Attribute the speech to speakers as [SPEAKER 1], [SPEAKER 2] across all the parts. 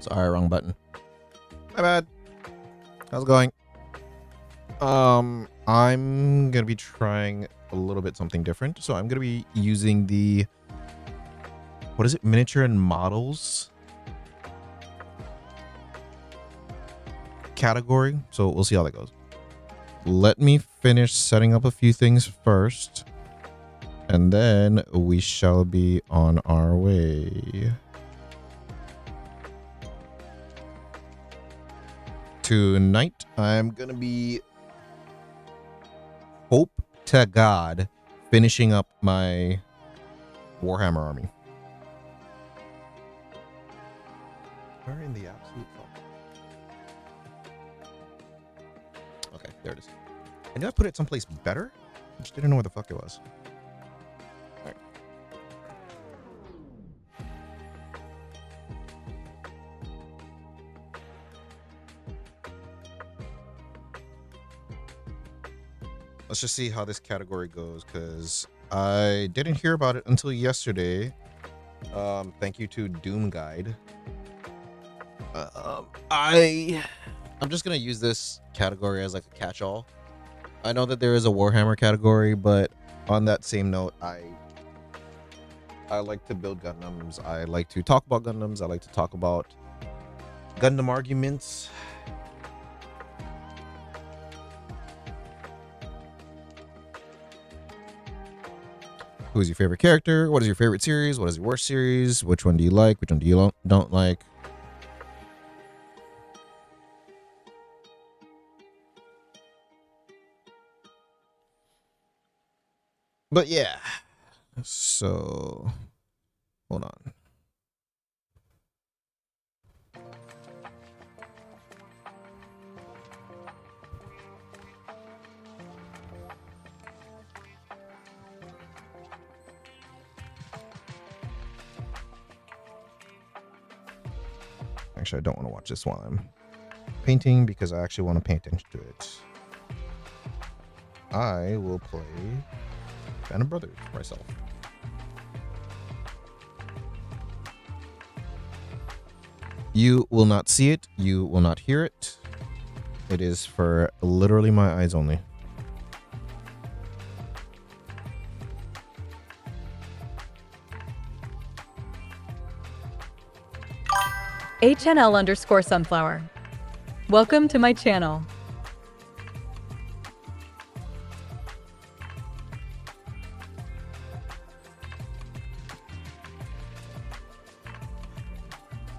[SPEAKER 1] Sorry, wrong button. My bad. How's it going? I'm gonna be trying a little bit something different. So I'm gonna be using the, what is it? Miniature and models category. So we'll see how that goes. Let me finish setting up a few things first, and then we shall be on our way. Tonight, I'm gonna be, hope to God, finishing up my Warhammer army. Where in the absolute fuck? Okay, there it is. I knew I put it someplace better. I just didn't know where the fuck it was. All right. Let's just see how this category goes, because I didn't hear about it until yesterday. Thank you to Doom Guide. I'm just gonna use this category as like a catch-all. I know that there is a Warhammer category, but on that same note, I like to build Gundams. I like to talk about Gundams. I like to talk about Gundam arguments. Who's your favorite character? What is your favorite series? What is your worst series? Which one do you like? Which one do you don't like? But yeah, so hold on. Actually, I don't want to watch this while I'm painting because I actually want to pay attention to it. I will play Band of Brothers myself. You will not see it. You will not hear it. It is for literally my eyes only.
[SPEAKER 2] HNL_sunflower. Welcome to my channel.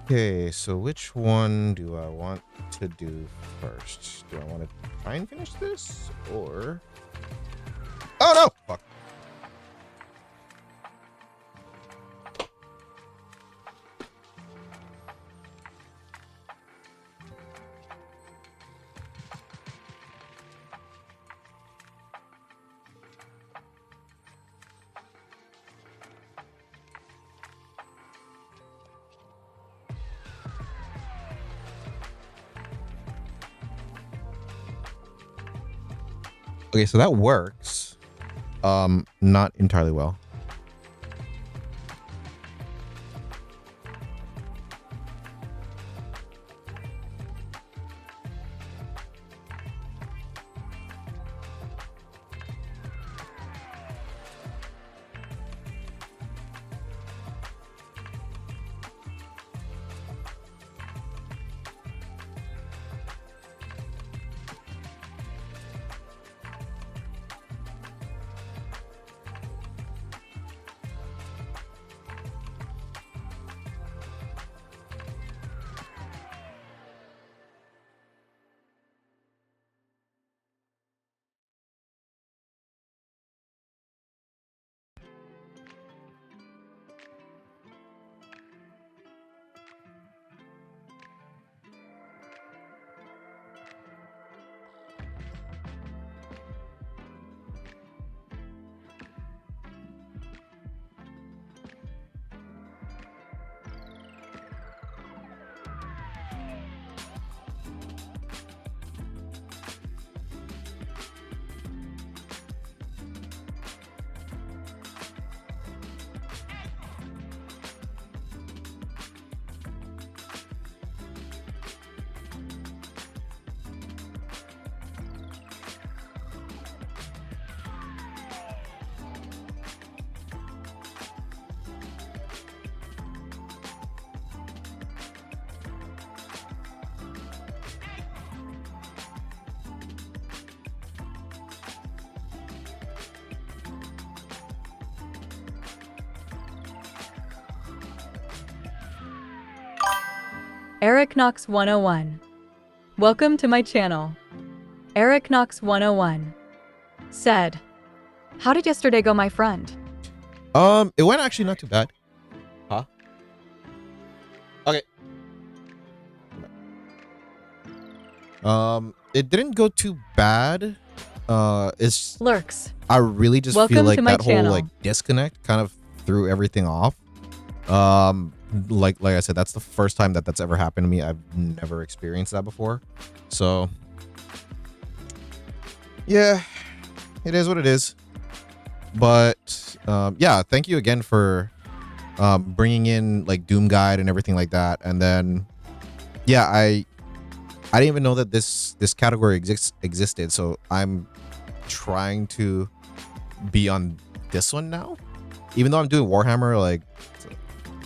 [SPEAKER 1] Okay, so which one do I want to do first? Do I want to try and finish this, or... Oh no! Fuck. Okay, so that works. Not entirely well.
[SPEAKER 2] Eric Knox 101. Welcome to my channel. Eric Knox 101 said, "How did yesterday go, my friend?"
[SPEAKER 1] It went actually not too bad. Huh? Okay. It didn't go too bad. It's
[SPEAKER 2] Lurks.
[SPEAKER 1] I really just feel
[SPEAKER 2] Welcome
[SPEAKER 1] like
[SPEAKER 2] to my
[SPEAKER 1] that whole
[SPEAKER 2] channel.
[SPEAKER 1] like disconnect kind of threw everything off. Like I said, that's the first time that that's ever happened to me. I've never experienced that before. So yeah, it is what it is. But yeah, thank you again for bringing in like Doom Guide and everything like that. And then yeah, I didn't even know that this category existed. So I'm trying to be on this one now, even though I'm doing Warhammer. Like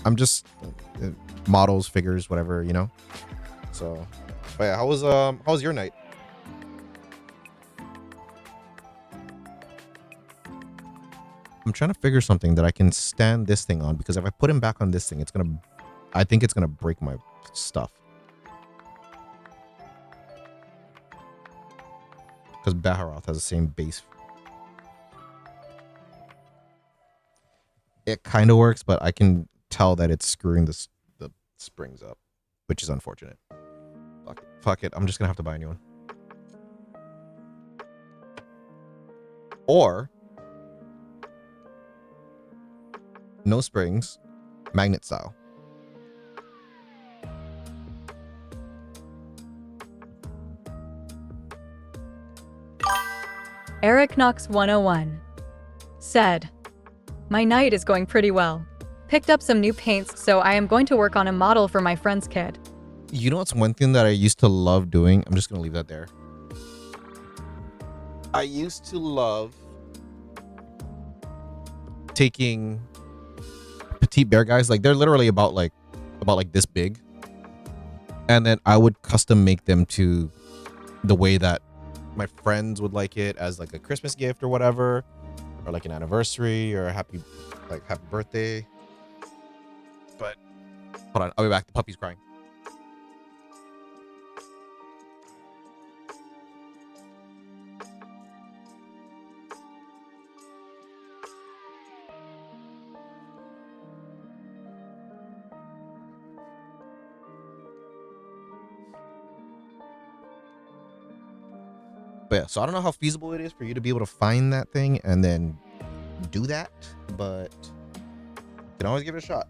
[SPEAKER 1] I'm just models, figures, whatever, you know. So, but yeah, how was your night? I'm trying to figure something that I can stand this thing on, because if I put him back on this thing, I think it's gonna break my stuff. Because Baharoth has the same base. It kind of works, but I can tell that it's screwing the springs up, which is unfortunate. Fuck it. I'm just gonna have to buy a new one. Or no springs, magnet style.
[SPEAKER 2] Eric Knox 101 said, "My night is going pretty well. Picked up some new paints, so I am going to work on a model for my friend's kid."
[SPEAKER 1] You know what's one thing that I used to love doing? I'm just gonna leave that there. I used to love taking petite bear guys, like they're literally about this big, and then I would custom make them to the way that my friends would like it, as like a Christmas gift or whatever, or like an anniversary or a happy birthday. But hold on, I'll be back. The puppy's crying. But yeah, so I don't know how feasible it is for you to be able to find that thing and then do that, but you can always give it a shot.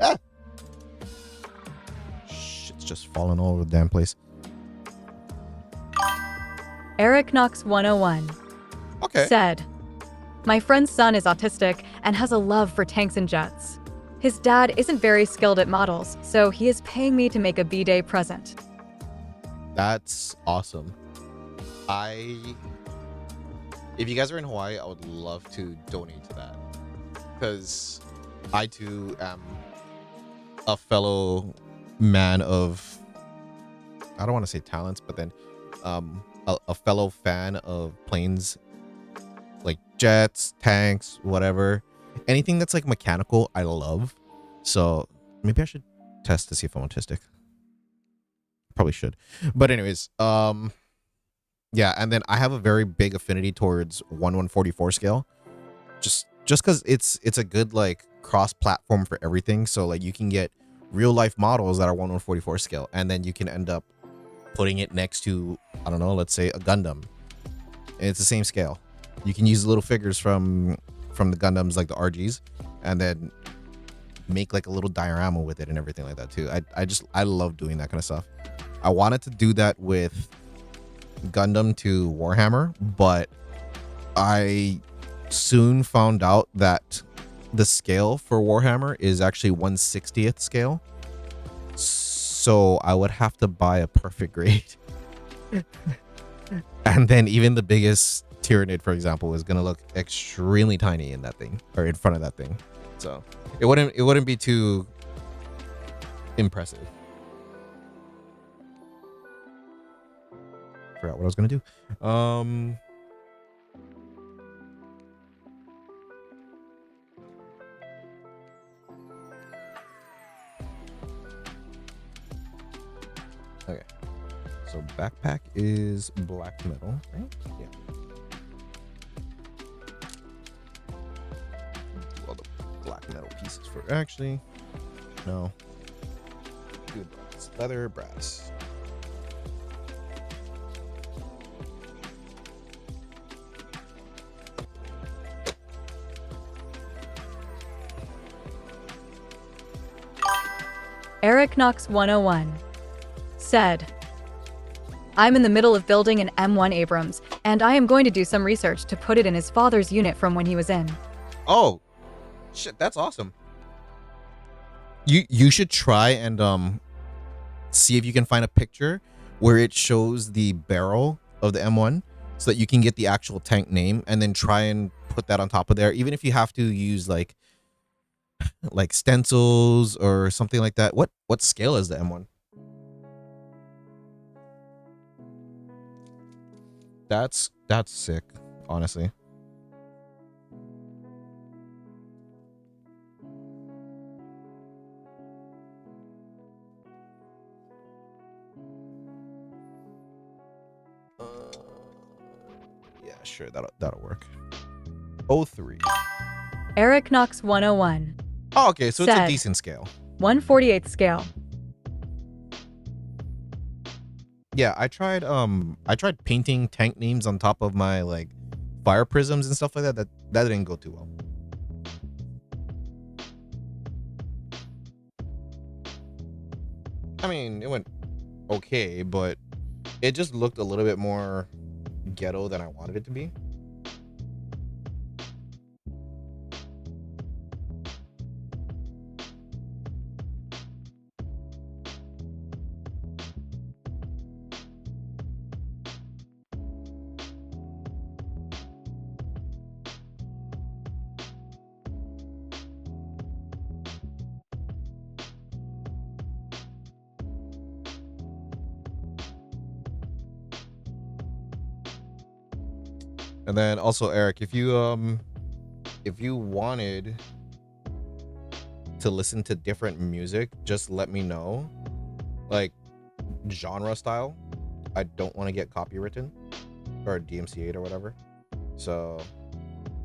[SPEAKER 1] Ah! Shit's just falling all over the damn place.
[SPEAKER 2] Eric Knox 101
[SPEAKER 1] Okay.
[SPEAKER 2] said, "My friend's son is autistic and has a love for tanks and jets. His dad isn't very skilled at models, so he is paying me to make a B-Day present."
[SPEAKER 1] That's awesome. If you guys are in Hawaii, I would love to donate to that, because I too am a fellow man of, I don't want to say talents, but then a fellow fan of planes, like jets, tanks, whatever. Anything that's like mechanical, I love. So maybe I should test to see if I'm autistic. Probably should. But anyways, yeah, and then I have a very big affinity towards 1/144 scale. Just because it's a good like cross platform for everything. So like you can get real life models that are 1/144 scale, and then you can end up putting it next to, I don't know, let's say a Gundam, and it's the same scale. You can use little figures from the Gundams, like the RGs, and then make like a little diorama with it and everything like that too. I love doing that kind of stuff. I wanted to do that with Gundam to Warhammer, but I soon found out that the scale for Warhammer is actually 1/60th scale. So I would have to buy a perfect grade. And then even the biggest Tyranid, for example, is gonna look extremely tiny in that thing, or in front of that thing. So it wouldn't be too impressive. Forgot what I was gonna do. Okay. So backpack is black metal, right? Yeah. Do all the black metal pieces for actually. No. Do brass. Leather, brass.
[SPEAKER 2] Eric Knox 101 said, I'm in the middle of building an M1 Abrams, and I am going to do some research to put it in his father's unit from when he was in.
[SPEAKER 1] Oh, shit, that's awesome. You should try and see if you can find a picture where it shows the barrel of the M1 so that you can get the actual tank name and then try and put that on top of there, even if you have to use like stencils or something like that. What scale is the M1? That's sick, honestly. Yeah, sure, that'll work. 03.
[SPEAKER 2] Eric Knox 101
[SPEAKER 1] Oh, okay, so it's a
[SPEAKER 2] said,
[SPEAKER 1] decent scale.
[SPEAKER 2] 1/48 scale.
[SPEAKER 1] Yeah, I tried painting tank names on top of my like fire prisms and stuff like that. That didn't go too well. I mean, it went okay, but it just looked a little bit more ghetto than I wanted it to be. And then also, Eric, if you wanted to listen to different music, just let me know, like genre style. I don't want to get copywritten or DMCA'd or whatever. So,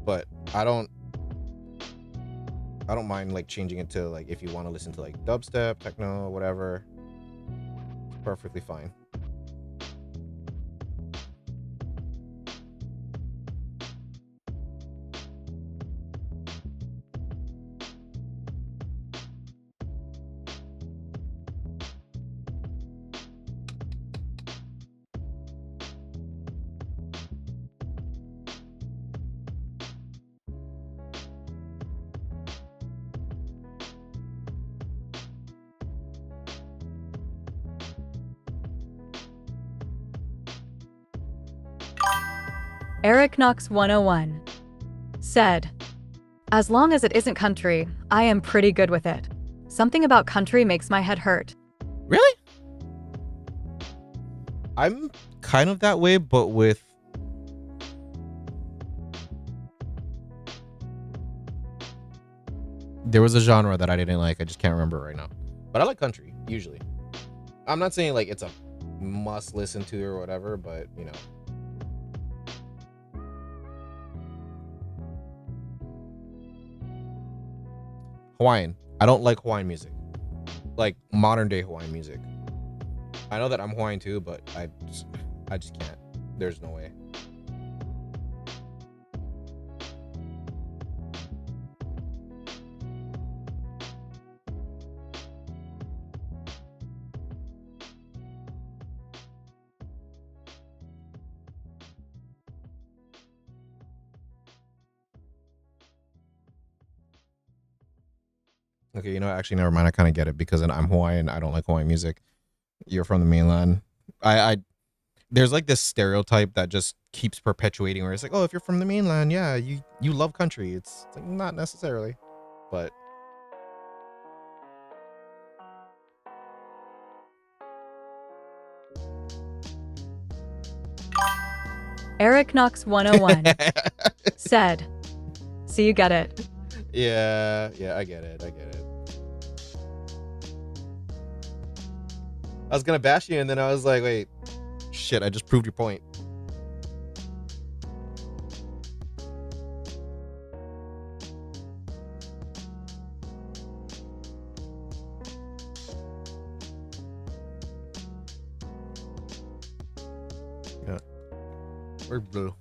[SPEAKER 1] but I don't mind like changing it to like if you want to listen to like dubstep, techno, whatever. It's perfectly fine.
[SPEAKER 2] Eric Knox 101 said, as long as it isn't country, I am pretty good with it. Something about country makes my head hurt.
[SPEAKER 1] Really? I'm kind of that way, but with there was a genre that I didn't like. I just can't remember right now. But I like country usually. I'm not saying like it's a must listen to or whatever, but you know. Hawaiian. I don't like Hawaiian music. Like modern day Hawaiian music. I know that I'm Hawaiian too, but I just can't. There's no way. Okay, you know, actually, never mind. I kind of get it because I'm Hawaiian. I don't like Hawaiian music. You're from the mainland. I there's like this stereotype that just keeps perpetuating where it's like, oh, if you're from the mainland, yeah, you love country. It's like not necessarily, but
[SPEAKER 2] Eric Knox 101 said, so you get it.
[SPEAKER 1] Yeah, I get it. was gonna bash you, and then I was like, wait, shit, I just proved your point. Yeah, we're blue.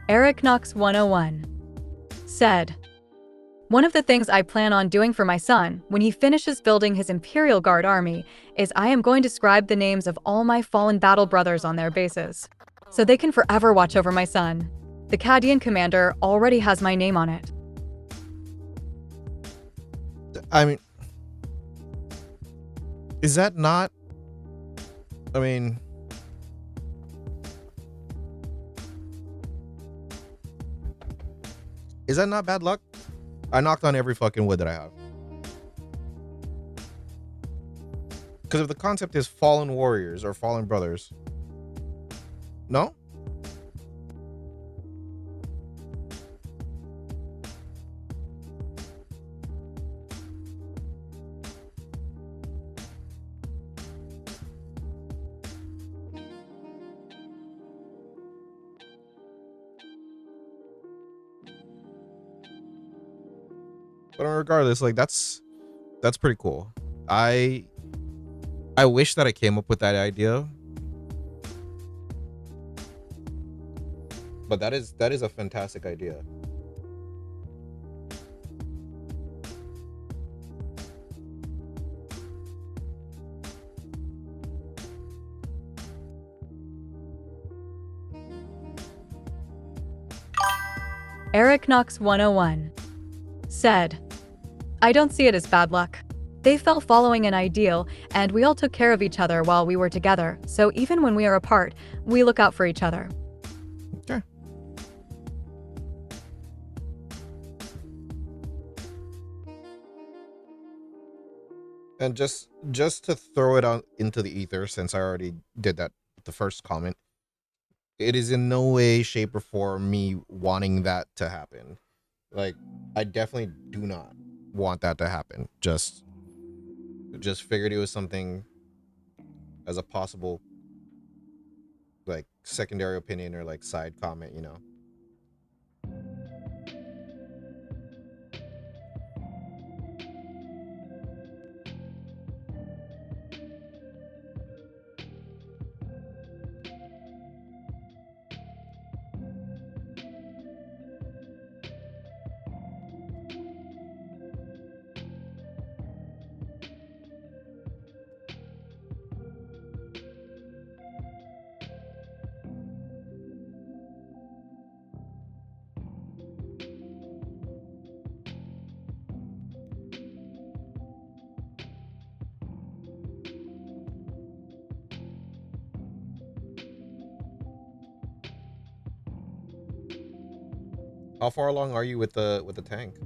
[SPEAKER 2] Eric Knox 101 said, "One of the things I plan on doing for my son when he finishes building his Imperial Guard army is I am going to scribe the names of all my fallen battle brothers on their bases, so they can forever watch over my son. The Cadian commander already has my name on it."
[SPEAKER 1] I mean, is that not? I mean, is that not bad luck? I knocked on every fucking wood that I have. Because if the concept is fallen warriors or fallen brothers, no? But regardless, like that's pretty cool. I wish that I came up with that idea. But that is a fantastic idea.
[SPEAKER 2] Eric Knox 101 said, "I don't see it as bad luck. They felt following an ideal, and we all took care of each other while we were together, so even when we are apart, we look out for each other.
[SPEAKER 1] Okay. And just to throw it out into the ether, since I already did that with the first comment, it is in no way, shape, or form me wanting that to happen. Like, I definitely do not want that to happen. Just figured it was something as a possible like secondary opinion or like side comment, you know. How far along are you with the tank?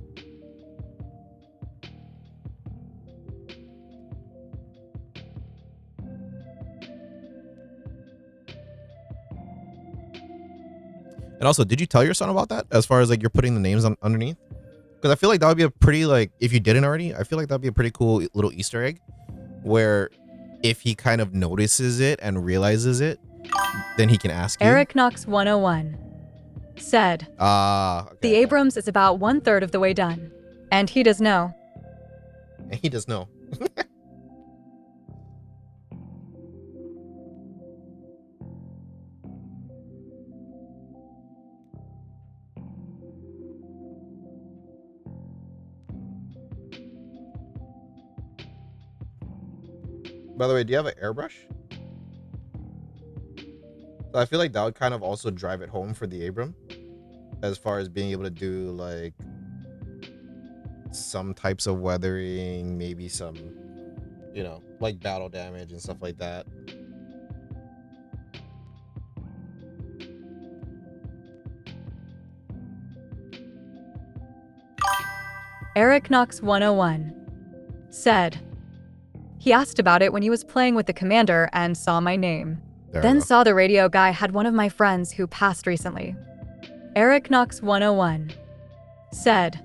[SPEAKER 1] And also, did you tell your son about that as far as like you're putting the names on underneath? Because I feel like that would be a pretty, like, if you didn't already, I feel like that'd be a pretty cool little Easter egg where if he kind of notices it and realizes it, then he can ask you.
[SPEAKER 2] Eric Knox 101 said,
[SPEAKER 1] Okay.
[SPEAKER 2] The Abrams is about 1/3 of the way done. And he does know.
[SPEAKER 1] And he does know. By the way, do you have an airbrush? So I feel like that would kind of also drive it home for the Abram, as far as being able to do like some types of weathering, maybe some, you know, like battle damage and stuff like that.
[SPEAKER 2] Eric Knox 101 said, He asked about it when he was playing with the commander and saw my name. Then saw the radio guy had one of my friends who passed recently. Eric Knox 101 said,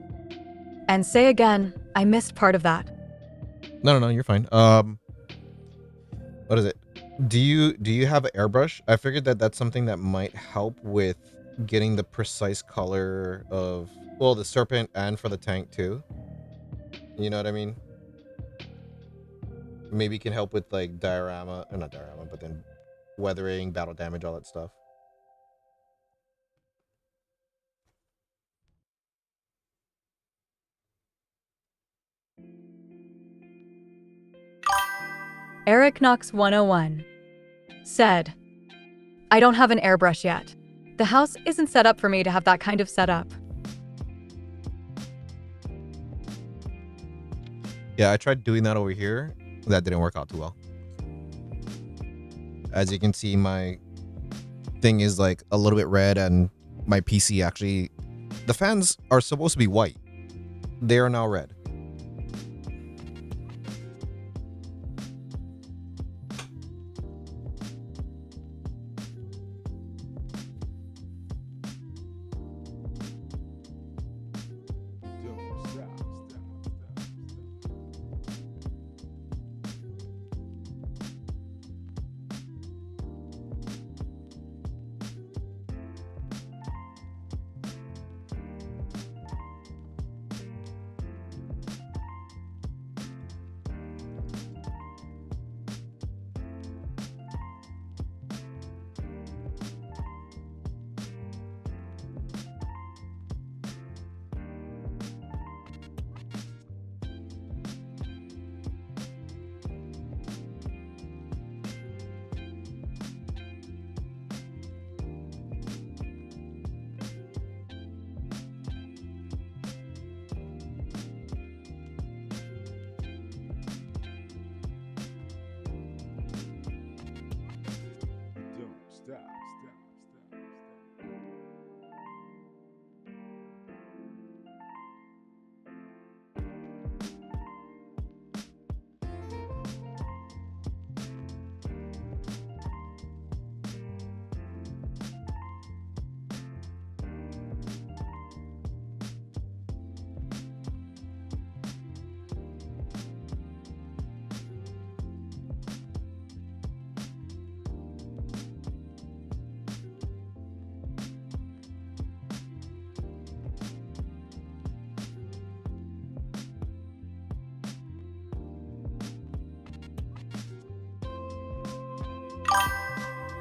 [SPEAKER 2] and say again, I missed part of that.
[SPEAKER 1] No, you're fine. What is it? Do you have an airbrush? I figured that that's something that might help with getting the precise color of, well, the serpent and for the tank too. You know what I mean? Maybe can help with like diorama, or not diorama, but then weathering, battle damage, all that stuff.
[SPEAKER 2] Eric Knox 101 said, I don't have an airbrush yet. The house isn't set up for me to have that kind of setup.
[SPEAKER 1] Yeah, I tried doing that over here. That didn't work out too well. As you can see, my thing is like a little bit red, and my PC actually, the fans are supposed to be white. They are now red.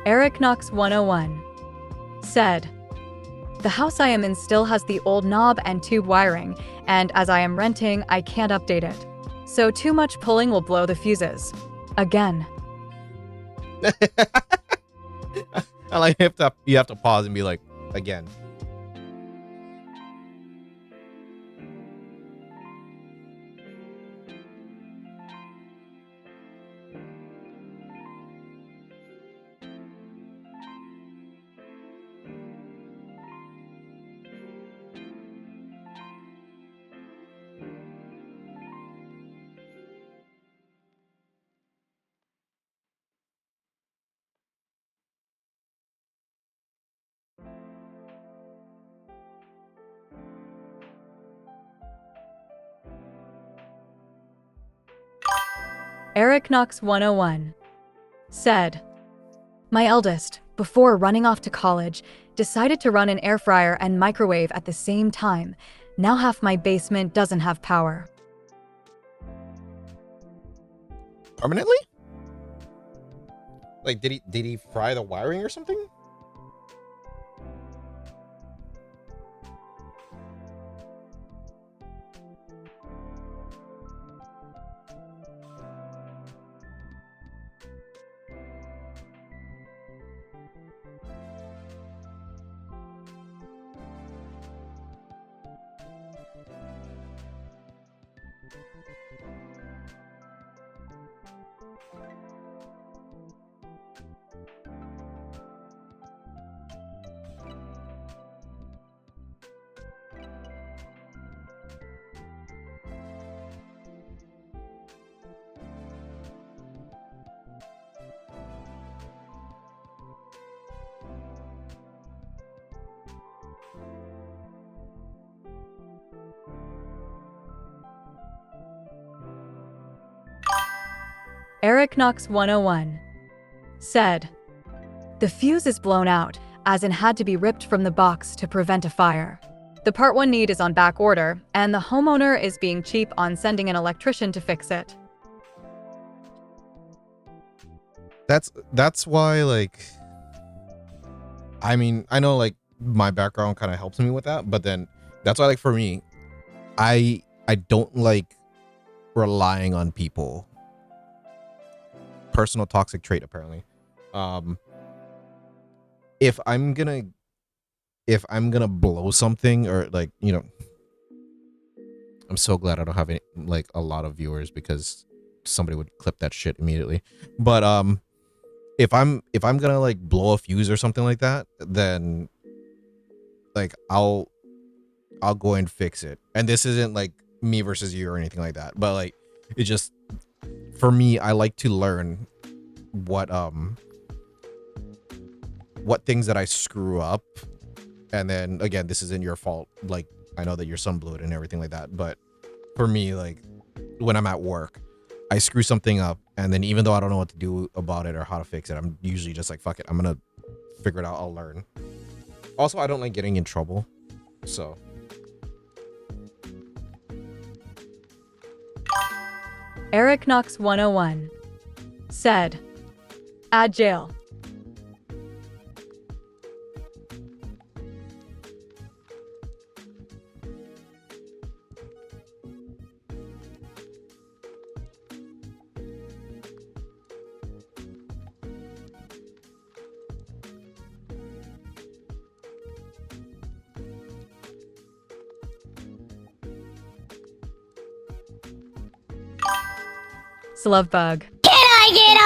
[SPEAKER 2] Eric Knox 101 said, "The house I am in still has the old knob and tube wiring, and as I am renting, I can't update it. So too much pulling will blow the fuses. Again."
[SPEAKER 1] I like you have to pause and be like, again.
[SPEAKER 2] Eric Knox 101 said, "My eldest, before running off to college, decided to run an air fryer and microwave at the same time. Now half my basement doesn't have power."
[SPEAKER 1] Permanently? Like, did he fry the wiring or something?
[SPEAKER 2] Eric Knox 101 said, "The fuse is blown out, as in had to be ripped from the box to prevent a fire. The part one need is on back order, and the homeowner is being cheap on sending an electrician to fix it."
[SPEAKER 1] That's why, like, I mean, I know like my background kind of helps me with that, but then that's why, like, for me, I don't like relying on people. Personal toxic trait, apparently. If I'm gonna blow something, or like, you know, I'm so glad I don't have any, like, a lot of viewers, because somebody would clip that shit immediately. But if I'm gonna like blow a fuse or something like that, then like I'll go and fix it. And this isn't like me versus you or anything like that, but like, it just, for me, I like to learn what things that I screw up. And then again, this isn't your fault. Like, I know that your son blew it and everything like that, but for me, like, when I'm at work, I screw something up, and then even though I don't know what to do about it or how to fix it, I'm usually just like, fuck it, I'm gonna figure it out, I'll learn. Also, I don't like getting in trouble, so.
[SPEAKER 2] Eric Knox 101 said, "Add jail." Slovebug.
[SPEAKER 3] Can I get a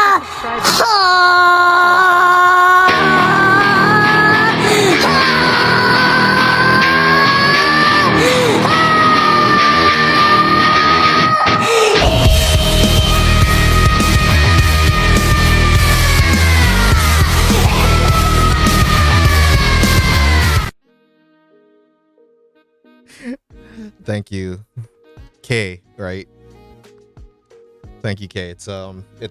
[SPEAKER 1] Thank you, K, right? Thank you, K. It's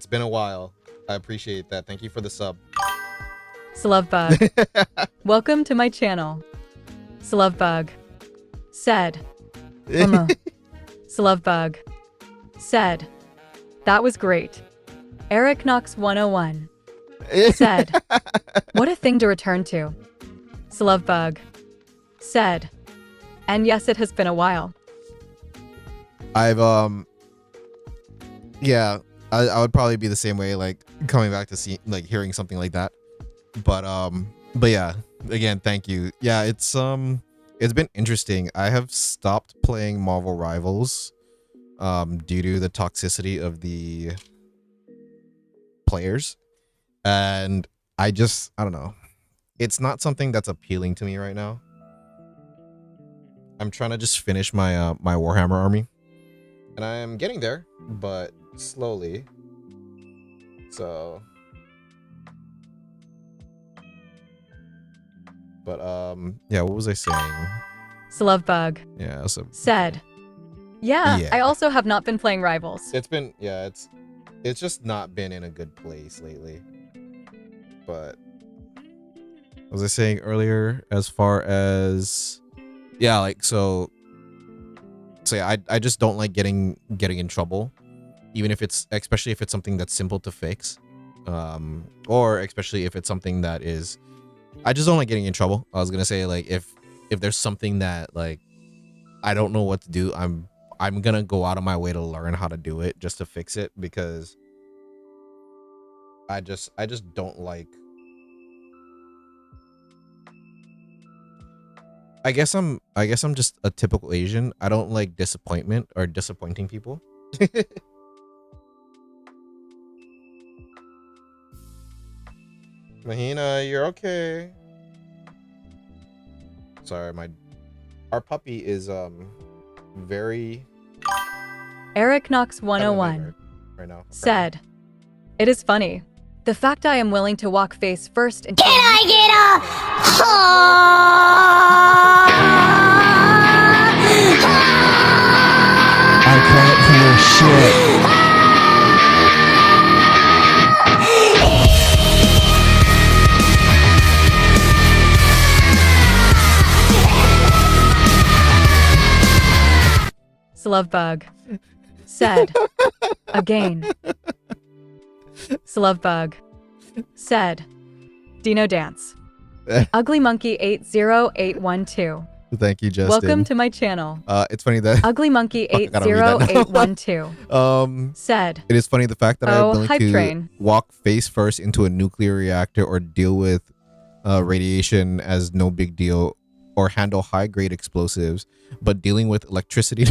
[SPEAKER 1] been a while. I appreciate that. Thank you for the sub.
[SPEAKER 2] Slovebug. Welcome to my channel. Slovebug said, Slovebug said, "That was great." Eric Knox 101 said, "What a thing to return to." Slovebug said, "And yes, it has been a while."
[SPEAKER 1] I've yeah, I would probably be the same way, like coming back to see, like hearing something like that. But yeah, again, thank you. Yeah, it's been interesting. I have stopped playing Marvel Rivals due to the toxicity of the players, and I don't know. It's not something that's appealing to me right now. I'm trying to just finish my my Warhammer army, and I am getting there, but slowly. So, but yeah, what was I saying?
[SPEAKER 2] Slovebug
[SPEAKER 1] Yeah, so
[SPEAKER 2] said, "Yeah,
[SPEAKER 1] yeah,
[SPEAKER 2] I also have not been playing Rivals."
[SPEAKER 1] it's been, yeah, it's just not been in a good place lately. But what was I saying earlier, as far as, yeah, like so yeah, I just don't like getting in trouble, even if it's, especially if it's something that's simple to fix, or especially if it's something that is, I just don't like getting in trouble. I was gonna say, like, if there's something that, like, I don't know what to do, I'm gonna go out of my way to learn how to do it just to fix it, because I just don't like, I guess I'm just a typical Asian. I don't like disappointment or disappointing people. Mahina, you're okay. Sorry, our puppy is very
[SPEAKER 2] Eric Knox
[SPEAKER 1] having a
[SPEAKER 2] 101
[SPEAKER 1] nightmare right now.
[SPEAKER 2] said, "It is funny. The fact I am willing to walk face first into
[SPEAKER 3] Can I get a
[SPEAKER 4] I can't hear shit.
[SPEAKER 2] Slovebug said, "Again." Slovebug said, "Dino Dance." Ugly Monkey 80812.
[SPEAKER 1] Thank you, Justin.
[SPEAKER 2] Welcome to my channel.
[SPEAKER 1] It's funny that
[SPEAKER 2] Ugly Monkey
[SPEAKER 1] Fuck, I gotta read that now.
[SPEAKER 2] 80812 said,
[SPEAKER 1] it is funny the fact that I'm
[SPEAKER 2] "Oh,
[SPEAKER 1] willing
[SPEAKER 2] hype
[SPEAKER 1] to
[SPEAKER 2] train."
[SPEAKER 1] walk face first into a nuclear reactor or deal with radiation as no big deal, or handle high grade explosives, but dealing with electricity.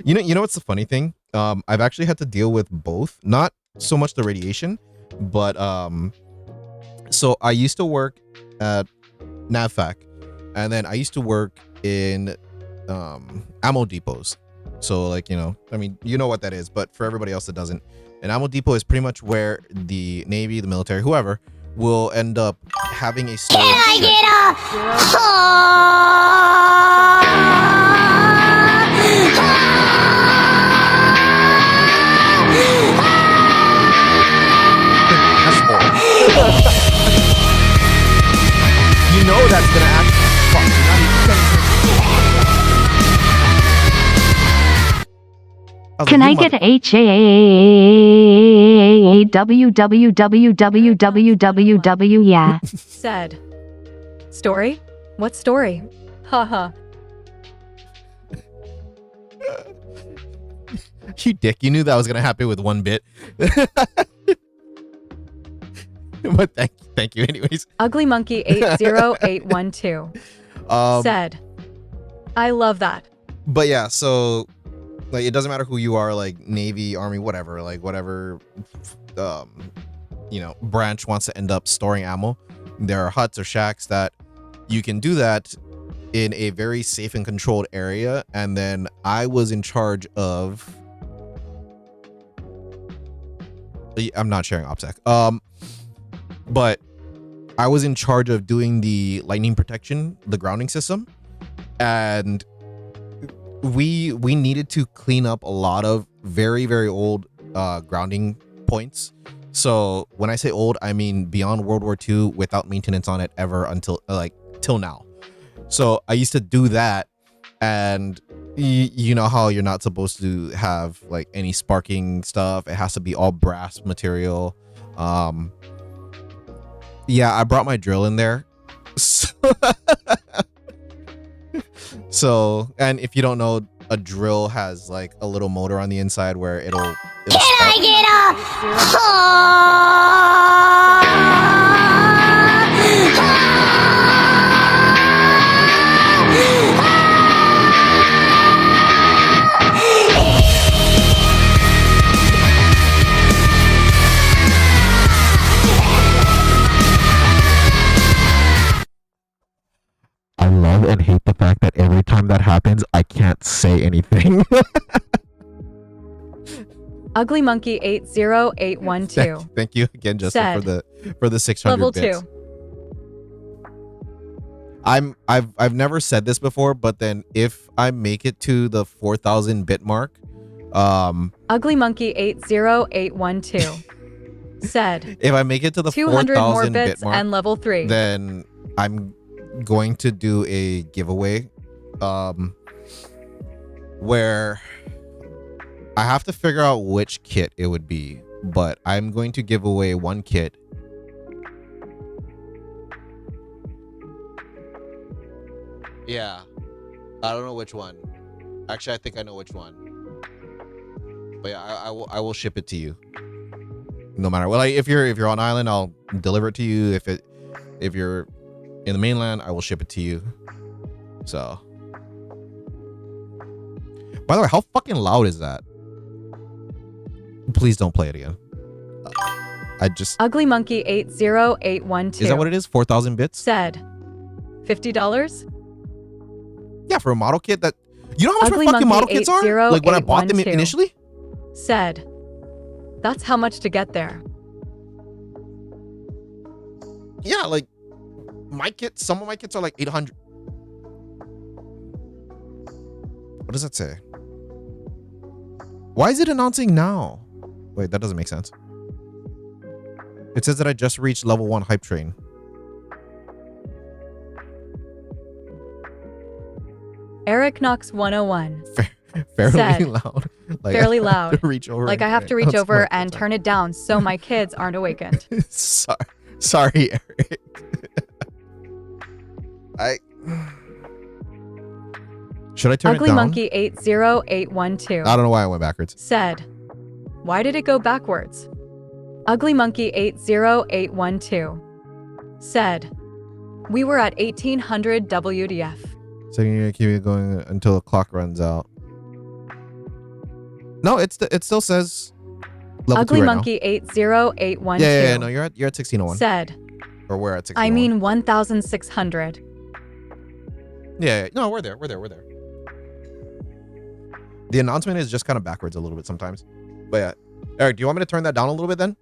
[SPEAKER 1] You know what's the funny thing? I've actually had to deal with both. Not so much the radiation, but so I used to work at NAVFAC, and then I used to work in ammo depots. So, like, I mean, you know what that is, but for everybody else that doesn't, an ammo depot is pretty much where the Navy, the military, whoever, will end up having a storage
[SPEAKER 3] Can I
[SPEAKER 1] shed. That's all. You know that's gonna actually fuck. You're not even
[SPEAKER 5] Can I get HAWWWWWWW? Yeah.
[SPEAKER 2] Said, "Story? What story? Haha."
[SPEAKER 1] You dick, you knew that was gonna happen with one bit. But thank you anyways.
[SPEAKER 2] Ugly Monkey 80812 said, "I love that."
[SPEAKER 1] But yeah, so, like, it doesn't matter who you are, like Navy, Army, whatever, like whatever branch wants to end up storing ammo, there are huts or shacks that you can do that in a very safe and controlled area. And then I was in charge of, I'm not sharing OPSEC, but I was in charge of doing the lightning protection, the grounding system, and we needed to clean up a lot of very, very old grounding points. So when I say old, I mean beyond World War II, without maintenance on it ever until till now. So I used to do that, and you know how you're not supposed to have like any sparking stuff. It has to be all brass material. Um, yeah, I brought my drill in there. So, and if you don't know, a drill has like a little motor on the inside where it'll spark. I love and hate the fact that every time that happens, I can't say anything.
[SPEAKER 2] Ugly Monkey 80812.
[SPEAKER 1] Thank you again, Justin, for the 600
[SPEAKER 2] Level
[SPEAKER 1] bits.
[SPEAKER 2] 2.
[SPEAKER 1] I've never said this before, but then if I make it to the 4,000 bit mark,
[SPEAKER 2] Ugly Monkey 80812 said,
[SPEAKER 1] if I make it to the
[SPEAKER 2] 200 more
[SPEAKER 1] 4,000 bit
[SPEAKER 2] bits
[SPEAKER 1] mark,
[SPEAKER 2] and level 3.
[SPEAKER 1] then I'm going to do a giveaway, where I have to figure out which kit it would be, but I'm going to give away one kit. Yeah, I don't know which one. Actually, I think I know which one. But yeah, I will ship it to you. No matter what. Like if you're on island, I'll deliver it to you. If you're in the mainland, I will ship it to you. So, by the way, how fucking loud is that? Please don't play it again.
[SPEAKER 2] Ugly Monkey 80812.
[SPEAKER 1] Is that what it is? 4,000 bits?
[SPEAKER 2] Said, $50?
[SPEAKER 1] Yeah, for a model kit that. You know how much
[SPEAKER 2] Ugly
[SPEAKER 1] my fucking model
[SPEAKER 2] Monkey
[SPEAKER 1] kits are? Like when I bought them
[SPEAKER 2] 80812
[SPEAKER 1] initially?
[SPEAKER 2] Said, that's how much to get there.
[SPEAKER 1] Yeah, like my kit, some of my kits are like 800. What does that say? Why is it announcing now? Wait, that doesn't make sense. It says that I just reached level 1 hype train.
[SPEAKER 2] Eric Knox 101.
[SPEAKER 1] Fairly
[SPEAKER 2] said,
[SPEAKER 1] loud. Like
[SPEAKER 2] fairly loud.
[SPEAKER 1] Reach over
[SPEAKER 2] like I have to reach over and turn it down so my kids aren't awakened.
[SPEAKER 1] Sorry, Eric. Should I turn
[SPEAKER 2] Ugly
[SPEAKER 1] it down?
[SPEAKER 2] Monkey 80812.
[SPEAKER 1] I don't know why I went backwards.
[SPEAKER 2] Said, why did it go backwards? Ugly Monkey 80812. Said, we were at 1800 WDF.
[SPEAKER 1] So you're gonna keep it going until the clock runs out. No, it still says level
[SPEAKER 2] Ugly
[SPEAKER 1] 2 right
[SPEAKER 2] Monkey 80812.
[SPEAKER 1] Yeah, no, you're at 1601.
[SPEAKER 2] Said,
[SPEAKER 1] Or we're at 1601.
[SPEAKER 2] I mean 1600.
[SPEAKER 1] Yeah, no, we're there. The announcement is just kind of backwards a little bit sometimes. But yeah, Eric, do you want me to turn that down a little bit then?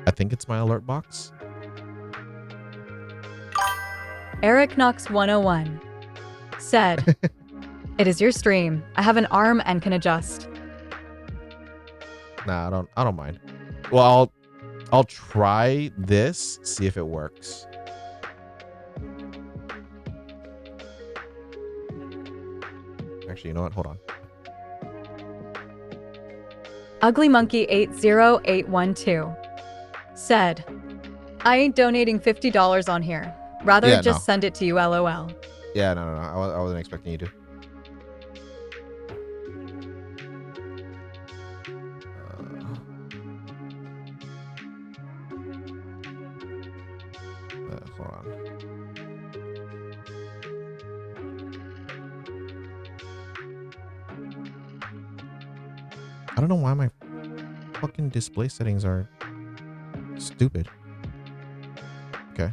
[SPEAKER 1] I think it's my alert box.
[SPEAKER 2] Eric Knox 101 said, it is your stream. I have an arm and can adjust.
[SPEAKER 1] Nah, I don't mind. Well, I'll try this, see if it works. Actually, you know what? Hold on.
[SPEAKER 2] Ugly Monkey 80812 said, I ain't donating $50 on here. Rather just send it to you, LOL.
[SPEAKER 1] Yeah, no. I wasn't expecting you to. Hold on. I don't know why my fucking display settings are stupid. Okay.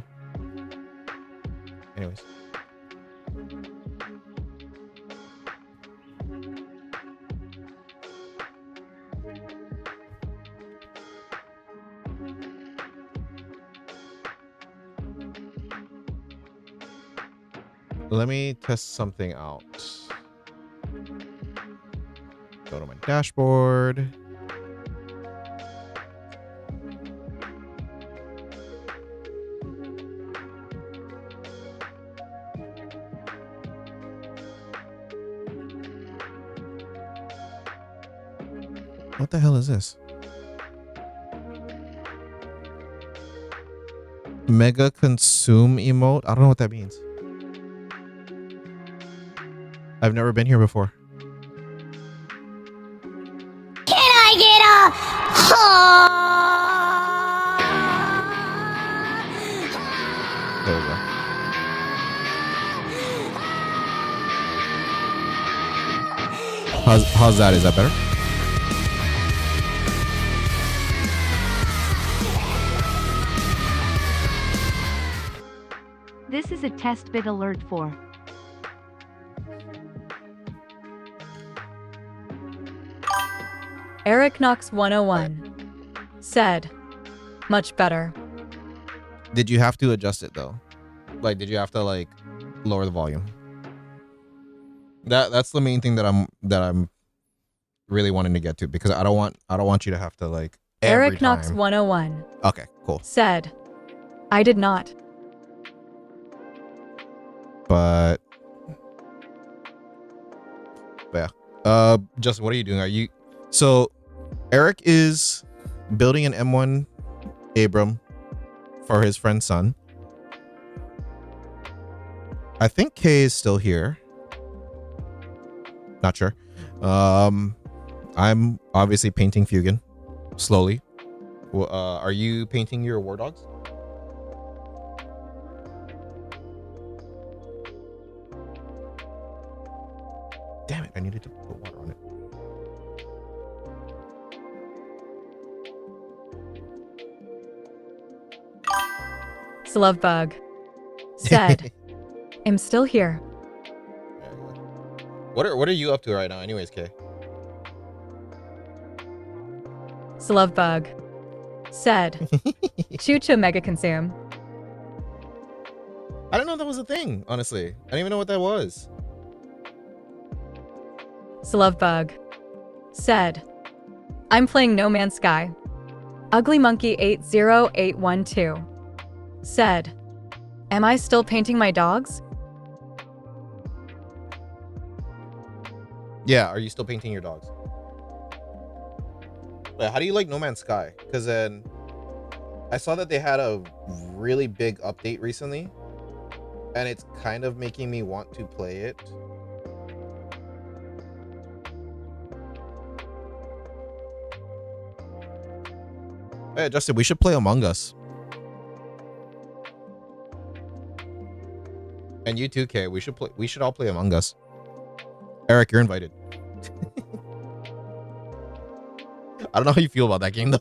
[SPEAKER 1] Anyways. let me test something out. Go to my dashboard. What the hell is this? Mega consume emote? I don't know what that means. I've never been here before.
[SPEAKER 3] Can I get a
[SPEAKER 1] There we go. How's that? Is that better?
[SPEAKER 5] This is a test bit alert for
[SPEAKER 2] Eric Knox 101 said, much better.
[SPEAKER 1] Did you have to adjust it though? Like, did you have to like lower the volume? That's the main thing that I'm really wanting to get to, because I don't want you to have to like every
[SPEAKER 2] Eric Knox
[SPEAKER 1] time.
[SPEAKER 2] 101
[SPEAKER 1] Okay, cool.
[SPEAKER 2] said, I did not.
[SPEAKER 1] But yeah. Justin, what are you doing? Are you so Eric is building an M1 Abram for his friend's son. I think Kay is still here. Not sure. I'm obviously painting Feugan slowly. Are you painting your war dogs? Damn it, I needed to put water on it.
[SPEAKER 2] Slovebug said, I'm still here.
[SPEAKER 1] What are you up to right now anyways, Kay?
[SPEAKER 2] Slovebug said, Chucho Mega Consume.
[SPEAKER 1] I didn't know that was a thing, honestly. I didn't even know what that was.
[SPEAKER 2] Slovebug said, I'm playing No Man's Sky. Ugly Monkey 80812 said, am I still painting my dogs?
[SPEAKER 1] Yeah, are you still painting your dogs? Wait, how do you like No Man's Sky? Because then I saw that they had a really big update recently, and it's kind of making me want to play it. Hey, Justin, we should play Among Us. And you too, Kay. We should all play Among Us. Eric, you're invited. I don't know how you feel about that game though.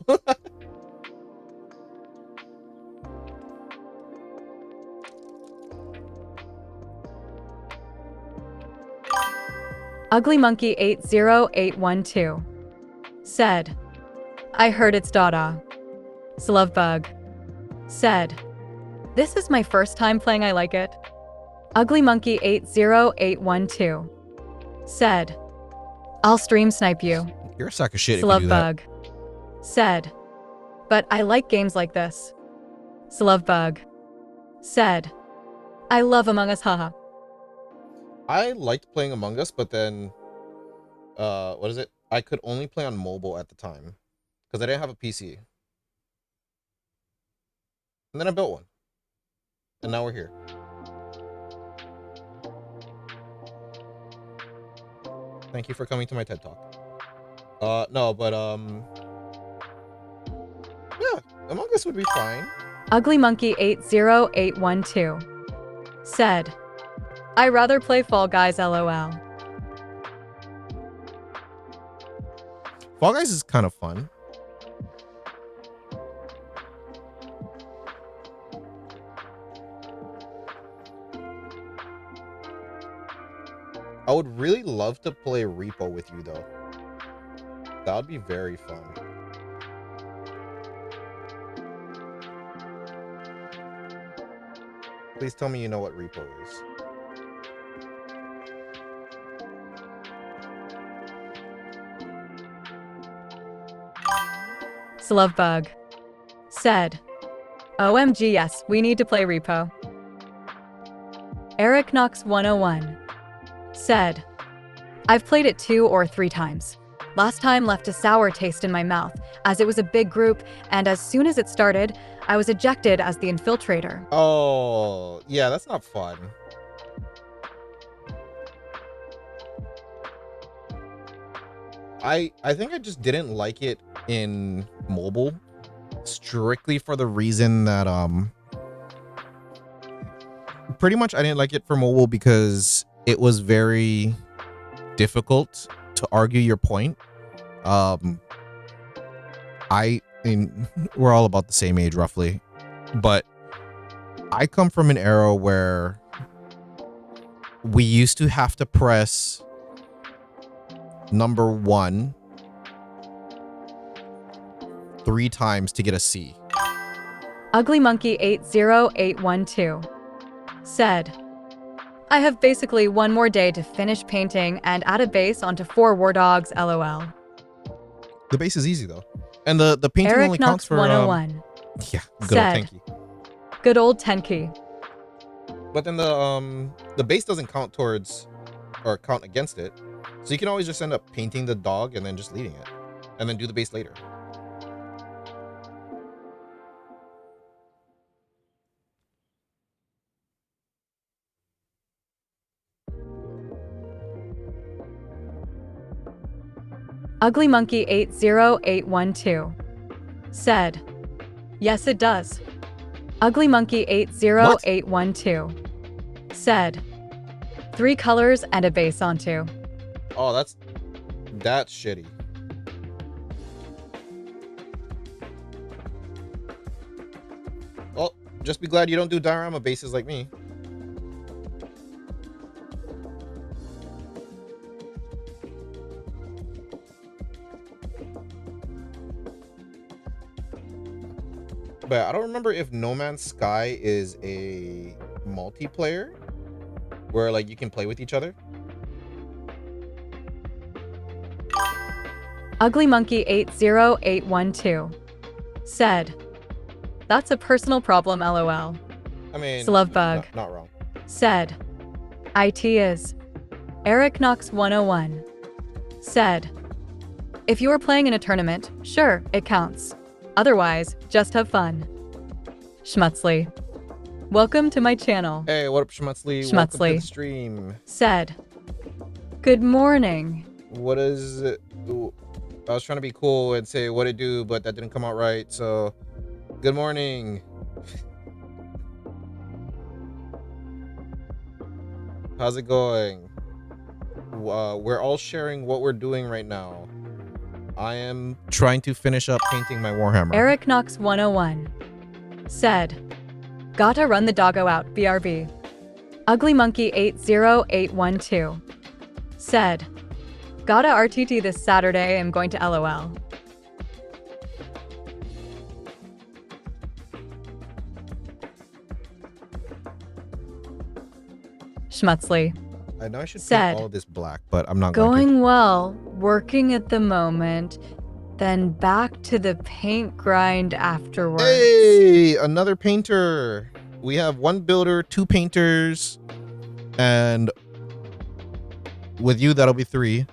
[SPEAKER 2] Ugly Monkey 80812 said, I heard it's Dada. Slovebug said, this is my first time playing, I like it. Ugly Monkey 80812 said, I'll stream snipe you.
[SPEAKER 1] You're a sack of shit if you do that.
[SPEAKER 2] Slovebug said, but I like games like this. Slovebug said, I love Among Us, haha.
[SPEAKER 1] I liked playing Among Us, but then, what is it? I could only play on mobile at the time because I didn't have a PC. And then I built one. And now we're here. Thank you for coming to my TED Talk. No, but, yeah, Among Us would be fine.
[SPEAKER 2] Ugly Monkey 80812 said, I rather play Fall Guys, lol.
[SPEAKER 1] Fall Guys is kind of fun. I would really love to play Repo with you, though. That would be very fun. Please tell me you know what Repo is.
[SPEAKER 2] Slovebug said, OMG, yes, we need to play Repo. Eric Knox 101 said, I've played it 2 or 3 times. Last time left a sour taste in my mouth, as it was a big group, and as soon as it started, I was ejected as the infiltrator.
[SPEAKER 1] Oh, yeah, that's not fun. I think I just didn't like it in mobile, strictly for the reason that pretty much I didn't like it for mobile because it was very difficult to argue your point. I mean, we're all about the same age roughly, but I come from an era where we used to have to press number 1 3 times to get a C.
[SPEAKER 2] Ugly Monkey 80812 said, I have basically one more day to finish painting and add a base onto 4 war dogs, lol.
[SPEAKER 1] The base is easy though. And the painting
[SPEAKER 2] Eric
[SPEAKER 1] only counts
[SPEAKER 2] Knox
[SPEAKER 1] for
[SPEAKER 2] 101
[SPEAKER 1] yeah, good
[SPEAKER 2] said,
[SPEAKER 1] old tanky.
[SPEAKER 2] Good old Tenki.
[SPEAKER 1] But then the base doesn't count towards or count against it. So you can always just end up painting the dog and then just leaving it. And then do the base later.
[SPEAKER 2] Ugly Monkey 80812 said, Yes, it does. Ugly Monkey 80812 said, 3 colors and a base on 2.
[SPEAKER 1] Oh, that's shitty. Well, just be glad you don't do diorama bases like me. But I don't remember if No Man's Sky is a multiplayer where like you can play with each other.
[SPEAKER 2] Ugly Monkey 80812 said, That's a personal problem, lol.
[SPEAKER 1] I mean,
[SPEAKER 2] Slovebug
[SPEAKER 1] not wrong.
[SPEAKER 2] said, IT is. Eric Knox 101 said, If you are playing in a tournament, sure, it counts. Otherwise, just have fun. Schmutzly. Welcome to my channel.
[SPEAKER 1] Hey, what up, Schmutzly? Welcome to the stream.
[SPEAKER 2] Said, Good morning.
[SPEAKER 1] What is it? Ooh, I was trying to be cool and say what it do, but that didn't come out right. So, good morning. How's it going? We're all sharing what we're doing right now. I am trying to finish up painting my Warhammer.
[SPEAKER 2] Eric Knox 101 said, Gotta run the doggo out, BRB. Ugly Monkey 80812 said, Gotta RTT this Saturday, I'm going to LOL. Schmutzly
[SPEAKER 1] I know I should
[SPEAKER 2] said,
[SPEAKER 1] paint all of this black, but I'm not going to.
[SPEAKER 2] Going well, working at the moment, then back to the paint grind afterwards.
[SPEAKER 1] Hey, another painter. We have 1 builder, 2 painters, and with you that'll be 3.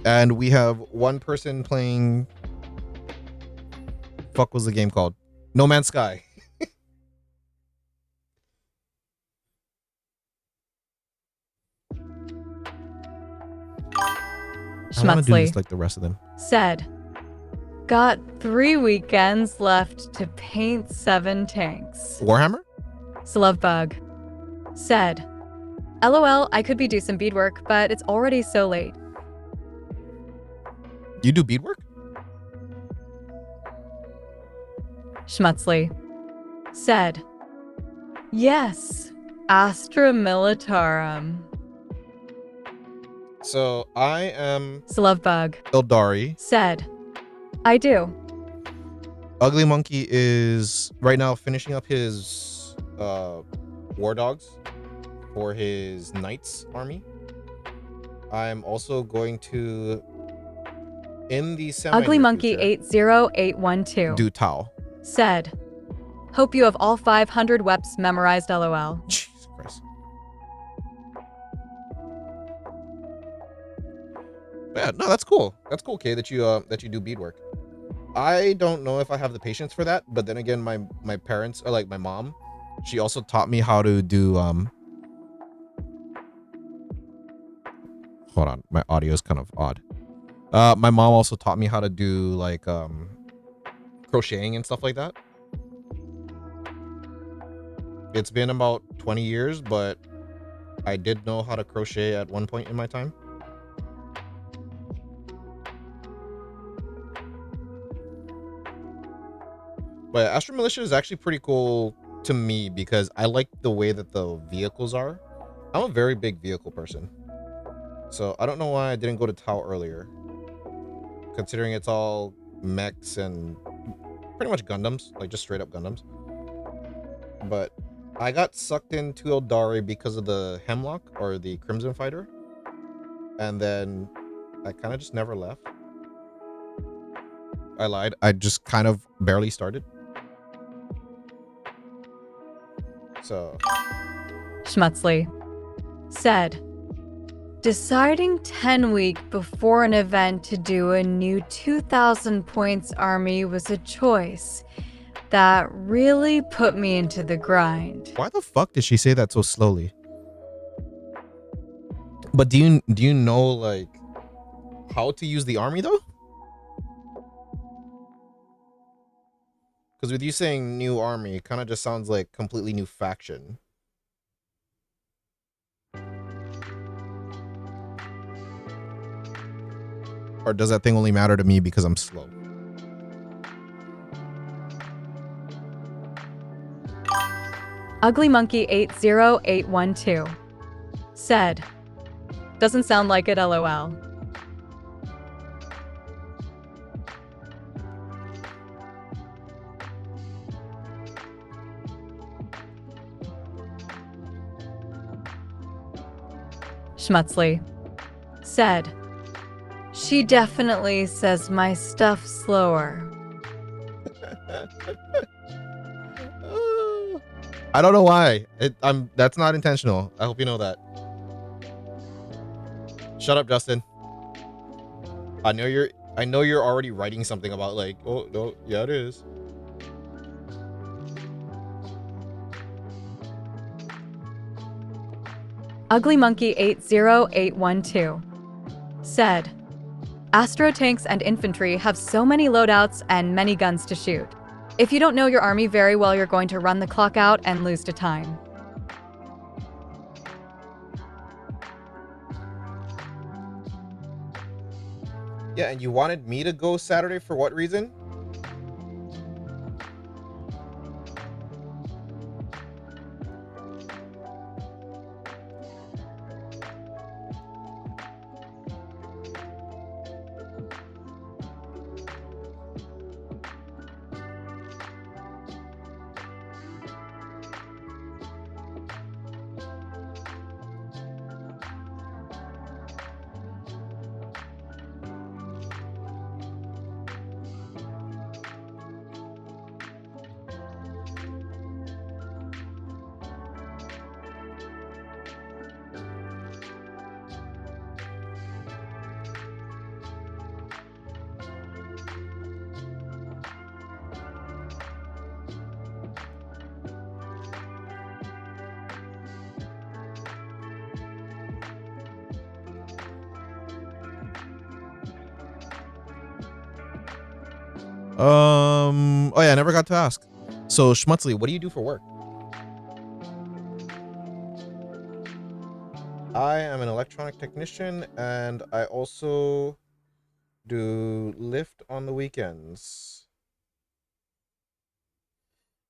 [SPEAKER 1] And we have 1 person playing. Fuck was the game called? No Man's Sky. I want to do this like the rest of them.
[SPEAKER 2] Said, Got 3 weekends left to paint 7 tanks.
[SPEAKER 1] Warhammer?
[SPEAKER 2] Slovebug said, LOL, I could be do some beadwork, but it's already so late.
[SPEAKER 1] You do beadwork?
[SPEAKER 2] Schmutzly said, Yes, Astra Militarum.
[SPEAKER 1] So I am
[SPEAKER 2] Slovebug
[SPEAKER 1] Eldari.
[SPEAKER 2] said, I do.
[SPEAKER 1] Ugly Monkey is right now finishing up his war dogs for his knights army. I'm also going to in the semi
[SPEAKER 2] Ugly
[SPEAKER 1] near
[SPEAKER 2] Monkey
[SPEAKER 1] future,
[SPEAKER 2] 80812
[SPEAKER 1] do Tao.
[SPEAKER 2] said, "Hope you have all 500 weps memorized, lol."
[SPEAKER 1] Jesus Christ. Yeah, no, that's cool. That's cool, Kay, that you do beadwork. I don't know if I have the patience for that, but then again, my parents, or like my mom, she also taught me how to do hold on, my audio is kind of odd. My mom also taught me how to do like crocheting and stuff like that. It's been about 20 years, but I did know how to crochet at one point in my time. But Astro Militia is actually pretty cool to me because I like the way that the vehicles are. I'm a very big vehicle person. So I don't know why I didn't go to Tau earlier. Considering it's all mechs and pretty much Gundams, like just straight up Gundams. But I got sucked into Eldari because of the Hemlock or the Crimson Fighter. And then I kind of just never left. I lied. I just kind of barely started. So
[SPEAKER 2] Schmutzli said, "Deciding 10 week before an event to do a new 2,000 points army was a choice that really put me into the grind."
[SPEAKER 1] why the fuck did she say that so slowly? But do you know like how to use the army though? Because with you saying new army, it kind of just sounds like completely new faction. Or does that thing only matter to me because I'm slow?
[SPEAKER 2] Ugly Monkey 80812 said, "Doesn't sound like it, lol." Schmutzli said, "She definitely says my stuff slower."
[SPEAKER 1] I don't know why. That's not intentional. I hope you know that. Shut up, Justin. I know you're already writing something about like, oh no, yeah it is.
[SPEAKER 2] Ugly Monkey 80812 said, "Astro tanks and infantry have so many loadouts and many guns to shoot. If you don't know your army very well, you're going to run the clock out and lose to time."
[SPEAKER 1] Yeah, and you wanted me to go Saturday for what reason? Oh yeah, I never got to ask. So Schmutzli, what do you do for work? I am an electronic technician and I also do lift on the weekends.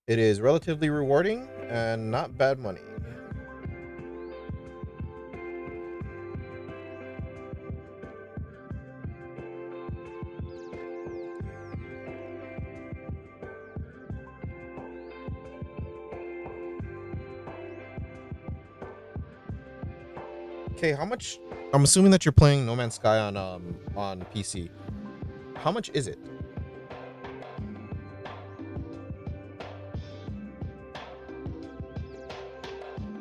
[SPEAKER 1] It is relatively rewarding and not bad money. Okay, how much? I'm assuming that you're playing No Man's Sky on PC. How much is it?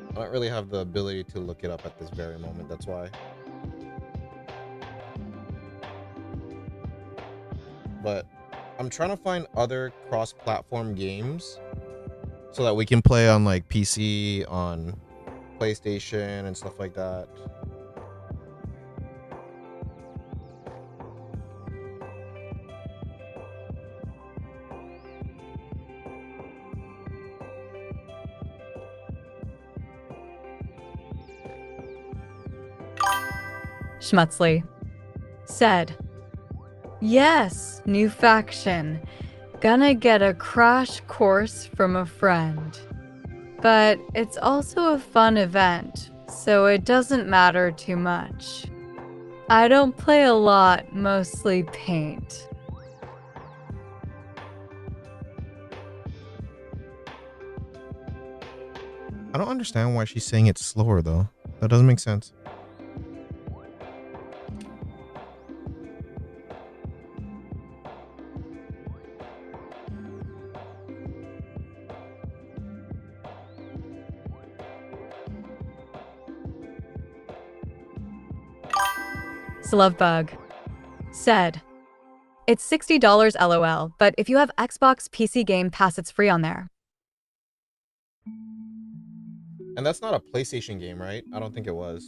[SPEAKER 1] I don't really have the ability to look it up at this very moment, that's why. But I'm trying to find other cross-platform games so that we can play on like PC, on PlayStation and stuff like that.
[SPEAKER 2] Schmutzley said, "Yes, new faction. Gonna get a crash course from a friend. But it's also a fun event, so it doesn't matter too much. I don't play a lot, mostly paint."
[SPEAKER 1] I don't understand why she's saying it slower though. That doesn't make sense.
[SPEAKER 2] Slovebug said, "It's $60 LOL, but if you have Xbox PC Game Pass, it's free on there."
[SPEAKER 1] And that's not a PlayStation game, right? I don't think it was.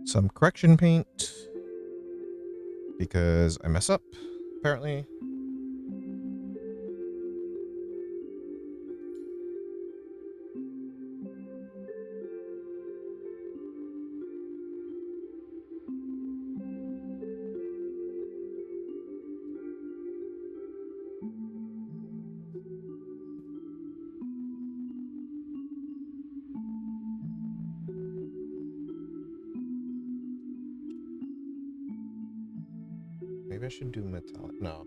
[SPEAKER 1] Some correction paint because I mess up, apparently. Maybe I should do metallic. No.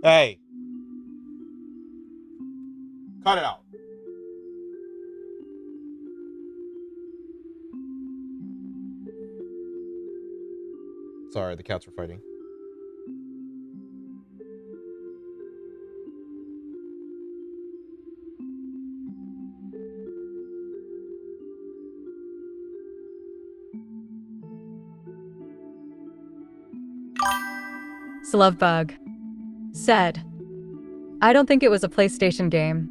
[SPEAKER 1] Hey! Cut it out. Sorry, the cats were fighting.
[SPEAKER 2] Slovebug said, "I don't think it was a PlayStation game."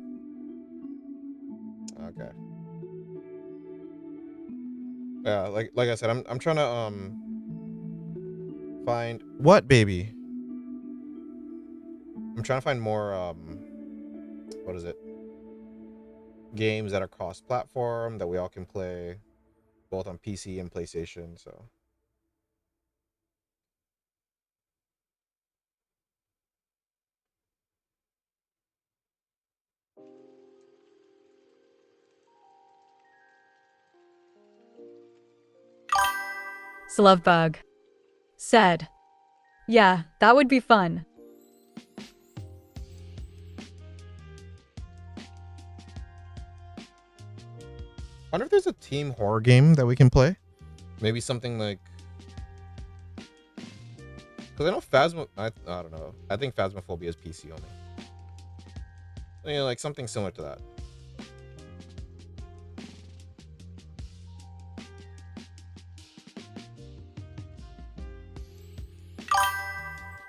[SPEAKER 1] Okay. Yeah, like I said, I'm trying to find what, baby? I'm trying to find more what is it? Games that are cross-platform that we all can play both on PC and PlayStation, so
[SPEAKER 2] Slovebug said, "Yeah, that would be fun."
[SPEAKER 1] I wonder if there's a team horror game that we can play. Maybe something like, because I know I don't know. I think Phasmophobia is PC only. You know, like something similar to that.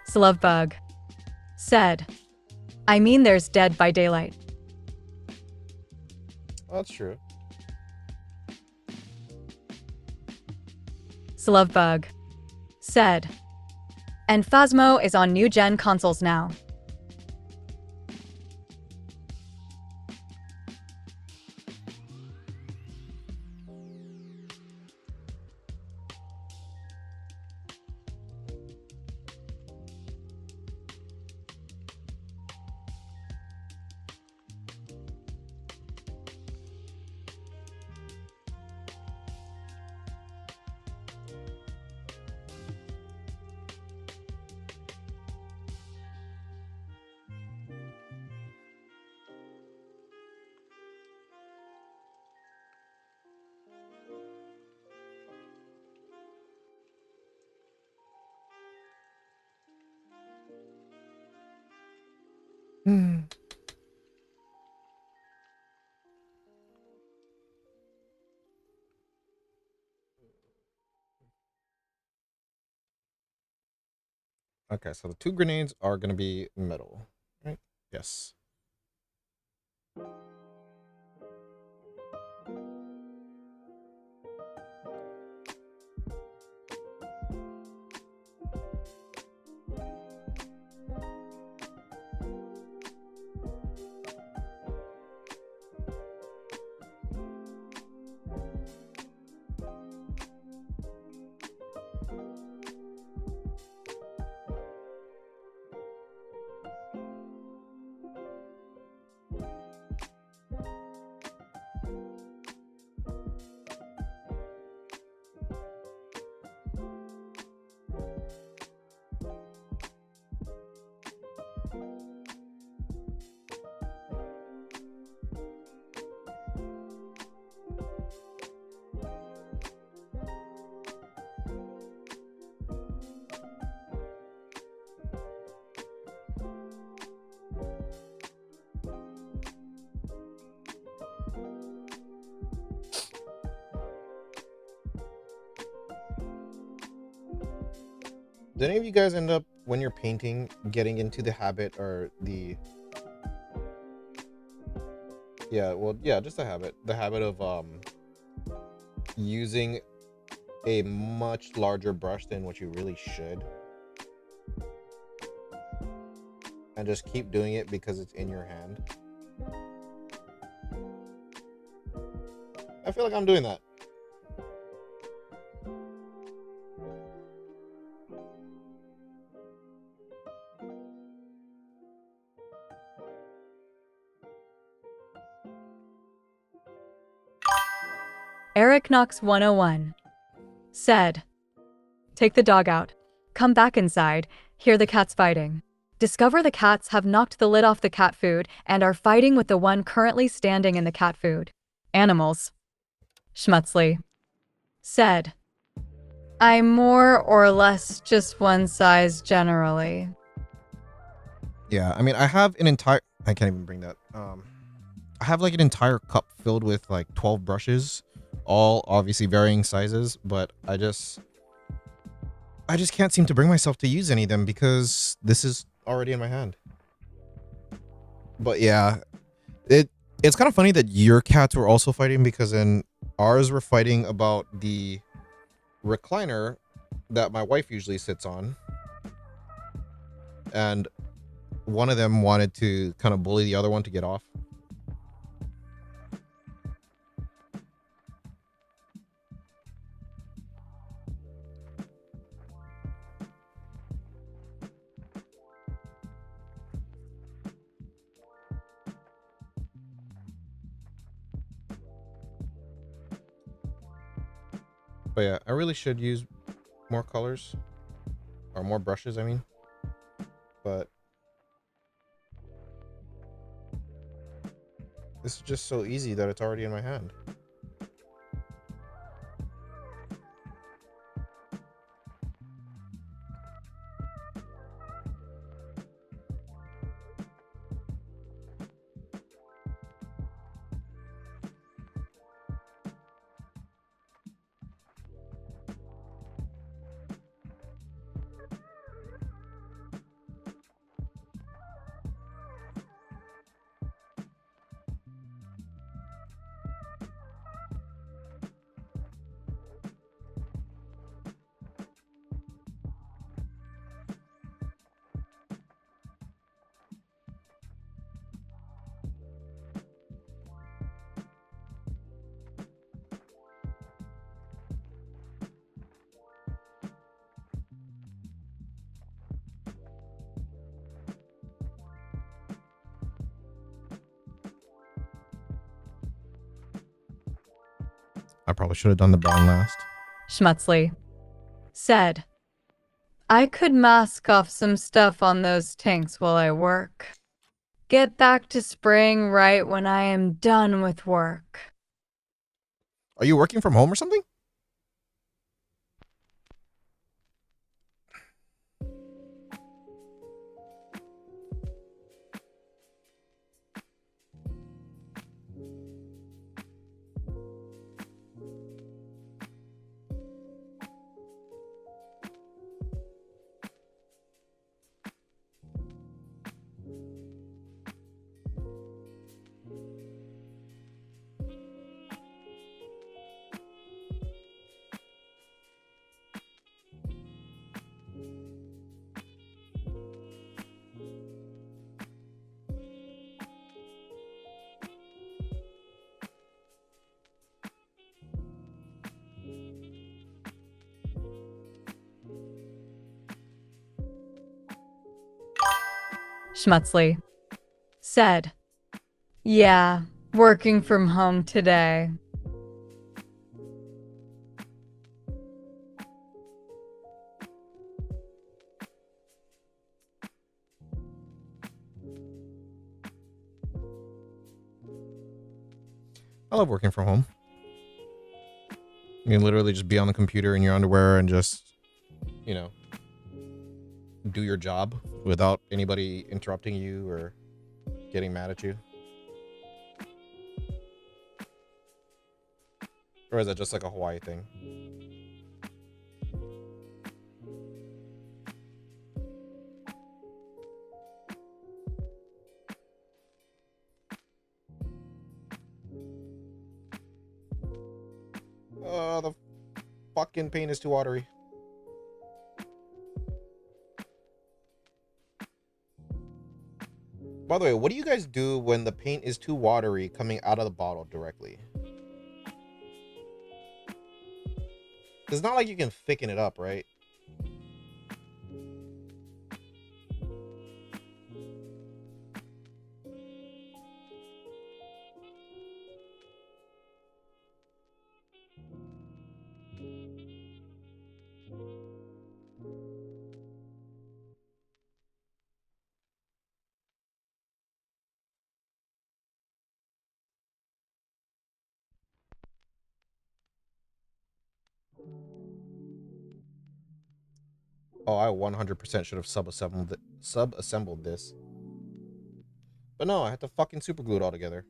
[SPEAKER 2] Slovebug said, I mean there's Dead by Daylight.
[SPEAKER 1] That's true.
[SPEAKER 2] Slovebug said, and Phasmo is on new-gen consoles now.
[SPEAKER 1] Okay, so the 2 grenades are gonna be metal, right? Yes. Do any of you guys end up, when you're painting, getting into the habit or the... Yeah, well, yeah, just a habit. The habit of using a much larger brush than what you really should. And just keep doing it because it's in your hand. I feel like I'm doing that.
[SPEAKER 2] Eric Knox 101 said, take the dog out. Come back inside. Hear the cats fighting. Discover the cats have knocked the lid off the cat food and are fighting with the one currently standing in the cat food. Animals. Schmutzley said, I'm more or less just one size generally.
[SPEAKER 1] Yeah, I mean, I have an entire... I can't even bring that. I have like an entire cup filled with like 12 brushes, all obviously varying sizes, but I just can't seem to bring myself to use any of them because this is already in my hand. But yeah, it's kind of funny that your cats were also fighting, because then ours were fighting about the recliner that my wife usually sits on, and one of them wanted to kind of bully the other one to get off. But yeah, I really should use more colors, or more brushes, I mean. But this is just so easy that it's already in my hand. I probably should have done the brown last.
[SPEAKER 2] Schmutzli said, I could mask off some stuff on those tanks while I work. Get back to spraying right when I am done with work.
[SPEAKER 1] Are you working from home or something?
[SPEAKER 2] Schmutzli said, yeah, working from home today.
[SPEAKER 1] I love working from home. You can literally just be on the computer in your underwear and just, you know, do your job without anybody interrupting you or getting mad at you. Or is that just like a Hawaii thing? The fucking paint is too watery. By the way, what do you guys do when the paint is too watery coming out of the bottle directly? It's not like you can thicken it up, right? Oh, I 100% should have sub-assembled this. But no, I had to fucking super glue it all together.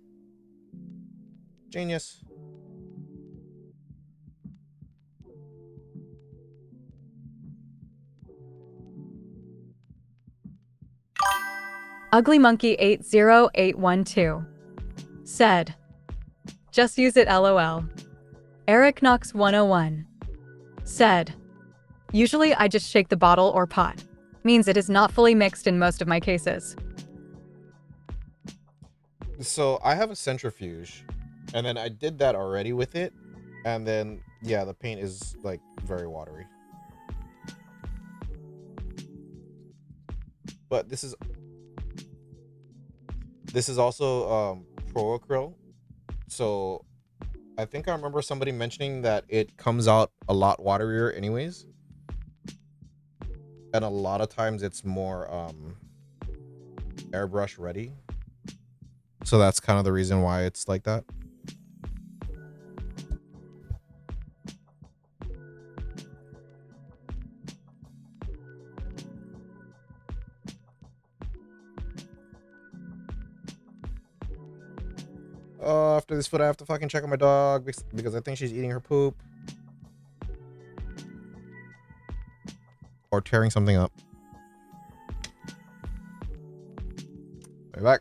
[SPEAKER 1] Genius.
[SPEAKER 2] Ugly Monkey 80812 said, just use it LOL. Eric Knox 101 said, usually I just shake the bottle or pot. Means it is not fully mixed in most of my cases.
[SPEAKER 1] So I have a centrifuge, and then I did that already with it, and then yeah, the paint is like very watery. But this is also pro acryl, so I think I remember somebody mentioning that it comes out a lot waterier anyways, and a lot of times it's more airbrush ready. So that's kind of the reason why it's like that. After this foot, I have to fucking check on my dog because I think she's eating her poop. Or tearing something up. Right back.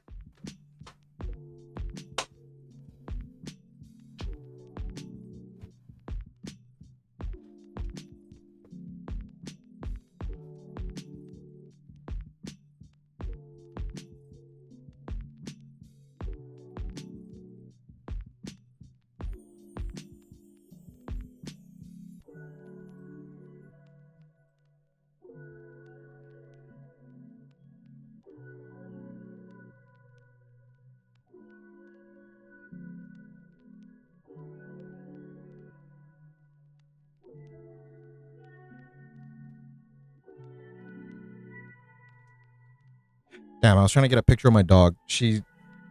[SPEAKER 1] Damn, I was trying to get a picture of my dog. She's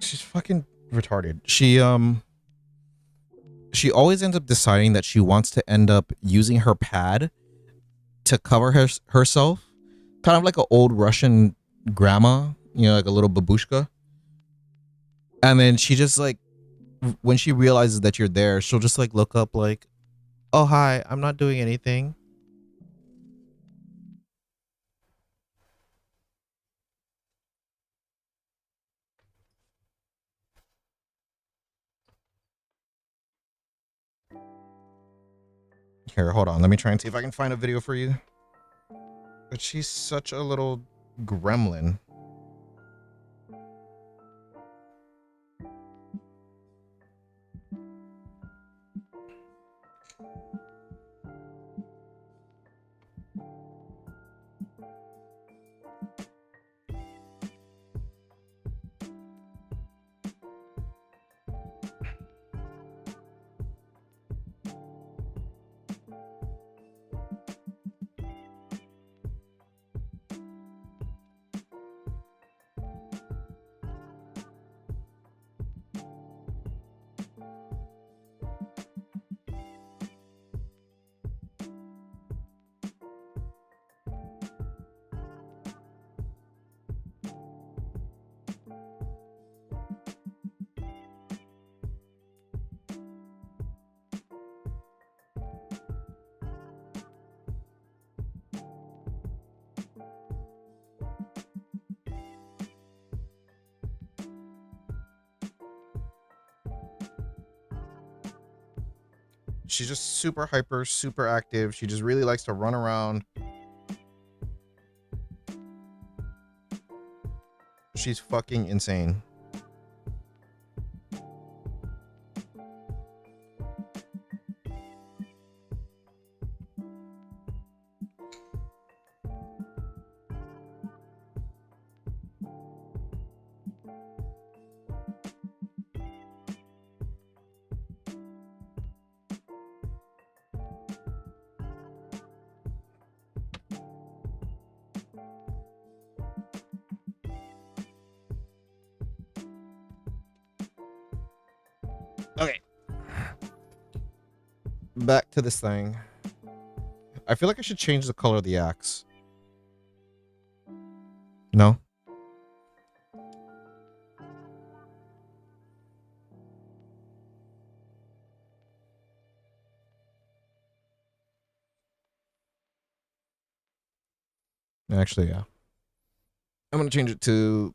[SPEAKER 1] fucking retarded. She always ends up deciding that she wants to end up using her pad to cover herself, kind of like an old Russian grandma, you know, like a little babushka. And then she just like, when she realizes that you're there, she'll just like look up like, oh, hi, I'm not doing anything. Here, hold on. Let me try and see if I can find a video for you. But she's such a little gremlin. She's just super hyper, super active. She just really likes to run around. She's fucking insane. Okay. Back to this thing. I feel like I should change the color of the axe. No? Actually, yeah. I'm gonna change it to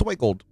[SPEAKER 1] white gold.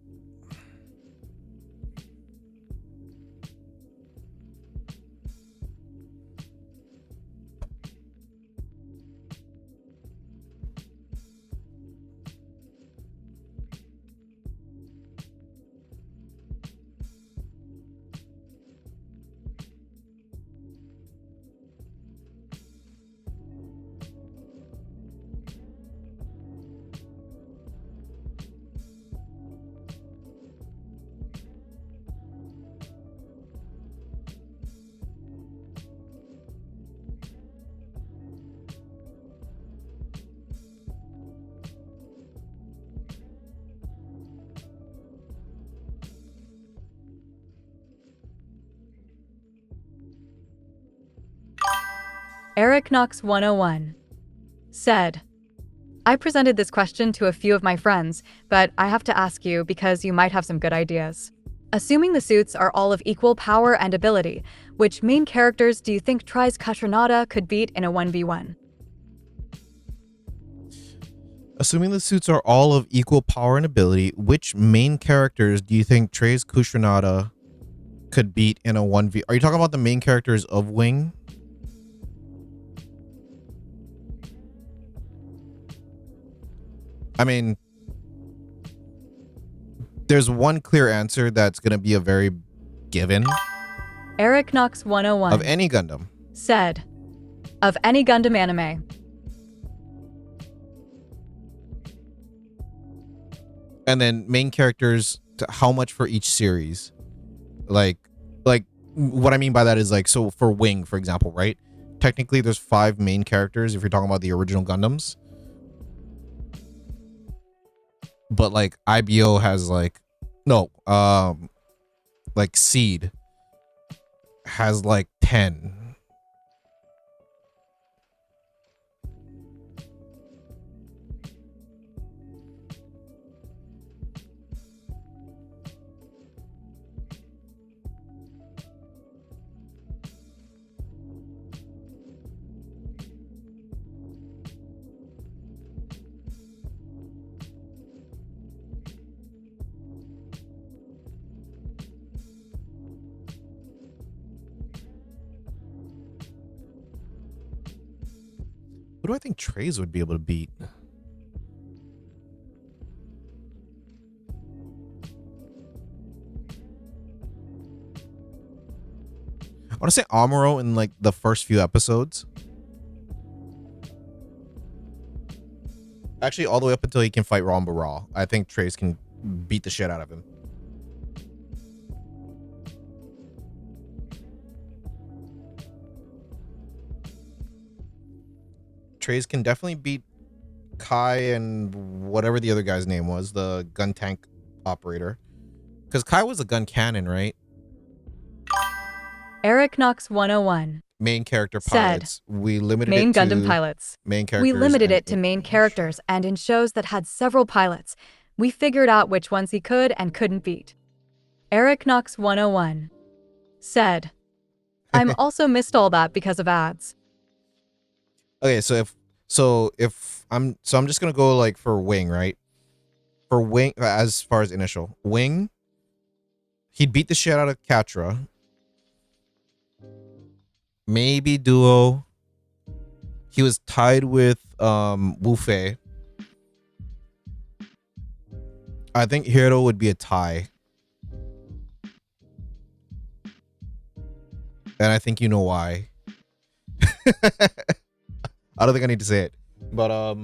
[SPEAKER 2] Eric Knox 101 said, I presented this question to a few of my friends, but I have to ask you because you might have some good ideas. Assuming the suits are all of equal power and ability, which main characters do you think Tries Kashranada could beat in a 1v1?
[SPEAKER 1] Assuming the suits are all of equal power and ability, which main characters do you think Trace Kushranada could beat in a 1v? Are you talking about the main characters of Wing? I mean, there's one clear answer that's going to be a very given.
[SPEAKER 2] Eric Knox 101
[SPEAKER 1] Of any Gundam
[SPEAKER 2] said, of any Gundam anime.
[SPEAKER 1] And then main characters, how much for each series? Like what I mean by that is like, so for Wing, for example, right? technically there's 5 main characters if you're talking about the original Gundams. But like IBO has like like Seed has like 10. Who do I think Trays would be able to beat? I want to say Amuro in like the first few episodes. Actually, all the way up until he can fight Ramba Raw. I think Trace can beat the shit out of him. Trace can definitely beat Kai and whatever the other guy's name was, the gun tank operator. Because Kai was a gun cannon, right?
[SPEAKER 2] Eric Knox 101
[SPEAKER 1] Main character
[SPEAKER 2] said,
[SPEAKER 1] pilots. We limited
[SPEAKER 2] main
[SPEAKER 1] it to
[SPEAKER 2] Gundam pilots.
[SPEAKER 1] main characters.
[SPEAKER 2] We limited
[SPEAKER 1] and
[SPEAKER 2] it to main characters, and in shows that had several pilots, we figured out which ones he could and couldn't beat. Eric Knox 101 said, I'm also missed all that because of ads.
[SPEAKER 1] Okay, so I'm just gonna go like for Wing, right? For Wing, as far as initial Wing, he'd beat the shit out of Katra. Maybe Duo. He was tied with Wu Fei. I think Hiro would be a tie. And I think you know why. I don't think I need to say it. But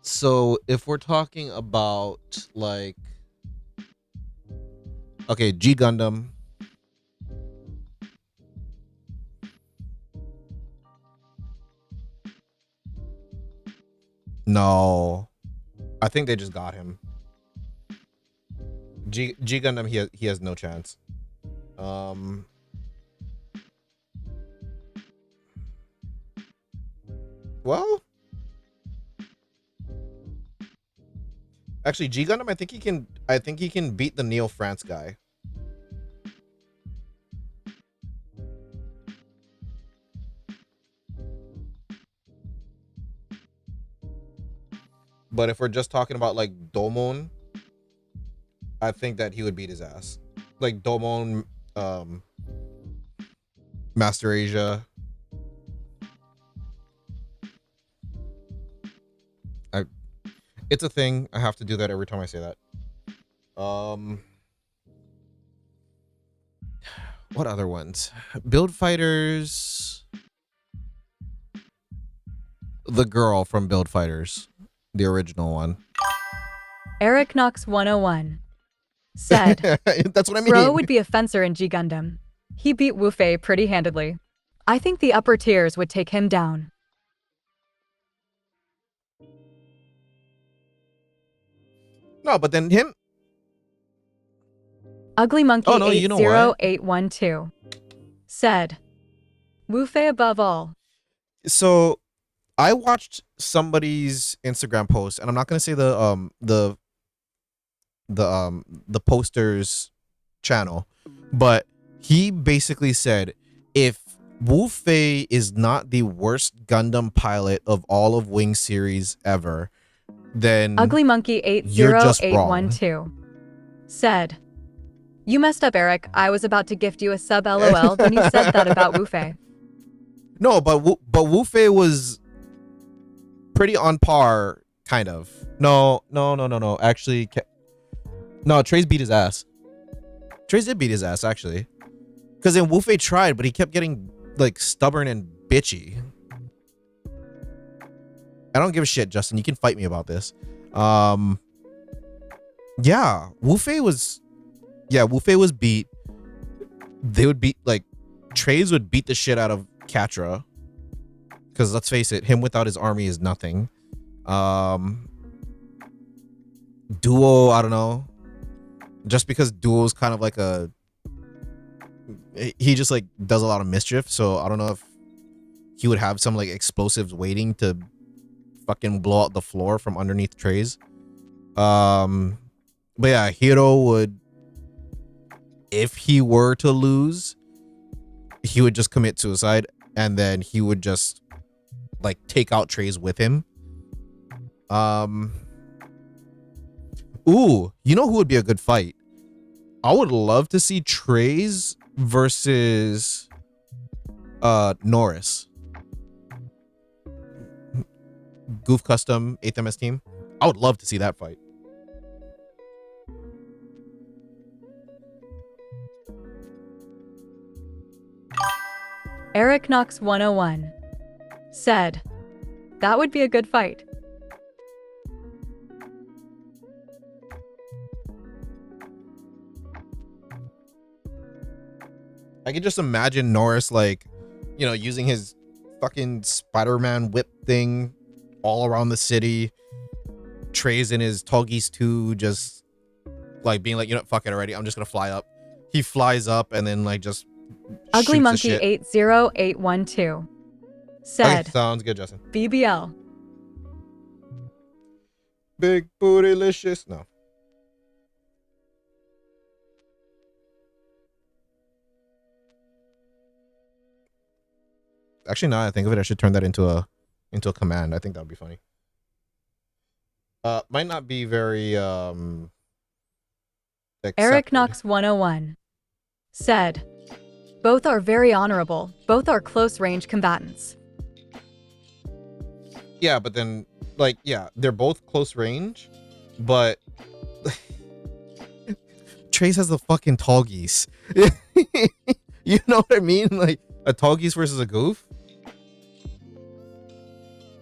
[SPEAKER 1] so if we're talking about like, okay, G Gundam. No. I think they just got him. G Gundam, he has no chance. Well, actually, G Gundam, I think he can beat the Neo France guy. But if we're just talking about like Domon, I think that he would beat his ass. Like Domon, Master Asia. It's a thing. I have to do that every time I say that. What other ones? Build Fighters. The girl from Build Fighters, the original one.
[SPEAKER 2] Eric Knox 101 said,
[SPEAKER 1] That's what I mean.
[SPEAKER 2] Bro would be a fencer in G Gundam. He beat Wu Fei pretty handedly. I think the upper tiers would take him down.
[SPEAKER 1] No, but then him.
[SPEAKER 2] Ugly Monkey
[SPEAKER 1] Oh, no, you know what?
[SPEAKER 2] 80812 said, Wu Fei above all.
[SPEAKER 1] So I watched somebody's Instagram post, and I'm not gonna say the poster's channel, but he basically said if Wu Fei is not the worst Gundam pilot of all of Wing series ever, then
[SPEAKER 2] Ugly Monkey
[SPEAKER 1] you're just wrong.
[SPEAKER 2] 80812 said, You messed up, Eric. I was about to gift you a sub LOL when you said that about Wu Fei.
[SPEAKER 1] No, but Wu Fei was pretty on par, kind of. No. Actually, no. Trace beat his ass. Trace did beat his ass, actually, because then Wu Fei tried, but he kept getting like stubborn and bitchy. I don't give a shit, Justin. You can fight me about this. Yeah, Wu Fei was yeah, Wu Fei was beat. They would beat, like, Treize would beat the shit out of Catra. Because let's face it, him without his army is nothing. Duo, I don't know. Just because Duo's kind of like he just like does a lot of mischief, so I don't know if he would have some like explosives waiting to fucking blow out the floor from underneath Treize. But yeah, Hiro would, if he were to lose, he would just commit suicide, and then he would just like take out Treize with him. Ooh, you know who would be a good fight? I would love to see Treize versus Norris. Goof Custom 8th MS team. I would love to see that fight.
[SPEAKER 2] Eric Knox 101 said, that would be a good fight.
[SPEAKER 1] I could just imagine Norris, like, you know, using his fucking Spider-Man whip thing all around the city. Treize in his Toggies 2, just like being like, you know, fuck it already. I'm just gonna fly up. He flies up and then like just
[SPEAKER 2] Ugly
[SPEAKER 1] shoots the
[SPEAKER 2] Monkey
[SPEAKER 1] shit.
[SPEAKER 2] 80812 said,
[SPEAKER 1] Okay, sounds good, Justin.
[SPEAKER 2] BBL.
[SPEAKER 1] Big bootylicious. No. Actually, now that I think of it, I should turn that into a command. I think that would be funny. Might not be very
[SPEAKER 2] Eric
[SPEAKER 1] accepted.
[SPEAKER 2] Knox 101 said, both are very honorable. Both are close-range combatants.
[SPEAKER 1] Yeah, but then, like, yeah, they're both close range, but Treize has the fucking tall geese. You know what I mean? Like, a tall geese versus a goof?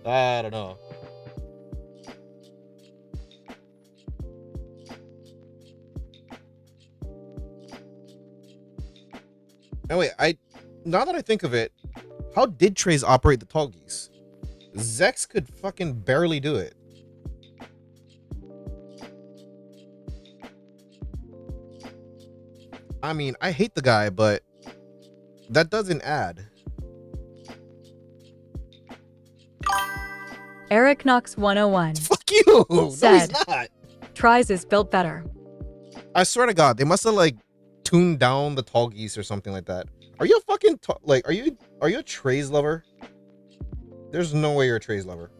[SPEAKER 1] I don't know. Anyway, now that I think of it, how did Treize operate the tall geese? Zex could fucking barely do it. I mean, I hate the guy, but that doesn't add.
[SPEAKER 2] Eric Knox 101
[SPEAKER 1] Fuck you! No,
[SPEAKER 2] said,
[SPEAKER 1] he's not.
[SPEAKER 2] Treize is built better.
[SPEAKER 1] I swear to God, they must have like tuned down the tall geese or something like that. Are you a fucking are you a Treize lover? There's no way you're a Treize lover.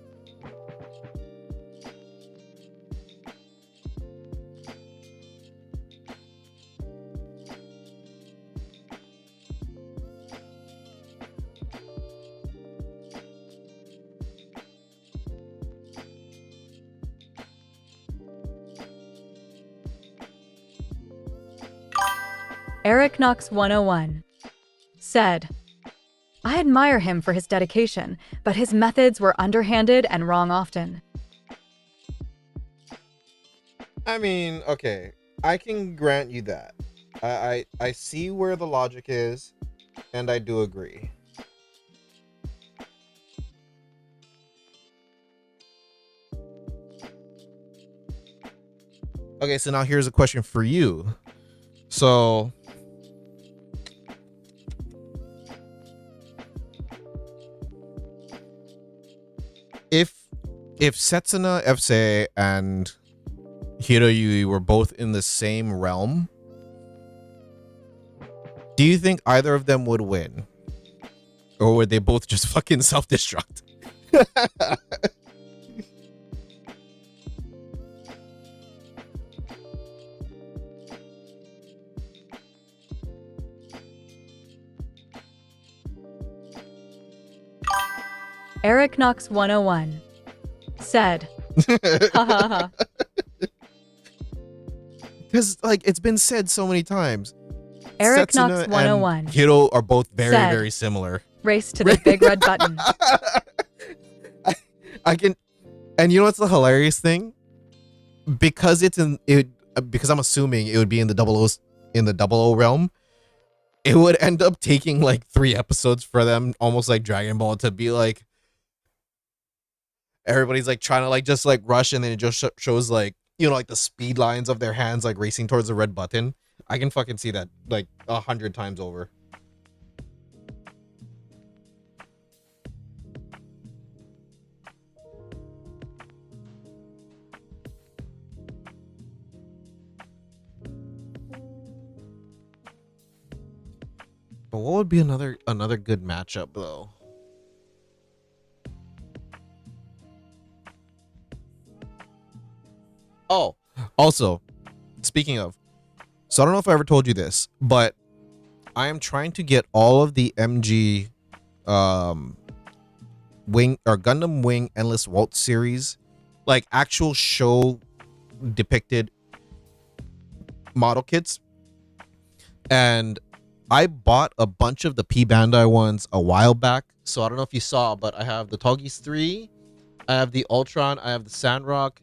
[SPEAKER 2] Eric Knox 101 said, I admire him for his dedication, but his methods were underhanded and wrong often.
[SPEAKER 1] I mean, okay, I can grant you that. I see where the logic is, and I do agree. Okay, so now here's a question for you. So if Setsuna, Fse, and Hiroyui were both in the same realm, do you think either of them would win? Or would they both just fucking self-destruct?
[SPEAKER 2] Eric Knox 101 said, ha ha ha.
[SPEAKER 1] Because, like, it's been said so many times.
[SPEAKER 2] Eric
[SPEAKER 1] Setsuna
[SPEAKER 2] Knox 101
[SPEAKER 1] and Hiro are both very,
[SPEAKER 2] said,
[SPEAKER 1] very similar.
[SPEAKER 2] Race to the big red button.
[SPEAKER 1] I can, and you know what's the hilarious thing? Because it's because I'm assuming it would be in the in the 00 realm, it would end up taking like 3 episodes for them, almost like Dragon Ball, to be like everybody's like trying to like just like rush, and then it just shows like, you know, like the speed lines of their hands like racing towards the red button. I can fucking see that like 100 times over. But what would be another good matchup though? Oh, also, speaking of, so I don't know if I ever told you this, but I am trying to get all of the MG Wing or Gundam Wing Endless Waltz series, like actual show depicted model kits. And I bought a bunch of the P Bandai ones a while back. So I don't know if you saw, but I have the Togis 3, I have the Ultron, I have the Sandrock,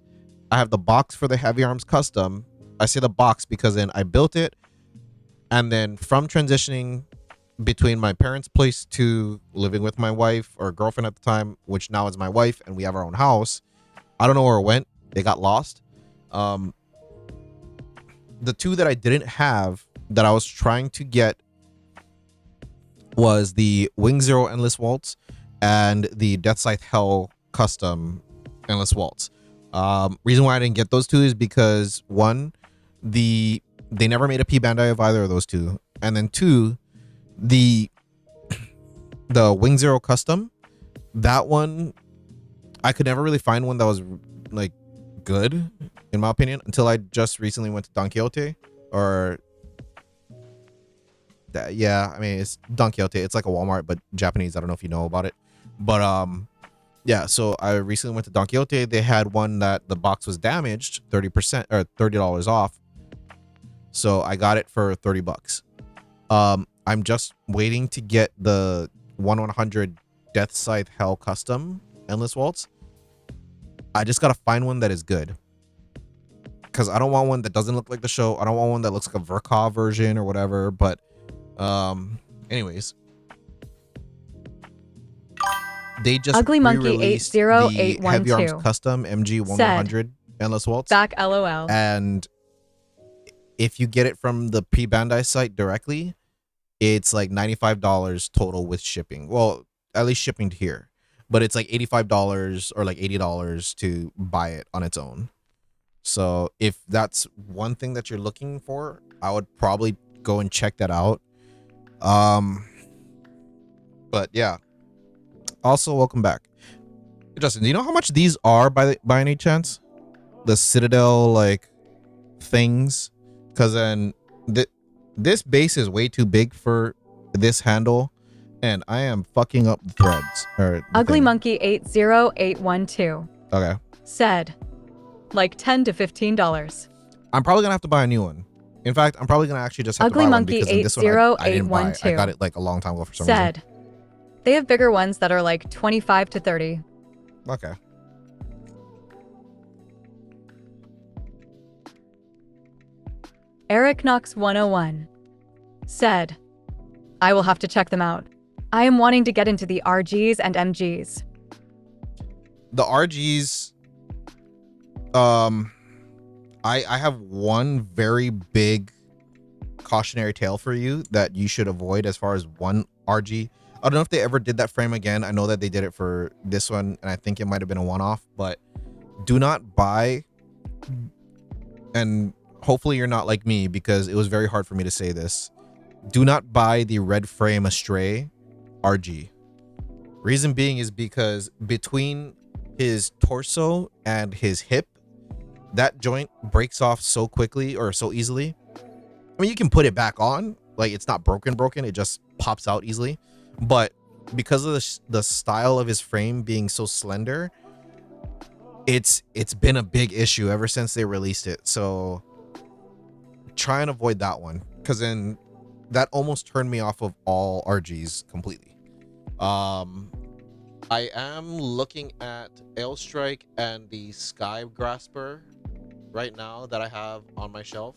[SPEAKER 1] I have the box for the Heavy Arms Custom. I say the box because then I built it, and then from transitioning between my parents' place to living with my wife or girlfriend at the time, which now is my wife, and we have our own house. I don't know where it went. They got lost. The two that I didn't have that I was trying to get was the Wing Zero Endless Waltz and the Death Scythe Hell Custom Endless Waltz. Reason why I didn't get those two is because one, they never made a P Bandai of either of those two, and then two, the Wing Zero Custom, that one I could never really find one that was like good in my opinion until I just recently went to Don Quixote, or yeah, I mean it's Don Quixote, it's like a Walmart but Japanese. I don't know if you know about it, but yeah, so I recently went to Don Quixote. They had one that the box was damaged, 30% or $30 off, so I got it for $30. I'm just waiting to get the 1/100 Death Scythe Hell Custom Endless Waltz. I just gotta find one that is good, because I don't want one that doesn't look like the show. I don't want one that looks like a Verkov version or whatever. But anyways, they just
[SPEAKER 2] Ugly Monkey
[SPEAKER 1] re-released the Heavy Arms
[SPEAKER 2] 80812
[SPEAKER 1] Custom MG 1100 Endless Waltz,
[SPEAKER 2] back LOL.
[SPEAKER 1] and if you get it from the P Bandai site directly, it's like $95 total with shipping. Well, at least shipping to here, but it's like $85 or like $80 to buy it on its own. So if that's one thing that you're looking for, I would probably go and check that out. But yeah. Also, welcome back, Justin. Do you know how much these are by any chance? The Citadel like things, because then this base is way too big for this handle, and I am fucking up the threads. Or
[SPEAKER 2] Ugly Monkey 80812
[SPEAKER 1] Okay.
[SPEAKER 2] said, like $10 to $15.
[SPEAKER 1] I'm probably gonna have to buy a new one. In fact, I'm probably gonna actually just have
[SPEAKER 2] Ugly
[SPEAKER 1] to buy
[SPEAKER 2] Monkey
[SPEAKER 1] one, because in this one I didn't buy it. I got it like a long time ago for some reason.
[SPEAKER 2] Said, they have bigger ones that are like 25 to 30.
[SPEAKER 1] Okay.
[SPEAKER 2] Eric Knox 101 said, I will have to check them out. I am wanting to get into the RGs and MGs.
[SPEAKER 1] The RGs, I have one very big cautionary tale for you that you should avoid as far as one RG. I don't know if they ever did that frame again. I know that they did it for this one, and I think it might have been a one-off, but do not buy, and hopefully you're not like me, because it was very hard for me to say this. Do not buy the red frame Astray RG. Reason being is because between his torso and his hip, that joint breaks off so quickly or so easily. I mean, you can put it back on, like it's not broken, it just pops out easily. But because of the style of his frame being so slender, it's been a big issue ever since they released it. So try and avoid that one, because then that almost turned me off of all RGs completely. I am looking at Ailstrike and the Sky Grasper right now that I have on my shelf.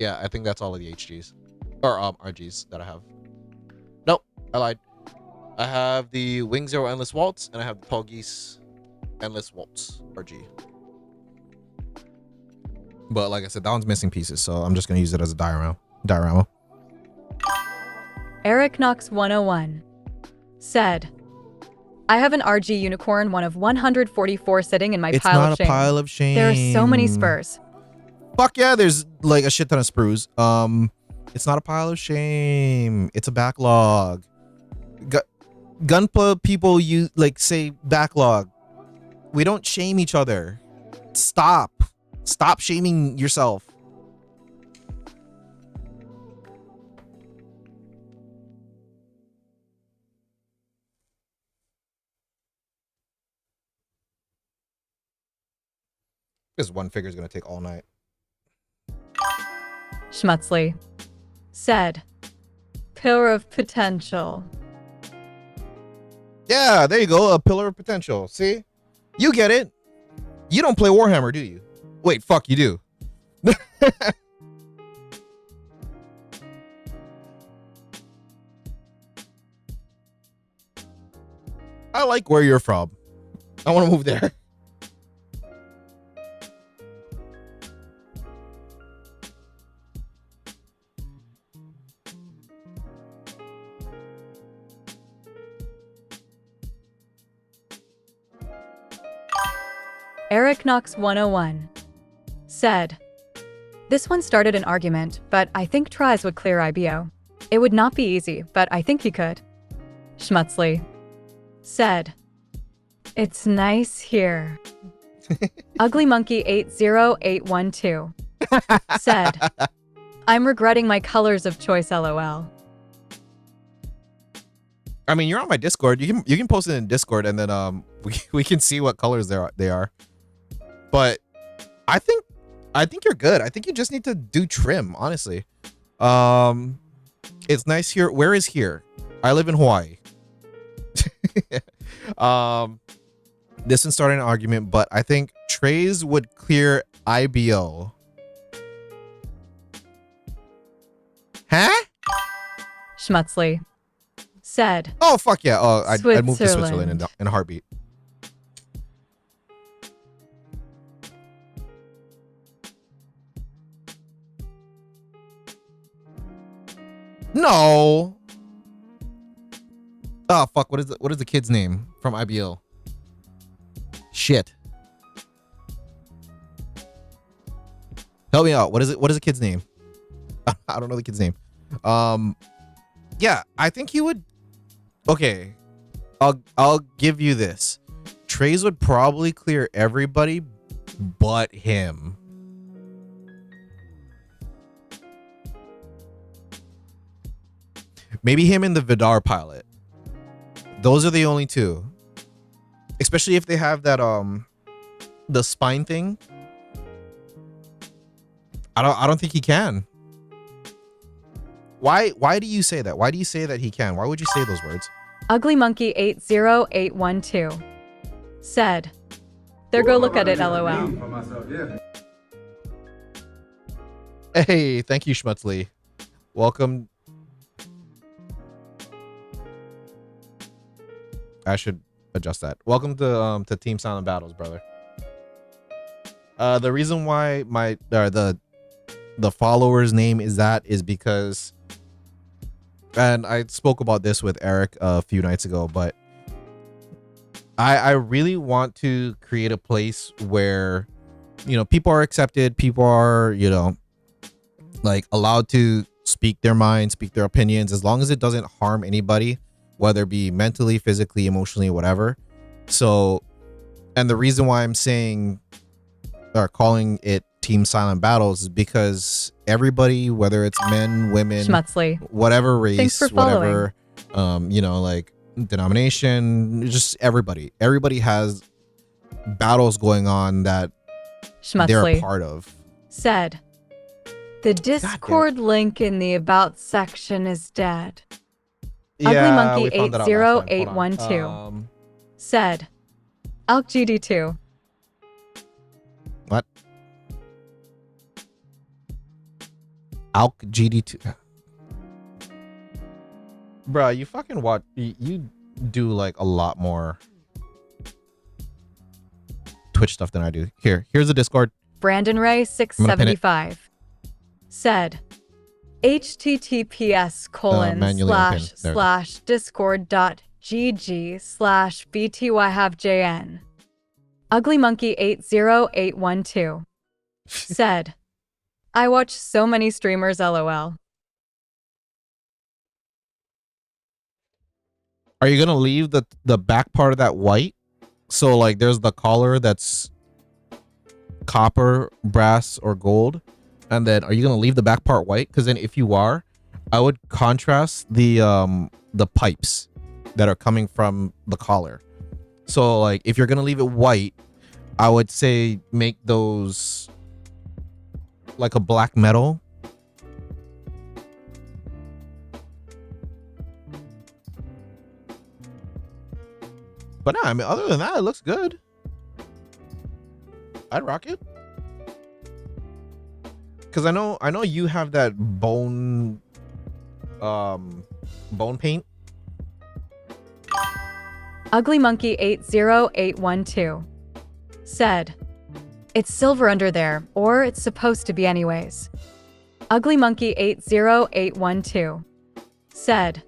[SPEAKER 1] Yeah, I think that's all of the HGs or RGs that I have. Nope, I lied. I have the Wing Zero Endless Waltz and I have the Tall Geese Endless Waltz RG. But like I said, that one's missing pieces, so I'm just gonna use it as a diorama.
[SPEAKER 2] Eric Knox 101 said, I have an RG unicorn, one of 144 sitting in my
[SPEAKER 1] It's
[SPEAKER 2] pile
[SPEAKER 1] not
[SPEAKER 2] of shame.
[SPEAKER 1] a pile of shame.
[SPEAKER 2] There are so many spurs.
[SPEAKER 1] Fuck yeah, there's like a shit ton of sprues. It's not a pile of shame. It's a backlog. Gunpla people use like say backlog. We don't shame each other. Stop shaming yourself. This one figure is gonna take all night.
[SPEAKER 2] Schmutzley said, pillar of potential.
[SPEAKER 1] Yeah, there you go. A pillar of potential. See? You get it. You don't play Warhammer, do you? Wait, fuck, you do. I like where you're from. I want to move there.
[SPEAKER 2] Eric Knox 101 said, this one started an argument, but I think Tries would clear IBO. It would not be easy, but I think he could. Schmutzley said, it's nice here. Ugly Monkey 80812 said, I'm regretting my colors of choice, LOL.
[SPEAKER 1] I mean, you're on my Discord. You can post it in Discord, and then we can see what colors they are. But I think you're good. I think you just need to do trim, honestly. It's nice here. Where is here? I live in Hawaii. This is starting an argument, but I think Trays would clear IBO. Huh?
[SPEAKER 2] Schmutzley said,
[SPEAKER 1] oh fuck yeah. Oh, I'd move to
[SPEAKER 2] Switzerland.
[SPEAKER 1] Switzerland in a heartbeat. No. Oh fuck! What is the kid's name from IBL? Shit. Help me out. What is it? What is the kid's name? I don't know the kid's name. Yeah, I think he would. Okay, I'll give you this. Trays would probably clear everybody, but him. Maybe him and the Vidar pilot. Those are the only two. Especially if they have that the spine thing. I don't think he can. Why do you say that? Why do you say that he can? Why would you say those words?
[SPEAKER 2] Ugly Monkey 80812 said, there, go look at it, LOL.
[SPEAKER 1] Hey, thank you, Schmutzley. Welcome. I should adjust that. Welcome to Team Silent Battles, brother. The reason why the follower's name is that is because, and I spoke about this with Eric a few nights ago, but I really want to create a place where, you know, people are accepted, people are, you know, like allowed to speak their mind, speak their opinions, as long as it doesn't harm anybody, whether it be mentally, physically, emotionally, whatever. So, and the reason why I'm saying or calling it Team Silent Battles is because everybody, whether it's men, women,
[SPEAKER 2] Schmutzley,
[SPEAKER 1] whatever race,
[SPEAKER 2] thanks for following.
[SPEAKER 1] whatever, you know, like denomination, just everybody has battles going on that they're a
[SPEAKER 2] Schmutzley
[SPEAKER 1] part of.
[SPEAKER 2] said, the Discord link in the About section is dead. Ugly Monkey
[SPEAKER 1] we found that out last time. Hold on.
[SPEAKER 2] 80812 said, Alk GD2.
[SPEAKER 1] What? Alk GD2. Bruh, you fucking watch. You do like a lot more Twitch stuff than I do. Here's the Discord.
[SPEAKER 2] Brandon Ray
[SPEAKER 1] I'm gonna pin it.
[SPEAKER 2] 675 said https colon
[SPEAKER 1] Manually unpin.
[SPEAKER 2] slash
[SPEAKER 1] There we go.
[SPEAKER 2] slash discord.gg slash btyhavejn. Ugly Monkey 80812 said, I watch so many streamers lol.
[SPEAKER 1] Are you gonna leave the back part of that white? So like there's the collar that's copper, brass, or gold, and then are you gonna leave the back part white? Because then if you are, I would contrast the pipes that are coming from the collar. So like if you're gonna leave it white, I would say make those like a black metal. But no, I mean, other than that, it looks good. I'd rock it. Cause I know you have that bone paint.
[SPEAKER 2] Ugly Monkey 80812 said, it's silver under there, or it's supposed to be anyways. Ugly Monkey 80812 said,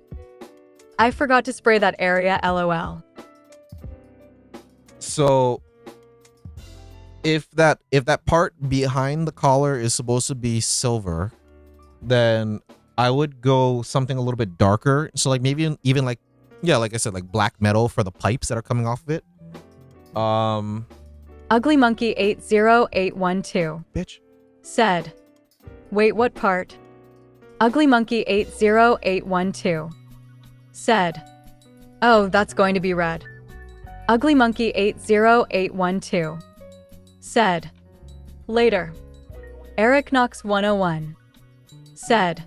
[SPEAKER 2] I forgot to spray that area lol.
[SPEAKER 1] So if that part behind the collar is supposed to be silver, then I would go something a little bit darker. So like maybe even like, yeah, like I said, like black metal for the pipes that are coming off of it.
[SPEAKER 2] Ugly Monkey 80812
[SPEAKER 1] Bitch.
[SPEAKER 2] said, wait, what part? Ugly Monkey 80812 said, oh, that's going to be red. Ugly Monkey 80812 said, later. Eric Knox 101 said,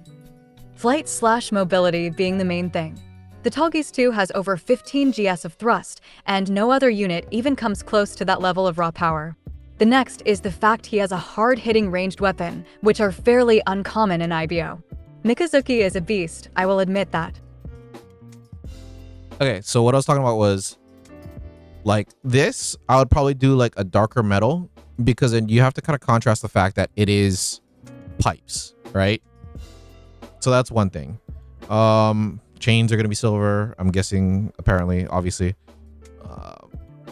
[SPEAKER 2] flight/mobility being the main thing. The Tallgeese 2 has over 15 GS of thrust, and no other unit even comes close to that level of raw power. The next is the fact he has a hard-hitting ranged weapon, which are fairly uncommon in IBO. Mikazuki is a beast, I will admit that.
[SPEAKER 1] Okay, so what I was talking about was like this, I would probably do like a darker metal, because then you have to kind of contrast the fact that it is pipes, right? So that's one thing. Chains are going to be silver, I'm guessing, apparently, obviously.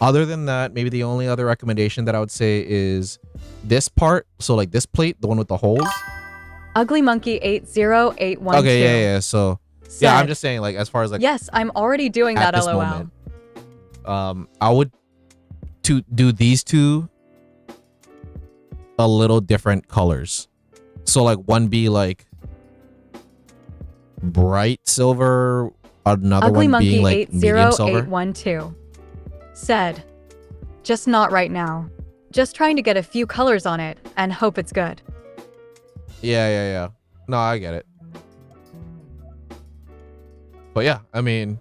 [SPEAKER 1] Other than that, maybe the only other recommendation that I would say is this part. So like this plate, the one with the holes.
[SPEAKER 2] Ugly Monkey 80812
[SPEAKER 1] Okay, yeah. So yeah, I'm just saying, like, as far as like,
[SPEAKER 2] yes, I'm already doing
[SPEAKER 1] at
[SPEAKER 2] that
[SPEAKER 1] this
[SPEAKER 2] lol.
[SPEAKER 1] moment, I would to do these two a little different colors. So like one be like bright silver, another
[SPEAKER 2] Ugly
[SPEAKER 1] one
[SPEAKER 2] Monkey
[SPEAKER 1] being like medium silver.
[SPEAKER 2] 80812 said, just not right now. Just trying to get a few colors on it and hope it's good.
[SPEAKER 1] Yeah. No, I get it. But yeah, I mean,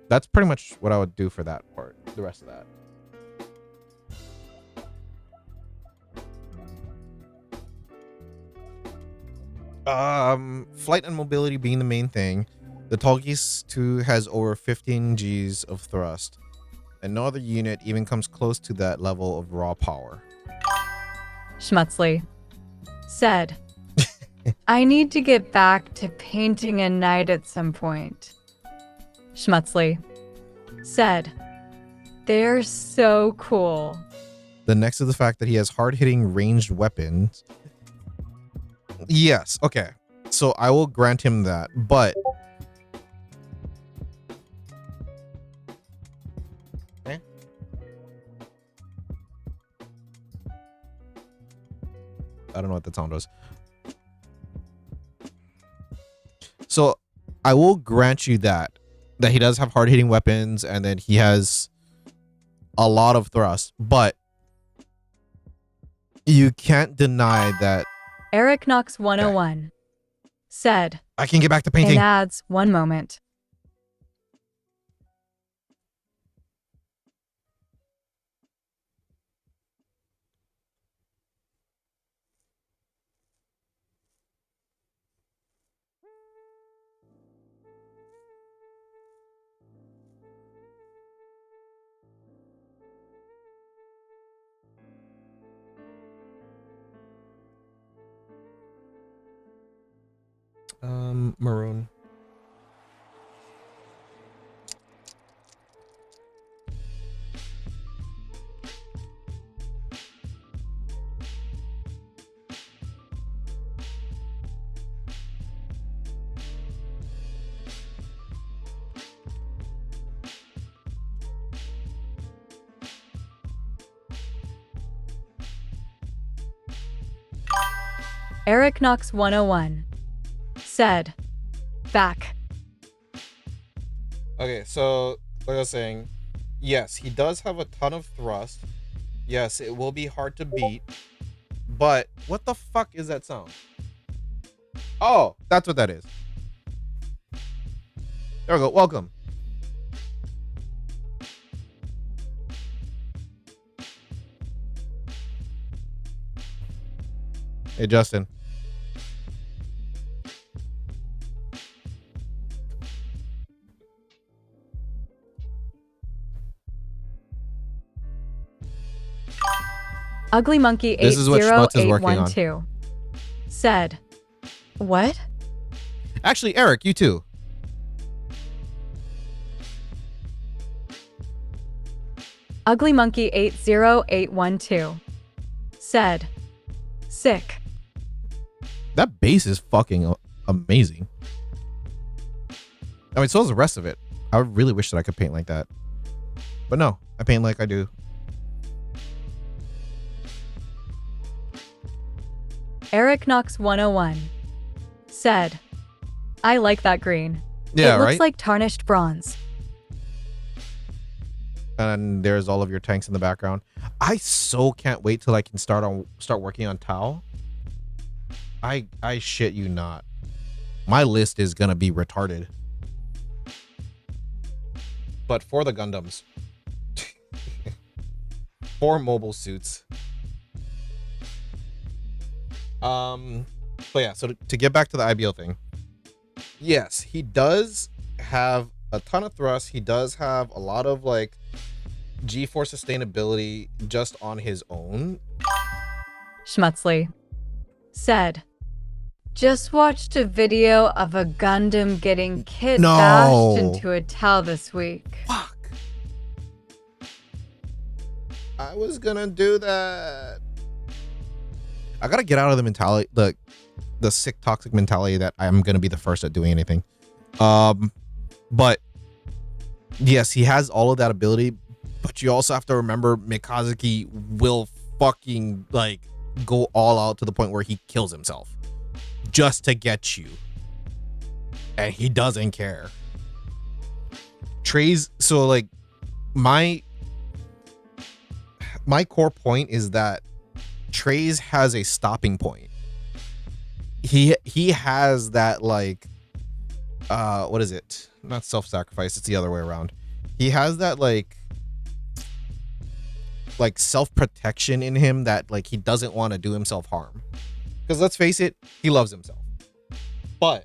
[SPEAKER 1] that's pretty much what I would do for that part. The rest of that. Flight and mobility being the main thing. The Tallgeese 2 has over 15 Gs of thrust, and no other unit even comes close to that level of raw power.
[SPEAKER 2] Schmutzley said, I need to get back to painting a knight at some point. Schmutzley said, they're so cool.
[SPEAKER 1] The next is the fact that he has hard-hitting ranged weapons. Yes, okay. So I will grant him that, but I don't know what the sound was. So I will grant you that he does have hard-hitting weapons and then he has a lot of thrust, but you can't deny that
[SPEAKER 2] Eric Knox 101 said,
[SPEAKER 1] I can get back to painting.
[SPEAKER 2] in ads, one moment.
[SPEAKER 1] Maroon.
[SPEAKER 2] Eric Knox 101 said, back.
[SPEAKER 1] Okay, so like I was saying, yes, he does have a ton of thrust. Yes, it will be hard to beat. But what the fuck is that sound? Oh, that's what that is. There we go. Welcome. Hey, Justin.
[SPEAKER 2] Ugly Monkey
[SPEAKER 1] This is what Schmutz is working on.
[SPEAKER 2] 80812 said, what?
[SPEAKER 1] Actually, Eric, you too.
[SPEAKER 2] Ugly Monkey 80812 said, sick.
[SPEAKER 1] That bass is fucking amazing. I mean, so is the rest of it. I really wish that I could paint like that. But no, I paint like I do.
[SPEAKER 2] Eric Knox 101 said, I like that green.
[SPEAKER 1] Yeah,
[SPEAKER 2] it looks
[SPEAKER 1] right?
[SPEAKER 2] like tarnished bronze.
[SPEAKER 1] And there's all of your tanks in the background. I so can't wait till I can start working on Tau. I shit you not. My list is gonna be retarded. But for the Gundams. 4 mobile suits. But yeah, so to get back to the IBO thing. Yes, he does have a ton of thrust. He does have a lot of like G-force sustainability just on his own.
[SPEAKER 2] Schmutzley said, just watched a video of a Gundam getting kit bashed into a Tau this week.
[SPEAKER 1] Fuck. I was gonna do that. I gotta get out of the mentality, the sick toxic mentality that I'm gonna be the first at doing anything. But yes, he has all of that ability, but you also have to remember Mikazuki will fucking like go all out to the point where he kills himself just to get you, and he doesn't care. Trey's, so like my core point is that Trey's has a stopping point. He has that like what is it? Not self-sacrifice, it's the other way around. He has that like self-protection in him that like he doesn't want to do himself harm. Because let's face it, he loves himself. But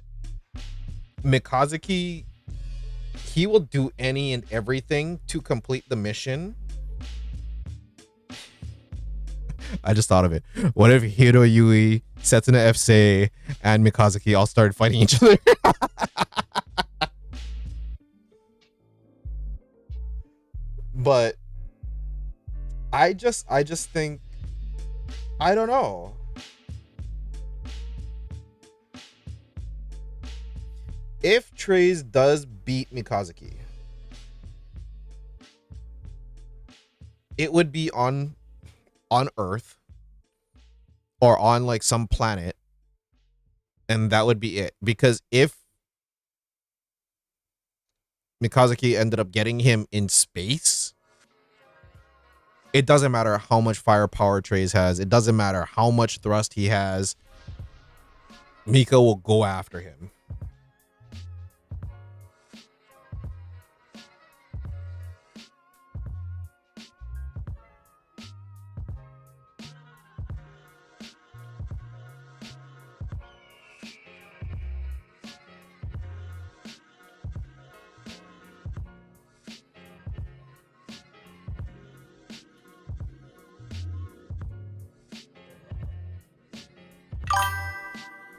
[SPEAKER 1] Mikazuki, he will do any and everything to complete the mission. I just thought of it. What if Hiro Yui, Setsuna Fse, and Mikazuki all started fighting each other? But I just think, I don't know. If Trey's does beat Mikazuki, it would be on Earth or on like some planet, and that would be it. Because if Mikazuki ended up getting him in space, it doesn't matter how much firepower Trey's has, it doesn't matter how much thrust he has, Mika will go after him.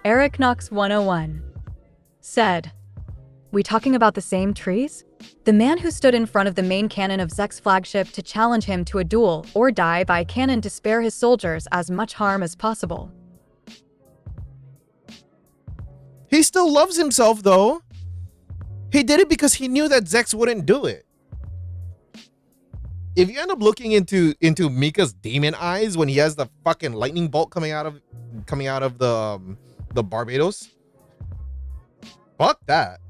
[SPEAKER 2] Eric Knox 101 said, "We talking about the same trees?" The man who stood in front of the main cannon of Zek's flagship to challenge him to a duel or die by cannon to spare his soldiers as much harm as possible.
[SPEAKER 1] He still loves himself, though. He did it because he knew that Zex wouldn't do it. If you end up looking into Mika's demon eyes when he has the fucking lightning bolt coming out of the Barbados, fuck that.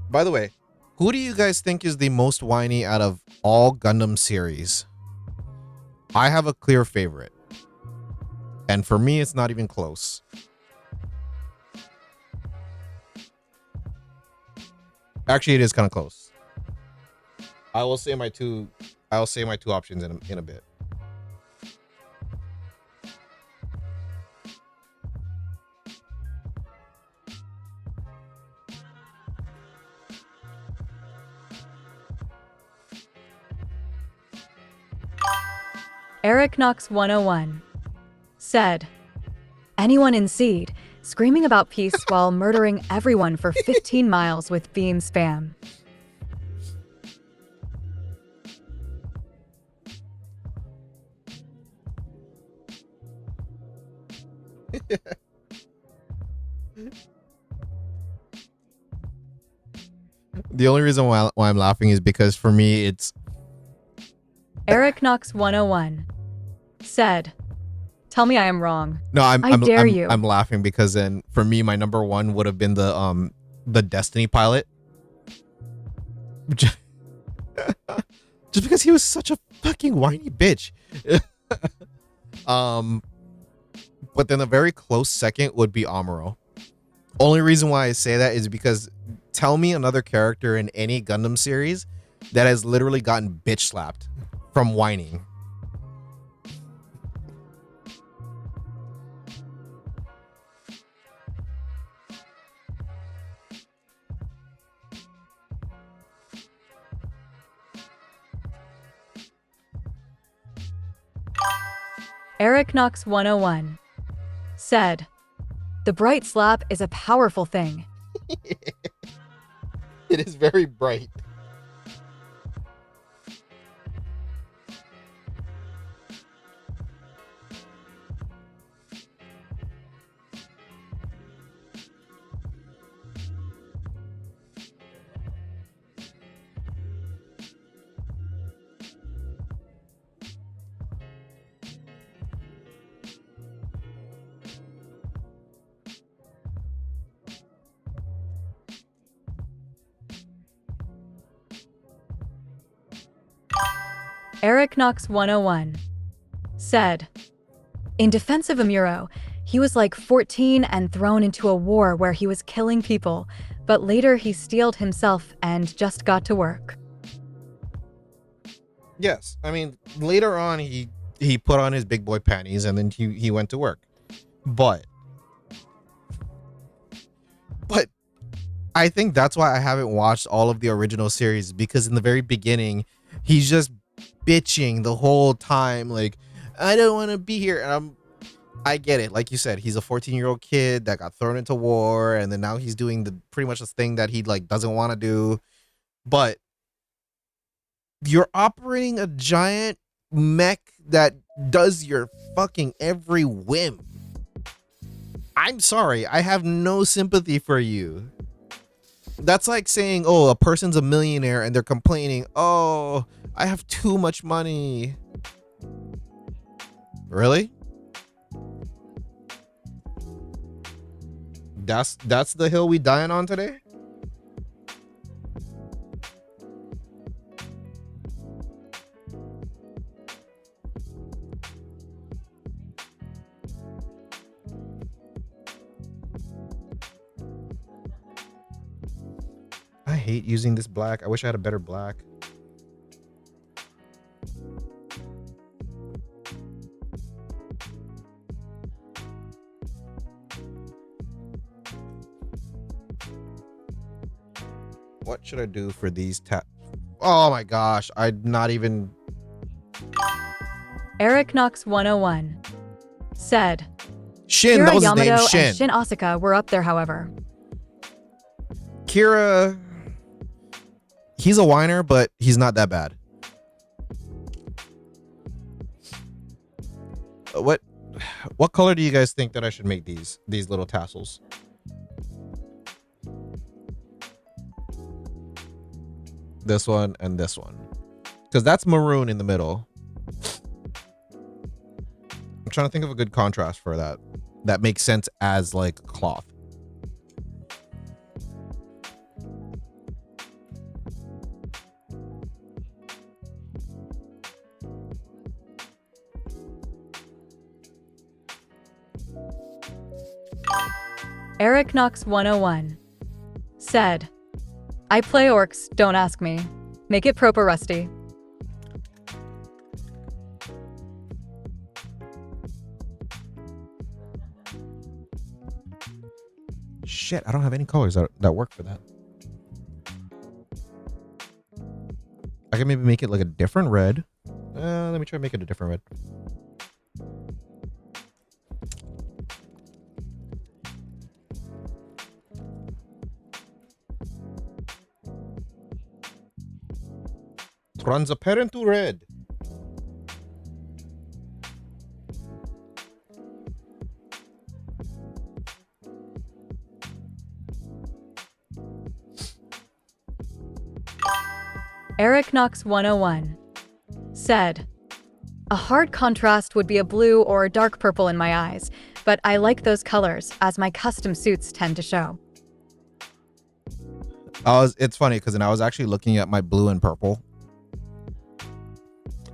[SPEAKER 1] By the way, who do you guys think is the most whiny out of all Gundam series? I have a clear favorite. And for me, it's not even close. Actually, it is kind of close. I'll say my two options in a bit.
[SPEAKER 2] Eric Knox 101 said, "Anyone in Seed screaming about peace while murdering everyone for 15 miles with beam spam."
[SPEAKER 1] The only reason why I'm laughing is because for me, it's
[SPEAKER 2] Eric Knox 101 said, "Tell me I am wrong."
[SPEAKER 1] no,
[SPEAKER 2] I dare you.
[SPEAKER 1] I'm laughing because then for me, my number one would have been the Destiny pilot. Just because he was such a fucking whiny bitch. But then a very close second would be Amuro. Only reason why I say that is because tell me another character in any Gundam series that has literally gotten bitch slapped from whining.
[SPEAKER 2] Eric Knox 101 said, "The bright slap is a powerful thing."
[SPEAKER 1] It is very bright.
[SPEAKER 2] Eric Knox 101 said, "In defense of Amuro, he was like 14 and thrown into a war where he was killing people, but later he steeled himself and just got to work."
[SPEAKER 1] Yes, I mean later on he put on his big boy panties and then he went to work, but I think that's why I haven't watched all of the original series, because in the very beginning he's just bitching the whole time, like, I don't want to be here. And I get it, like you said, he's a 14-year-old kid that got thrown into war, and then now he's doing the pretty much this thing that he like doesn't want to do. But you're operating a giant mech that does your fucking every whim. I'm sorry, I have no sympathy for you. That's like saying, oh, a person's a millionaire and they're complaining, oh, I have too much money. Really? That's the hill we dying on today? I hate using this black. I wish I had a better black. What should I do for these Oh my gosh, I'm not even
[SPEAKER 2] Eric Knox 101 said,
[SPEAKER 1] Shin,
[SPEAKER 2] Kira
[SPEAKER 1] that was his name,
[SPEAKER 2] Yamato
[SPEAKER 1] Shin.
[SPEAKER 2] and Shin Asuka were up there, however.
[SPEAKER 1] Kira, he's a whiner, but he's not that bad. What color do you guys think that I should make these little tassels? This one and this one, because that's maroon in the middle. I'm trying to think of a good contrast for that makes sense as like cloth.
[SPEAKER 2] Eric Knox 101 said, I play orcs, don't ask me. Make it proper rusty.
[SPEAKER 1] Shit, I don't have any colors that work for that. I can maybe make it like a different red. Let me try to make it a different red. Transparent to red.
[SPEAKER 2] Eric Knox 101 said, a hard contrast would be a blue or a dark purple in my eyes, but I like those colors as my custom suits tend to show.
[SPEAKER 1] It's funny because then I was actually looking at my blue and purple.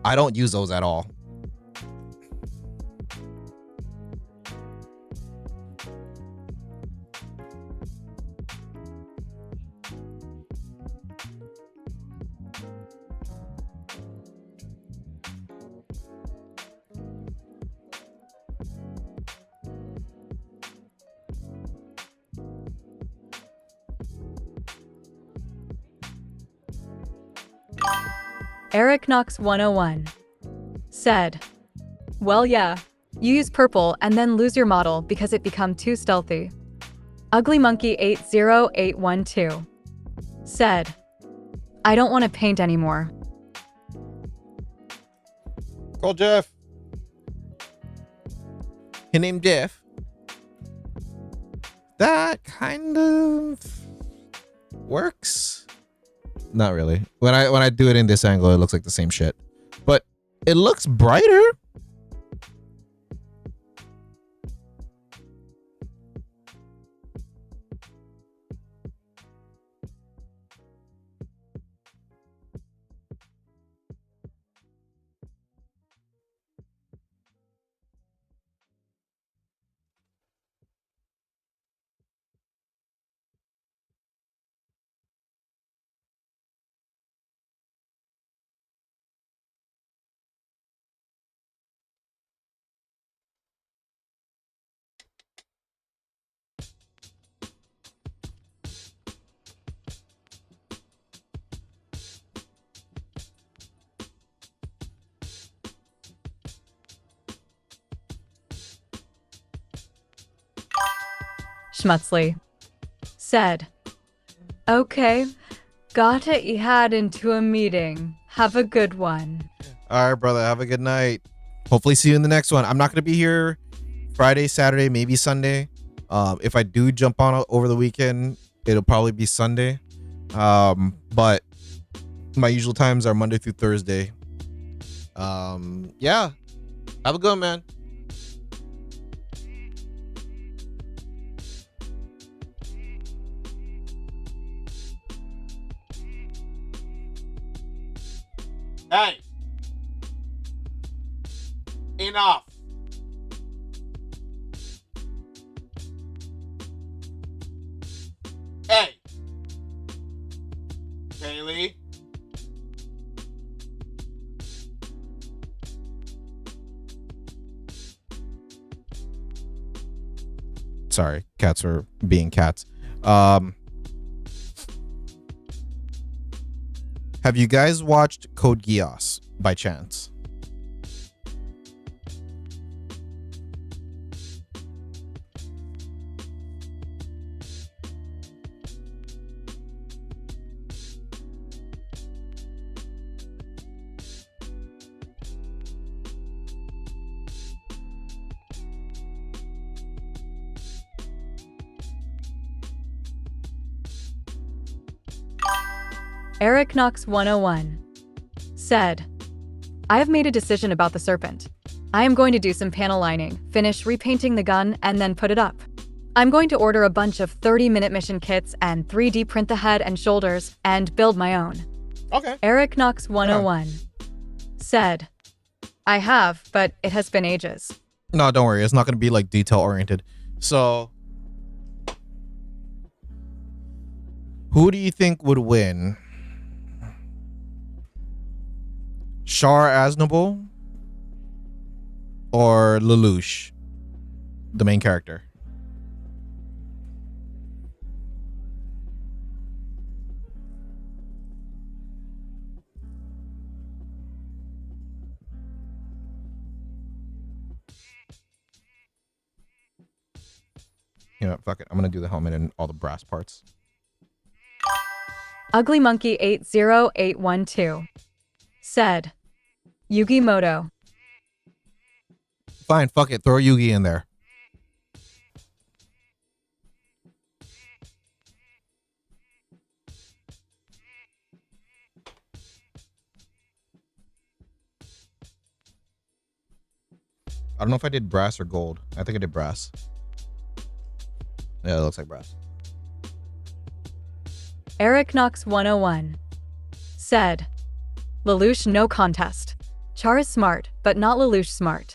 [SPEAKER 1] I don't use those at all.
[SPEAKER 2] Eric Knox 101 said, well, yeah, you use purple and then lose your model because it become too stealthy. Ugly Monkey 80812 said, I don't want to paint anymore.
[SPEAKER 1] Call Jeff. His name Jeff. That kind of works. Not really. When I do it in this angle, it looks like the same shit. But it looks brighter.
[SPEAKER 2] Schmutzley said, okay, gotta head into a meeting. Have a good one.
[SPEAKER 1] All right, brother. Have a good night. Hopefully see you in the next one. I'm not going to be here Friday, Saturday, maybe Sunday. If I do jump on over the weekend, it'll probably be Sunday. But my usual times are Monday through Thursday. Yeah. Have a good one, man.
[SPEAKER 6] Hey! Enough! Hey! Kaylee?
[SPEAKER 1] Sorry, cats are being cats. Have you guys watched Code Geass by chance?
[SPEAKER 2] Eric Knox 101 said, I have made a decision about the serpent. I am going to do some panel lining, finish repainting the gun, and then put it up. I'm going to order a bunch of 30-minute mission kits and 3D print the head and shoulders and build my own.
[SPEAKER 1] Okay.
[SPEAKER 2] Eric Knox 101 said, I have, but it has been ages.
[SPEAKER 1] No, don't worry. It's not going to be like detail oriented. So, who do you think would win? Char Aznavour or Lelouch, the main character? You know, fuck it. I'm gonna do the helmet and all the brass parts.
[SPEAKER 2] Ugly Monkey 80812 said, Yugi Moto.
[SPEAKER 1] Fine, fuck it. Throw Yugi in there. I don't know if I did brass or gold. I think I did brass. Yeah, it looks like brass.
[SPEAKER 2] Eric Knox 101 said, Lelouch no contest. Char is smart, but not Lelouch smart.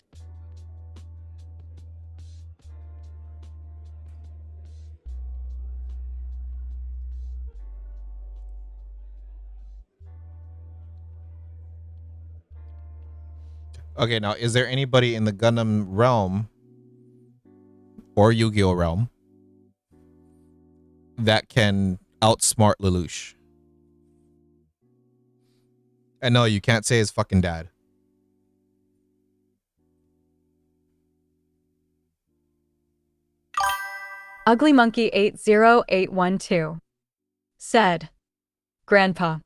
[SPEAKER 1] Okay, now is there anybody in the Gundam realm or Yu-Gi-Oh realm that can outsmart Lelouch? And no, you can't say his fucking dad.
[SPEAKER 2] Ugly Monkey 80812 said, Grandpa.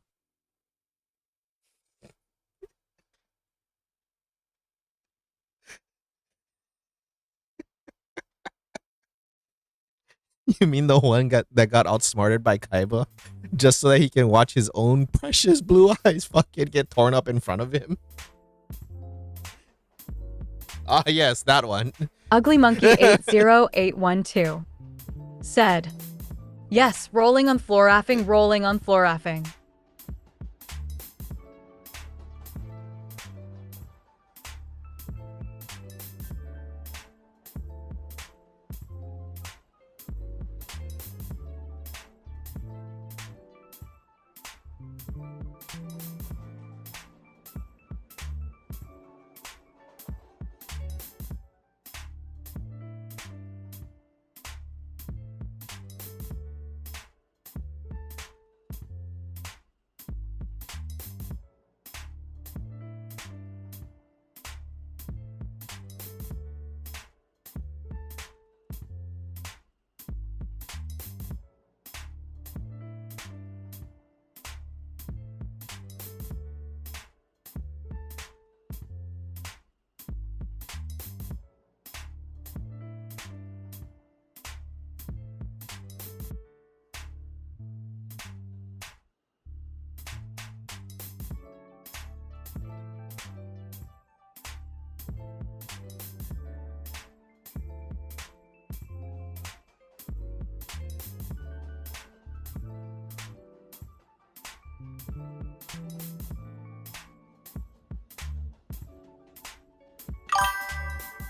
[SPEAKER 1] You mean the one that got outsmarted by Kaiba just so that he can watch his own precious blue eyes fucking get torn up in front of him? Ah, yes, that one.
[SPEAKER 2] Ugly Monkey 80812 said, Yes, rolling on floor affing, rolling on floor affing.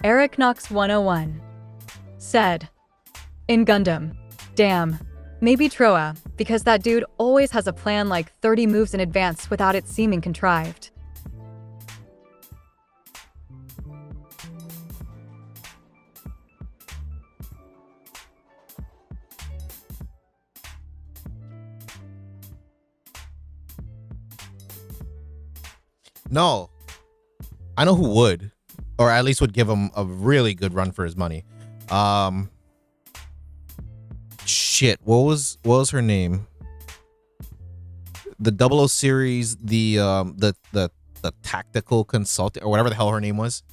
[SPEAKER 2] Eric Knox 101 said, In Gundam, damn, maybe Troa, because that dude always has a plan like 30 moves in advance without it seeming contrived.
[SPEAKER 1] No. I know who would. Or at least would give him a really good run for his money. Shit, what was her name? The 00 series, the tactical consultant or whatever the hell her name was.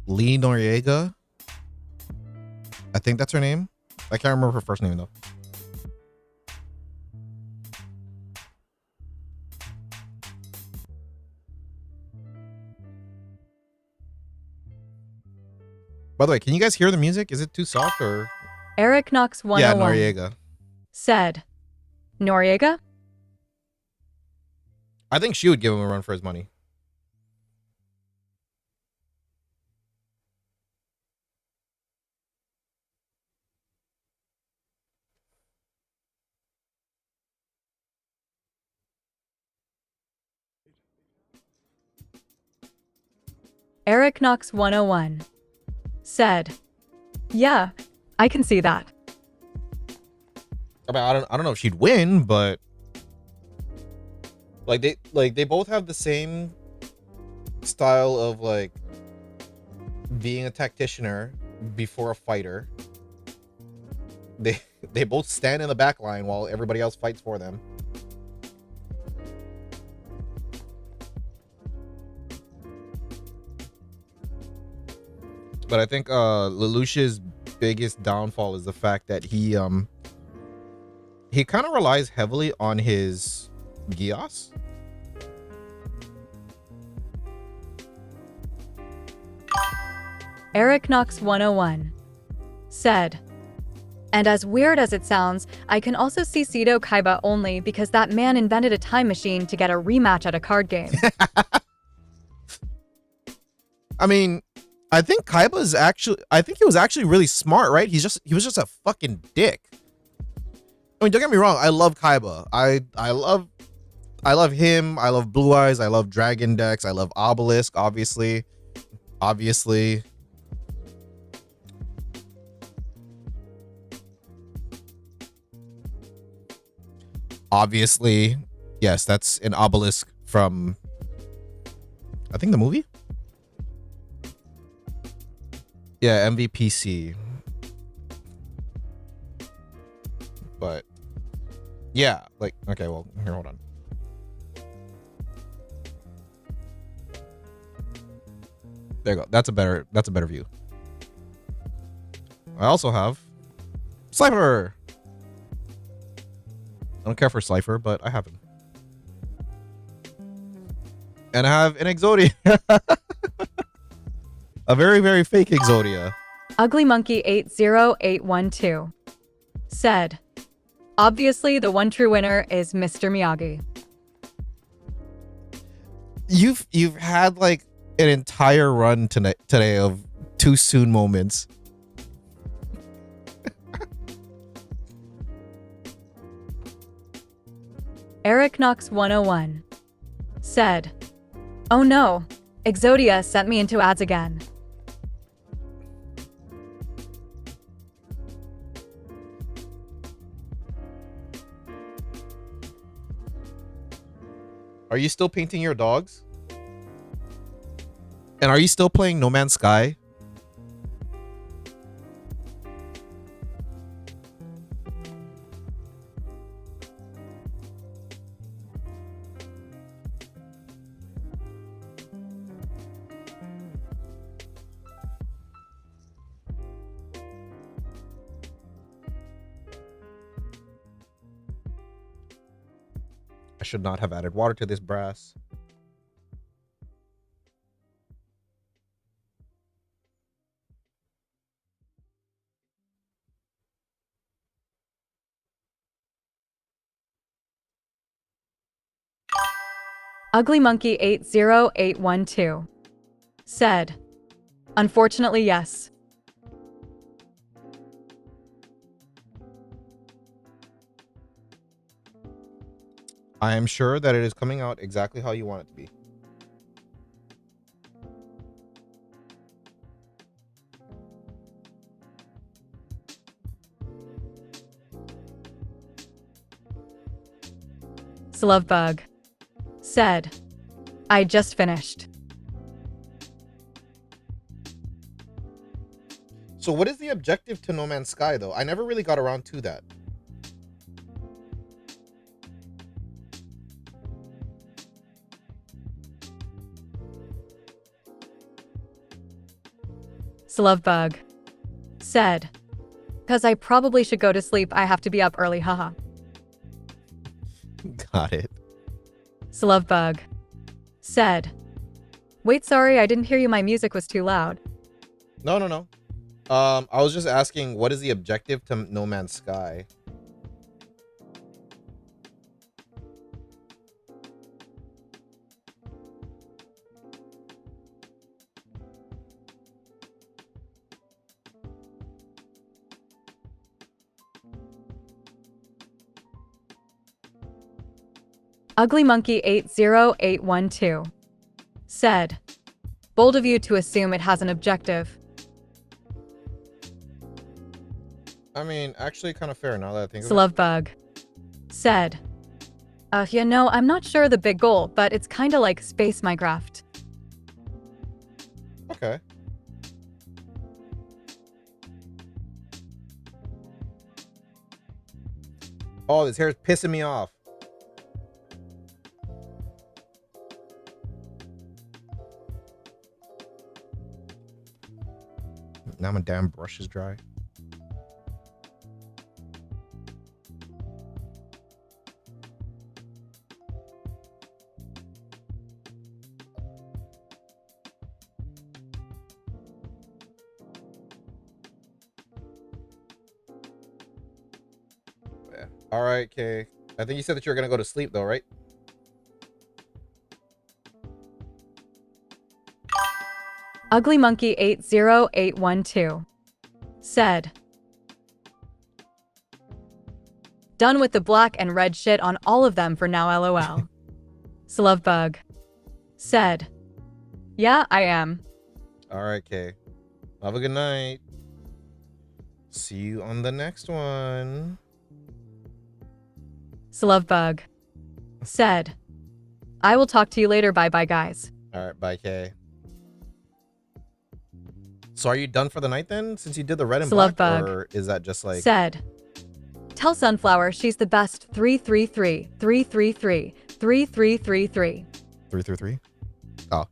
[SPEAKER 1] Lee Noriega. I think that's her name. I can't remember her first name though. By the way, can you guys hear the music? Is it too soft or?
[SPEAKER 2] Eric Knox
[SPEAKER 1] Yeah,
[SPEAKER 2] 101
[SPEAKER 1] Noriega.
[SPEAKER 2] said, Noriega?
[SPEAKER 1] I think she would give him a run for his money.
[SPEAKER 2] Eric Knox 101 said, yeah, I can see that.
[SPEAKER 1] I mean, I don't know if she'd win, but like they both have the same style of like being a tacticianer before a fighter. They both stand in the back line while everybody else fights for them. But I think Lelouch's biggest downfall is the fact that he kind of relies heavily on his Gios.
[SPEAKER 2] Eric Knox 101 said, and as weird as it sounds, I can also see Sito Kaiba only because that man invented a time machine to get a rematch at a card game.
[SPEAKER 1] I mean, I think he was actually really smart, right? He was just a fucking dick. I mean, don't get me wrong, I love Kaiba. I love him, I love Blue Eyes, I love Dragon Dex, I love Obelisk, obviously. Obviously, yes, that's an Obelisk from, I think, the movie? Yeah, MVPC. But yeah, like, okay, well, here, hold on. There you go. That's a better view. I also have Slifer. I don't care for Slifer, but I have him. And I have an Exodia. A very, very fake Exodia.
[SPEAKER 2] Ugly Monkey 80812 said, obviously the one true winner is Mr. Miyagi.
[SPEAKER 1] You've had like an entire run today of too soon moments.
[SPEAKER 2] Eric Knox 101 said, oh no, Exodia sent me into ads again.
[SPEAKER 1] Are you still painting your dogs? And are you still playing No Man's Sky? I should not have added water to this brass.
[SPEAKER 2] Ugly Monkey 80812 said, unfortunately, yes.
[SPEAKER 1] I am sure that it is coming out exactly how you want it to be.
[SPEAKER 2] Slovebug said, I just finished.
[SPEAKER 1] So what is the objective to No Man's Sky, though? I never really got around to that.
[SPEAKER 2] Slovebug said, Cause I probably should go to sleep. I have to be up early, haha.
[SPEAKER 1] Got it.
[SPEAKER 2] Slovebug said, wait, sorry, I didn't hear you. My music was too loud.
[SPEAKER 1] No, no, no. I was just asking, what is the objective to No Man's Sky?
[SPEAKER 2] Ugly Monkey 80812 said, bold of you to assume it has an objective.
[SPEAKER 1] I mean, actually kind of fair now that I think of it.
[SPEAKER 2] Slovebug said, you know, I'm not sure the big goal, but it's kinda like Space Minecraft.
[SPEAKER 1] Okay. Oh, this hair is pissing me off. Now my damn brush is dry. Yeah. All right, Kay. I think you said that you were gonna go to sleep though, right?
[SPEAKER 2] Ugly Monkey 80812 said, done with the black and red shit on all of them for now, lol. Slovebug said, yeah, I am.
[SPEAKER 1] All right, Kay. Have a good night. See you on the next one.
[SPEAKER 2] Slovebug said, I will talk to you later. Bye bye, guys.
[SPEAKER 1] All right, bye, Kay. So are you done for the night then, since you did the red and black,
[SPEAKER 2] Slovebug
[SPEAKER 1] or is that just like...
[SPEAKER 2] said, tell Sunflower she's the best. 333 333 3333.
[SPEAKER 1] 333? Oh.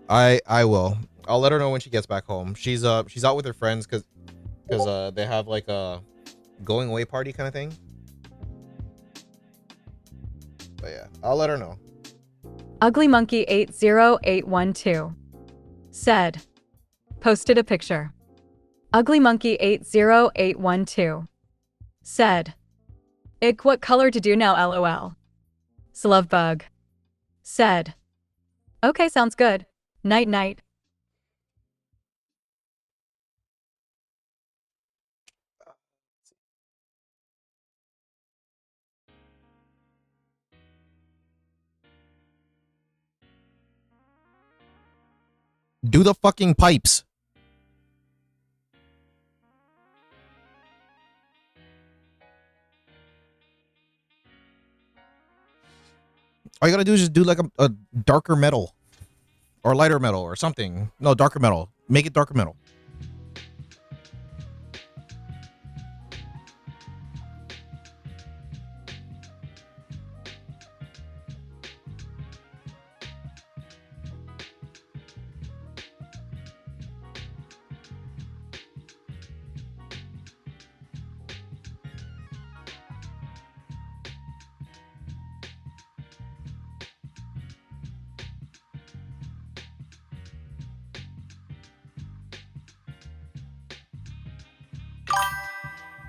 [SPEAKER 1] I will. I'll let her know when she gets back home. She's out with her friends because they have like a going away party kind of thing. But yeah, I'll let her know.
[SPEAKER 2] Ugly Monkey 80812 said, posted a picture. Ugly Monkey 80812 said, Ick, what color to do now, lol. Slovebug said, okay, sounds good. Night night.
[SPEAKER 1] Do the fucking pipes. All you gotta do is just do like a darker metal or lighter metal or something. No, darker metal. Make it darker metal.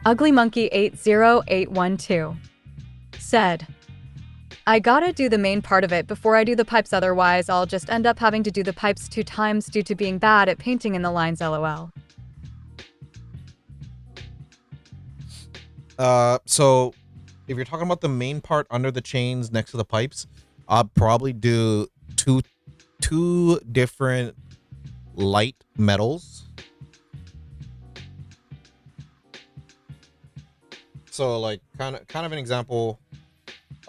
[SPEAKER 2] Ugly Monkey 80812 said, I gotta do the main part of it before I do the pipes, otherwise I'll just end up having to do the pipes 2 times due to being bad at painting in the lines, lol.
[SPEAKER 1] So if you're talking about the main part under the chains next to the pipes, I'll probably do two different light metals. So like kind of an example,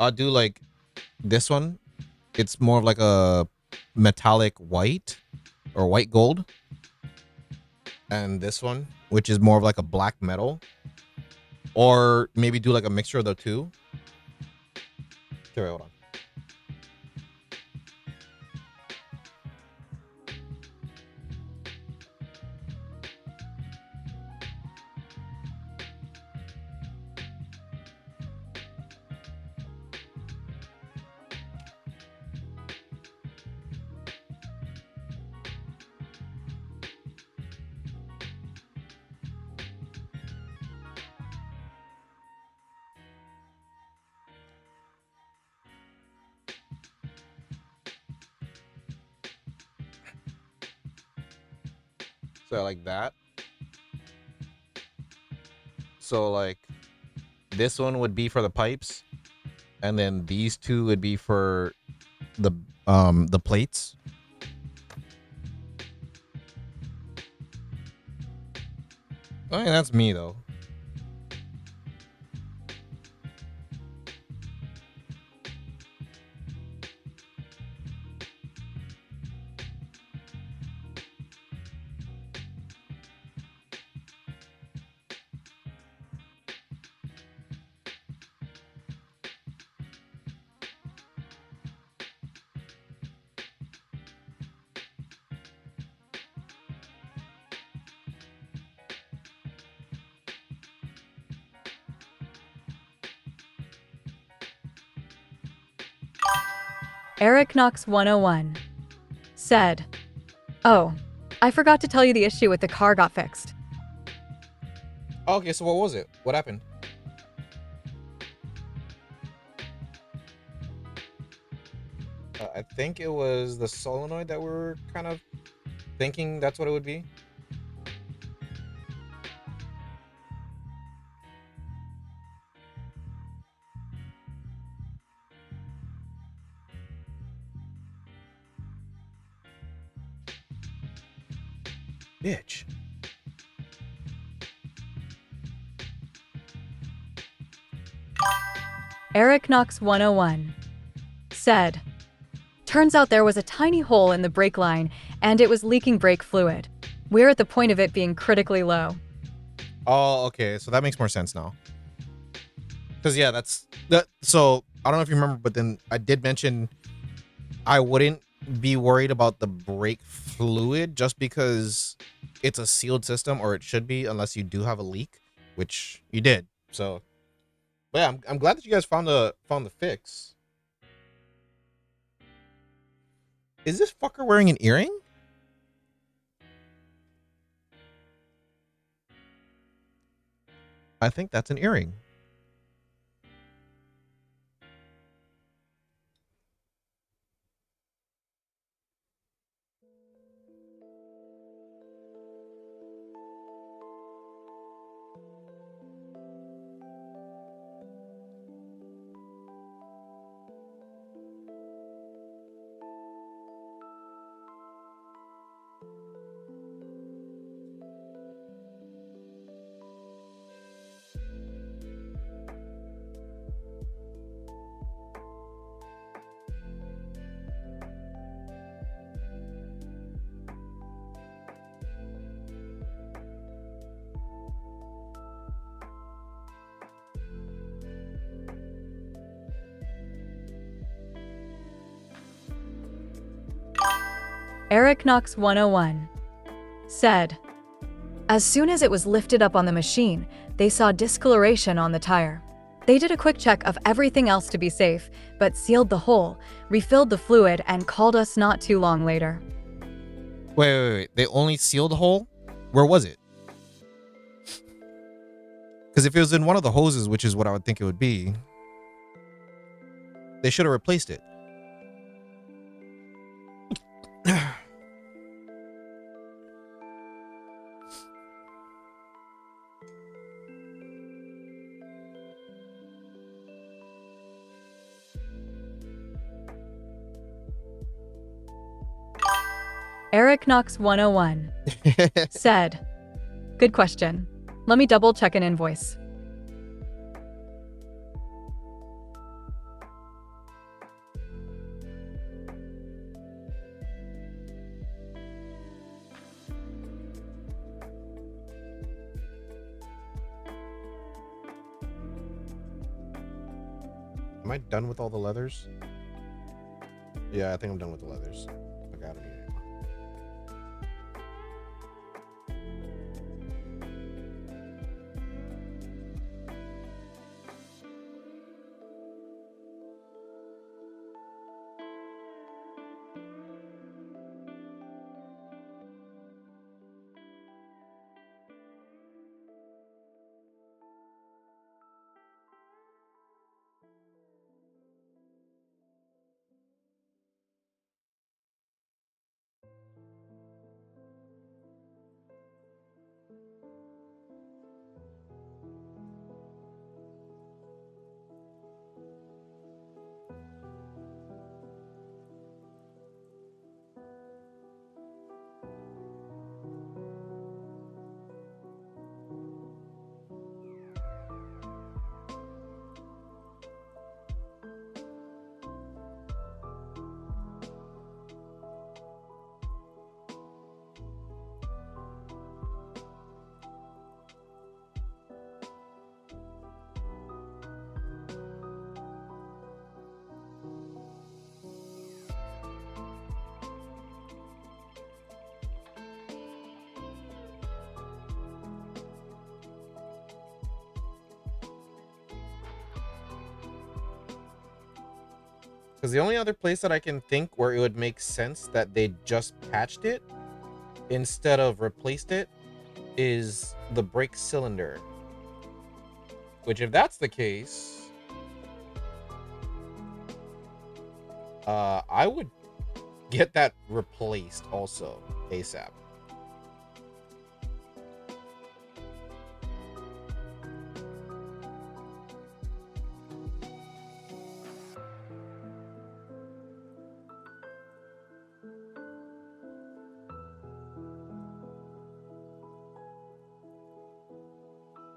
[SPEAKER 1] I'll do like this one. It's more of like a metallic white or white gold. And this one, which is more of like a black metal. Or maybe do like a mixture of the two. Okay, wait, hold on. So like that. So like this one would be for the pipes, and then these two would be for the plates. I mean, that's me though.
[SPEAKER 2] Eric Knox 101 said, "Oh, I forgot to tell you the issue with the car got fixed."
[SPEAKER 1] Okay, so what was it? What happened? I think it was the solenoid that we were kind of thinking that's what it would be. Bitch.
[SPEAKER 2] Eric Knox 101 said, "Turns out there was a tiny hole in the brake line and it was leaking brake fluid. We're at the point of it being critically low."
[SPEAKER 1] Oh, okay. So that makes more sense now. Because yeah, that's that. So I don't know if you remember, but then I did mention I wouldn't be worried about the brake fluid just because it's a sealed system, or it should be, unless you do have a leak, which you did. So, but yeah, I'm glad that you guys found the fix. Is this fucker wearing an earring? I think that's an earring.
[SPEAKER 2] Eric Knox 101 said, "As soon as it was lifted up on the machine, they saw discoloration on the tire. They did a quick check of everything else to be safe, but sealed the hole, refilled the fluid, and called us not too long later."
[SPEAKER 1] Wait. They only sealed the hole? Where was it? Because if it was in one of the hoses, which is what I would think it would be, they should have replaced it.
[SPEAKER 2] Eric Knox 101 said, "Good question. Let me double check an invoice."
[SPEAKER 1] Am I done with all the leathers? Yeah, I think I'm done with the leathers. Okay, I don't need it. Because the only other place that I can think where it would make sense that they just patched it instead of replaced it is the brake cylinder. Which, if that's the case, I would get that replaced also ASAP.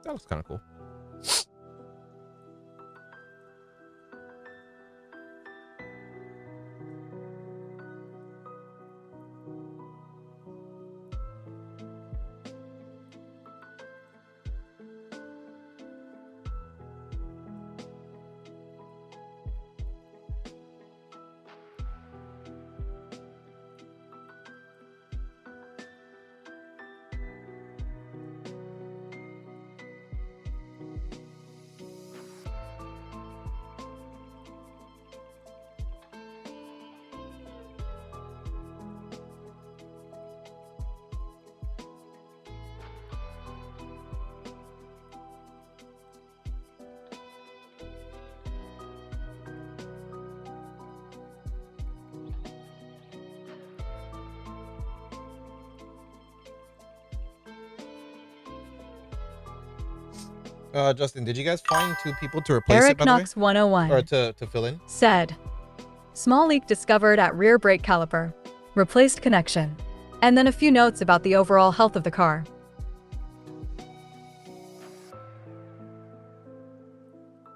[SPEAKER 1] That was kind of cool. Justin, did you guys find 2 people to replace it,
[SPEAKER 2] Eric
[SPEAKER 1] by the way?
[SPEAKER 2] Knox 101
[SPEAKER 1] Or to fill in?
[SPEAKER 2] said, small leak discovered at rear brake caliper, replaced connection, and then a few notes about the overall health of the car.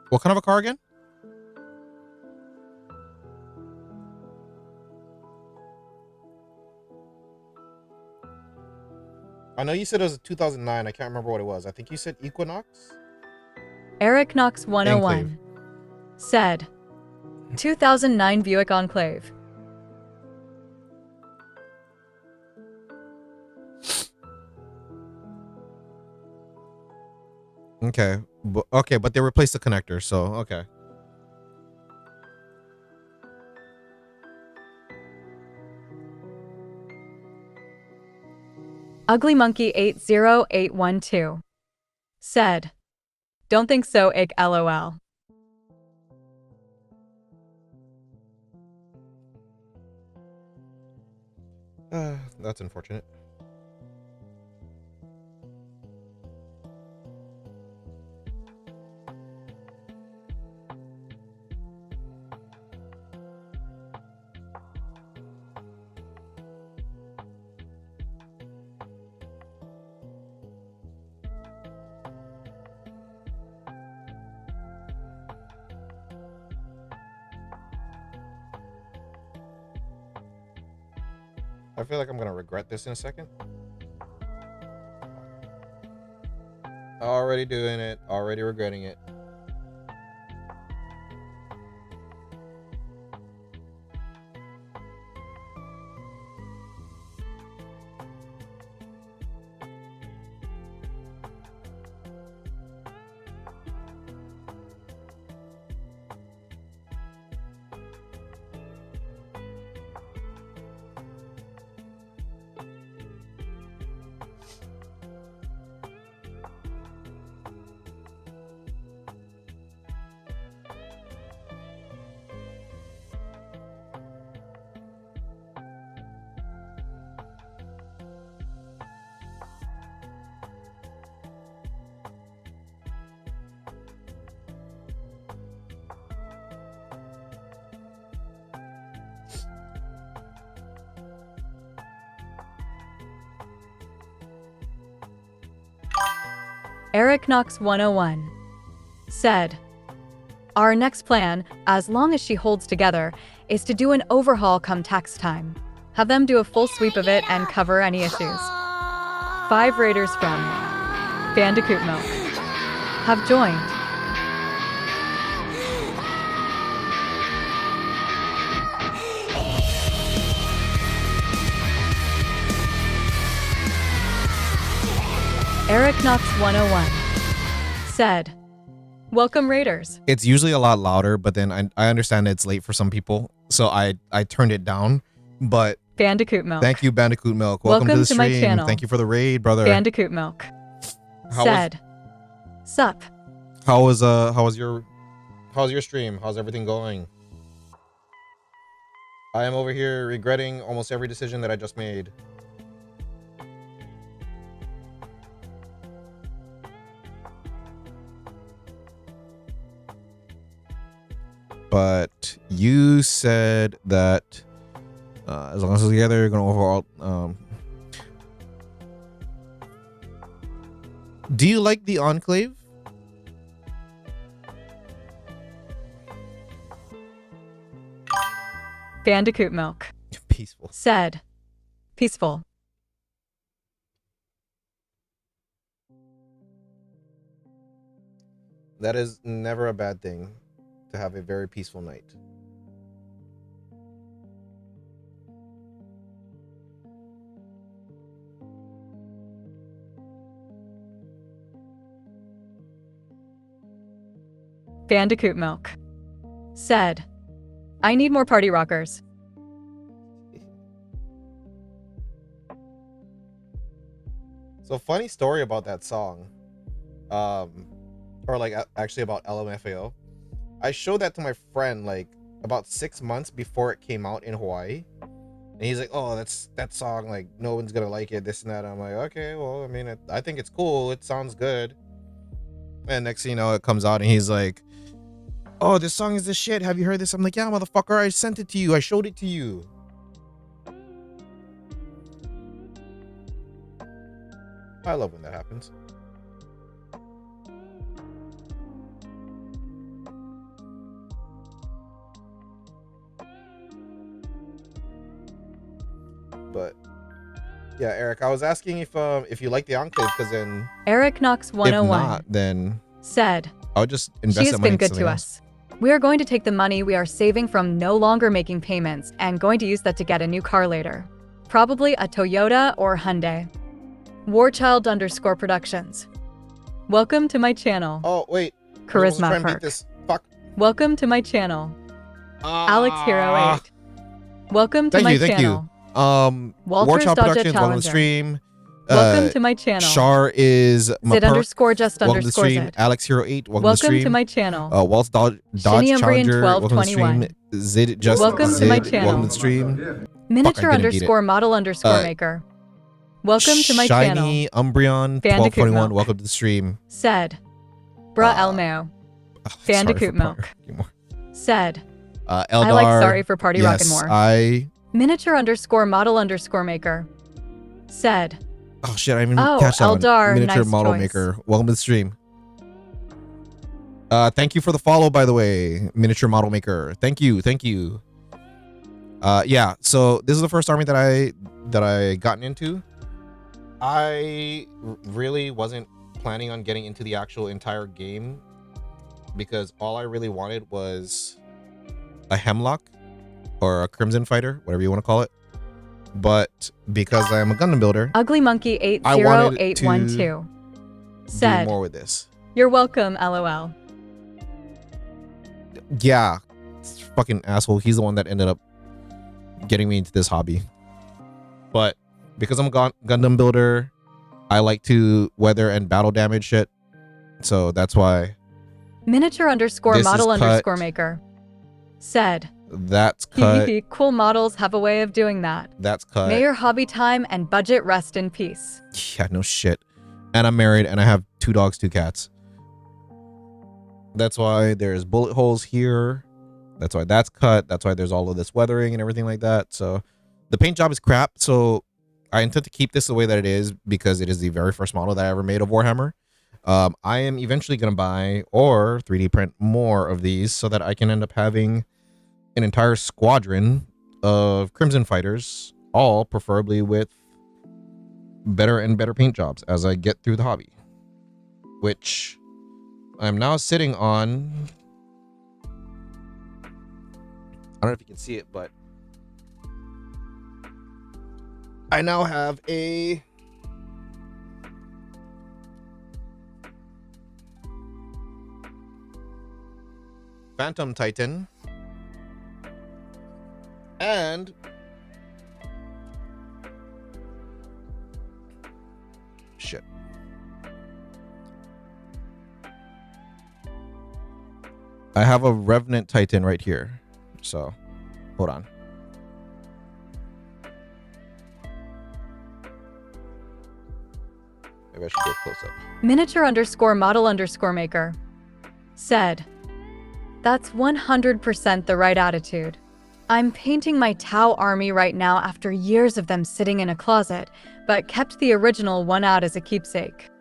[SPEAKER 1] What kind of a car again? I know you said it was a 2009. I can't remember what it was. I think you said Equinox?
[SPEAKER 2] Eric Knox 101
[SPEAKER 1] Enclave.
[SPEAKER 2] said, 2009 Buick Enclave.
[SPEAKER 1] Okay. Okay, but they replaced the connector, so okay.
[SPEAKER 2] Ugly Monkey 80812 said, don't think so, ick lol.
[SPEAKER 1] That's unfortunate. I feel like I'm gonna regret this in a second. Already doing it, already regretting it.
[SPEAKER 2] Eric Knox 101 said, our next plan, as long as she holds together, is to do an overhaul come tax time. Have them do a full sweep of it and cover any issues. 5 raiders from Bandicoot Milk have joined. Eric Knox 101 said, welcome raiders.
[SPEAKER 1] It's usually a lot louder, but then I understand it's late for some people, so I turned it down. But
[SPEAKER 2] Bandicoot Milk.
[SPEAKER 1] thank you, Bandicoot Milk. Welcome to the stream.
[SPEAKER 2] my channel.
[SPEAKER 1] Thank you for the raid, brother.
[SPEAKER 2] Bandicoot Milk said, sup.
[SPEAKER 1] How was your stream? How's everything going? I am over here regretting almost every decision that I just made. But you said that as long as we're together, you're gonna overall. Do you like the Enclave?
[SPEAKER 2] Bandicoot Milk
[SPEAKER 1] Peaceful.
[SPEAKER 2] said, peaceful.
[SPEAKER 1] That is never a bad thing, to have a very peaceful night.
[SPEAKER 2] Bandicoot Milk said, I need more party rockers.
[SPEAKER 1] So funny story about that song, or like actually about LMFAO. I showed that to my friend like about 6 months before it came out in Hawaii, and he's like, "Oh, that song, like no one's gonna like it, this and that." I'm like, "Okay, well, I mean, I think it's cool. It sounds good." And next thing you know, it comes out, and he's like, "Oh, this song is the shit. Have you heard this?" I'm like, "Yeah, motherfucker, I sent it to you. I showed it to you." I love when that happens. But yeah, Eric, I was asking if you like the Enclave, because then
[SPEAKER 2] Eric Knox
[SPEAKER 1] if
[SPEAKER 2] 101
[SPEAKER 1] not, then
[SPEAKER 2] said,
[SPEAKER 1] I would just invest
[SPEAKER 2] she has
[SPEAKER 1] that money
[SPEAKER 2] been
[SPEAKER 1] into
[SPEAKER 2] good
[SPEAKER 1] something
[SPEAKER 2] to
[SPEAKER 1] else.
[SPEAKER 2] us. We are going to take the money we are saving from no longer making payments and going to use that to get a new car later. Probably a Toyota or Hyundai. Warchild_Productions. Welcome to my channel.
[SPEAKER 1] Oh wait,
[SPEAKER 2] Charisma Perk.
[SPEAKER 1] this. Fuck.
[SPEAKER 2] Welcome to my channel. Alex Hero 8. Welcome to
[SPEAKER 1] Thank
[SPEAKER 2] my
[SPEAKER 1] you, thank
[SPEAKER 2] channel.
[SPEAKER 1] you.
[SPEAKER 2] Walter's
[SPEAKER 1] Warchild
[SPEAKER 2] Dodge
[SPEAKER 1] Productions, welcome to the
[SPEAKER 2] Challenger.
[SPEAKER 1] stream.
[SPEAKER 2] Welcome to my channel.
[SPEAKER 1] Char is my
[SPEAKER 2] Zid
[SPEAKER 1] perk.
[SPEAKER 2] underscore just
[SPEAKER 1] Welcome to the
[SPEAKER 2] underscore
[SPEAKER 1] stream.
[SPEAKER 2] Zid.
[SPEAKER 1] Alex Hero 8, welcome to the
[SPEAKER 2] Welcome
[SPEAKER 1] stream.
[SPEAKER 2] to my channel.
[SPEAKER 1] Walt's Dodge
[SPEAKER 2] Shiniumbrian
[SPEAKER 1] Challenger, welcome to the stream.
[SPEAKER 2] 1221.
[SPEAKER 1] Zid just
[SPEAKER 2] Welcome
[SPEAKER 1] Zid,
[SPEAKER 2] to my
[SPEAKER 1] welcome
[SPEAKER 2] channel.
[SPEAKER 1] to the stream.
[SPEAKER 2] Miniature
[SPEAKER 1] didn't need it.
[SPEAKER 2] underscore model underscore maker. Welcome to my channel.
[SPEAKER 1] Shiny Umbreon
[SPEAKER 2] Bandicoot
[SPEAKER 1] 1221,
[SPEAKER 2] Milk.
[SPEAKER 1] welcome to the stream.
[SPEAKER 2] Said, Bra Elmo. Bandicoot Milk. Said,
[SPEAKER 1] Eldar,
[SPEAKER 2] I like sorry for party
[SPEAKER 1] yes,
[SPEAKER 2] rockin' more.
[SPEAKER 1] I
[SPEAKER 2] Miniature underscore model underscore maker. Said,
[SPEAKER 1] oh shit, I didn't
[SPEAKER 2] Oh,
[SPEAKER 1] catch that one.
[SPEAKER 2] Eldar,
[SPEAKER 1] Miniature
[SPEAKER 2] nice
[SPEAKER 1] model
[SPEAKER 2] choice.
[SPEAKER 1] maker. Welcome to the stream. Thank you for the follow, by the way, Miniature Model Maker. Thank you, thank you. Yeah, so this is the first army that I gotten into. I really wasn't planning on getting into the actual entire game, because all I really wanted was a Hemlock or a Crimson Fighter, whatever you want to call it. But because I am a Gundam builder,
[SPEAKER 2] Ugly Monkey
[SPEAKER 1] I wanted
[SPEAKER 2] 80812.
[SPEAKER 1] do
[SPEAKER 2] Said,
[SPEAKER 1] more with this.
[SPEAKER 2] You're welcome, LOL.
[SPEAKER 1] Yeah, fucking asshole. He's the one that ended up getting me into this hobby. But because I'm a Gundam builder, I like to weather and battle damage shit. So that's why
[SPEAKER 2] Miniature underscore
[SPEAKER 1] This is
[SPEAKER 2] model
[SPEAKER 1] cut.
[SPEAKER 2] underscore maker. Said,
[SPEAKER 1] that's cut.
[SPEAKER 2] cool models have a way of doing that.
[SPEAKER 1] That's cut.
[SPEAKER 2] May your hobby time and budget rest in peace.
[SPEAKER 1] Yeah, no shit. And I'm married and I have 2 dogs, 2 cats. That's why there's bullet holes here. That's why that's cut. That's why there's all of this weathering and everything like that. So the paint job is crap. So I intend to keep this the way that it is, because it is the very first model that I ever made of Warhammer. I am eventually going to buy or 3D print more of these so that I can end up having an entire squadron of Crimson Fighters, all preferably with better and better paint jobs as I get through the hobby, which I'm now sitting on. I don't know if you can see it, but I now have a Phantom Titan and shit. I have a Revenant Titan right here. So, hold on. Maybe I should do a close up.
[SPEAKER 2] Miniature_model_maker said, "That's 100% the right attitude. I'm painting my Tau army right now after years of them sitting in a closet, but kept the original one out as a keepsake."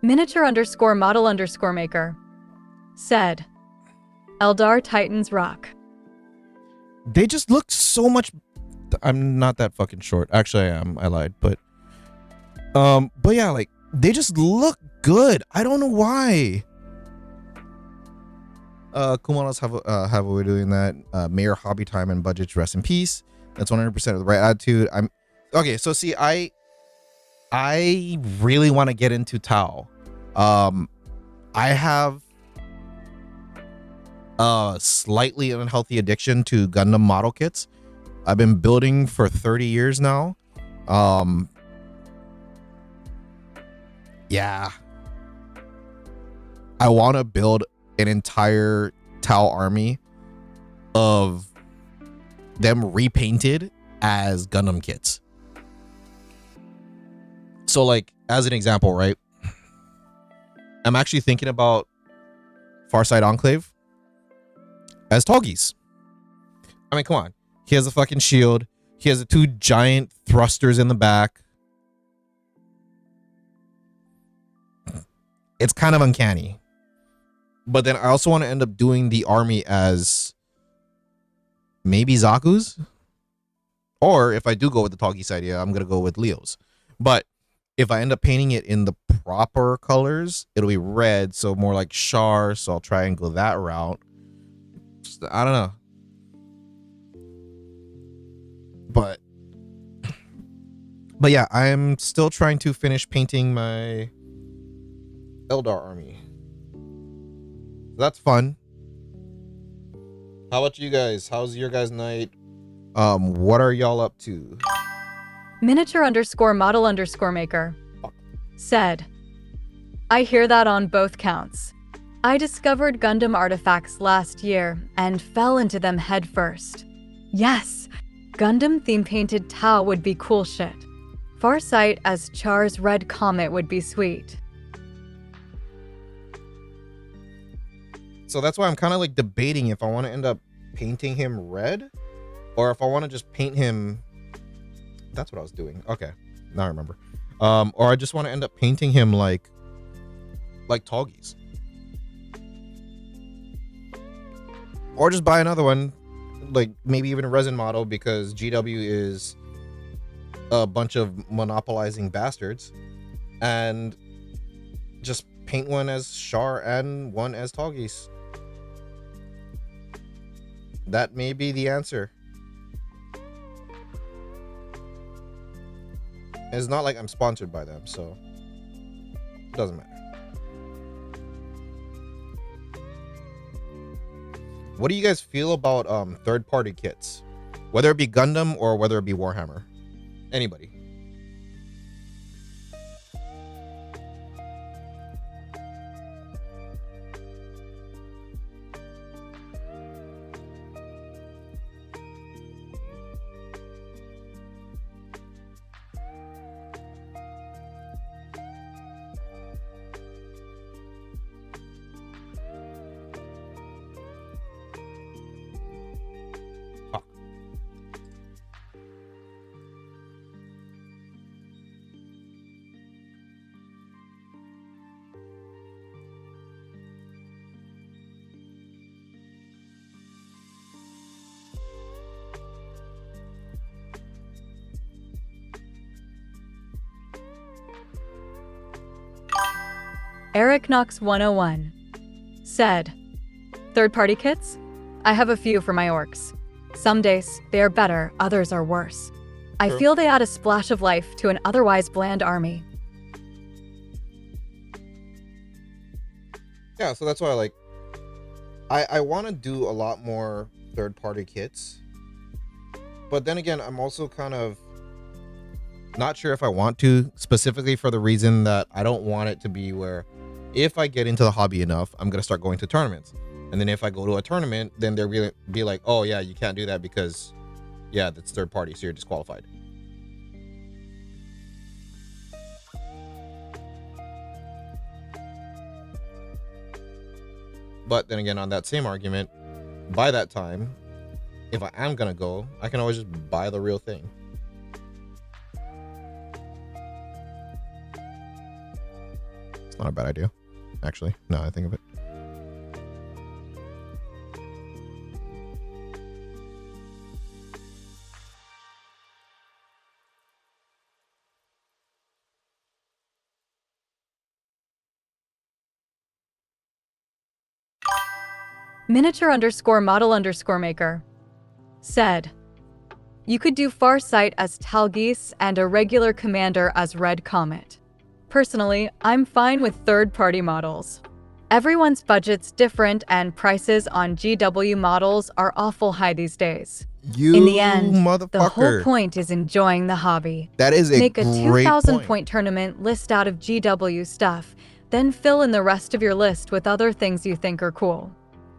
[SPEAKER 2] Miniature_model_maker said, "Eldar Titans rock."
[SPEAKER 1] They just look so much. I'm not that fucking short. Actually, I am. I lied, but yeah, like they just look good. I don't know why. Kumanos have we're doing that. Mayor hobby time and budgets rest in peace. That's 100% of the right attitude. I'm okay. So see, I really want to get into Tau. I have a slightly unhealthy addiction to Gundam model kits. I've been building for 30 years now. Yeah. I want to build an entire Tau army of them repainted as Gundam kits. So like, as an example, right? I'm actually thinking about Farside Enclave as Toggies. I mean, come on. He has a fucking shield. He has the two giant thrusters in the back. It's kind of uncanny. But then I also want to end up doing the army as maybe Zaku's. Or if I do go with the Toggies idea, I'm going to go with Leo's. But if I end up painting it in the proper colors, it'll be red. So more like Char. So I'll try and go that route. I don't know. But yeah, I'm still trying to finish painting my Eldar army. That's fun. How about you guys? How's your guys' night? What are y'all up to?
[SPEAKER 2] Miniature_model_maker said, "I hear that on both counts. I discovered Gundam artifacts last year and fell into them headfirst. Yes, Gundam theme painted Tau would be cool shit. Farsight as Char's Red Comet would be sweet."
[SPEAKER 1] So that's why I'm kind of like debating if I want to end up painting him red or if I want to just paint him. That's what I was doing. Okay, now I remember. Or I just want to end up painting him like Toggies. Or just buy another one, like maybe even a resin model, because GW is a bunch of monopolizing bastards, and just paint one as Char and one as Toggies. That may be the answer. It's not like I'm sponsored by them, so it doesn't matter. What do you guys feel about third-party kits? Whether it be Gundam or whether it be Warhammer? Anybody?
[SPEAKER 2] Eric Knox 101 said, third-party kits? I have a few for my orcs. Some days, they are better, others are worse. I
[SPEAKER 1] True.
[SPEAKER 2] feel they add a splash of life to an otherwise bland army.
[SPEAKER 1] Yeah, so that's why I want to do a lot more third-party kits. But then again, I'm also kind of not sure if I want to, specifically for the reason that I don't want it to be where if I get into the hobby enough, I'm going to start going to tournaments. And then if I go to a tournament, then they're going to be like, oh yeah, you can't do that because, yeah, that's third party, so you're disqualified. But then again, on that same argument, by that time, if I am going to go, I can always just buy the real thing. It's not a bad idea, actually. Now I think of it.
[SPEAKER 2] Miniature_model_maker said, you could do Farsight as Talgeese and a regular commander as Red Comet. Personally, I'm fine with third-party models. Everyone's budget's different and prices on GW models are awful high these days. In the end, the whole point is enjoying the hobby.
[SPEAKER 1] That is a
[SPEAKER 2] Make a
[SPEAKER 1] great
[SPEAKER 2] 2,000
[SPEAKER 1] point.
[SPEAKER 2] point tournament list out of GW stuff, then fill in the rest of your list with other things you think are cool.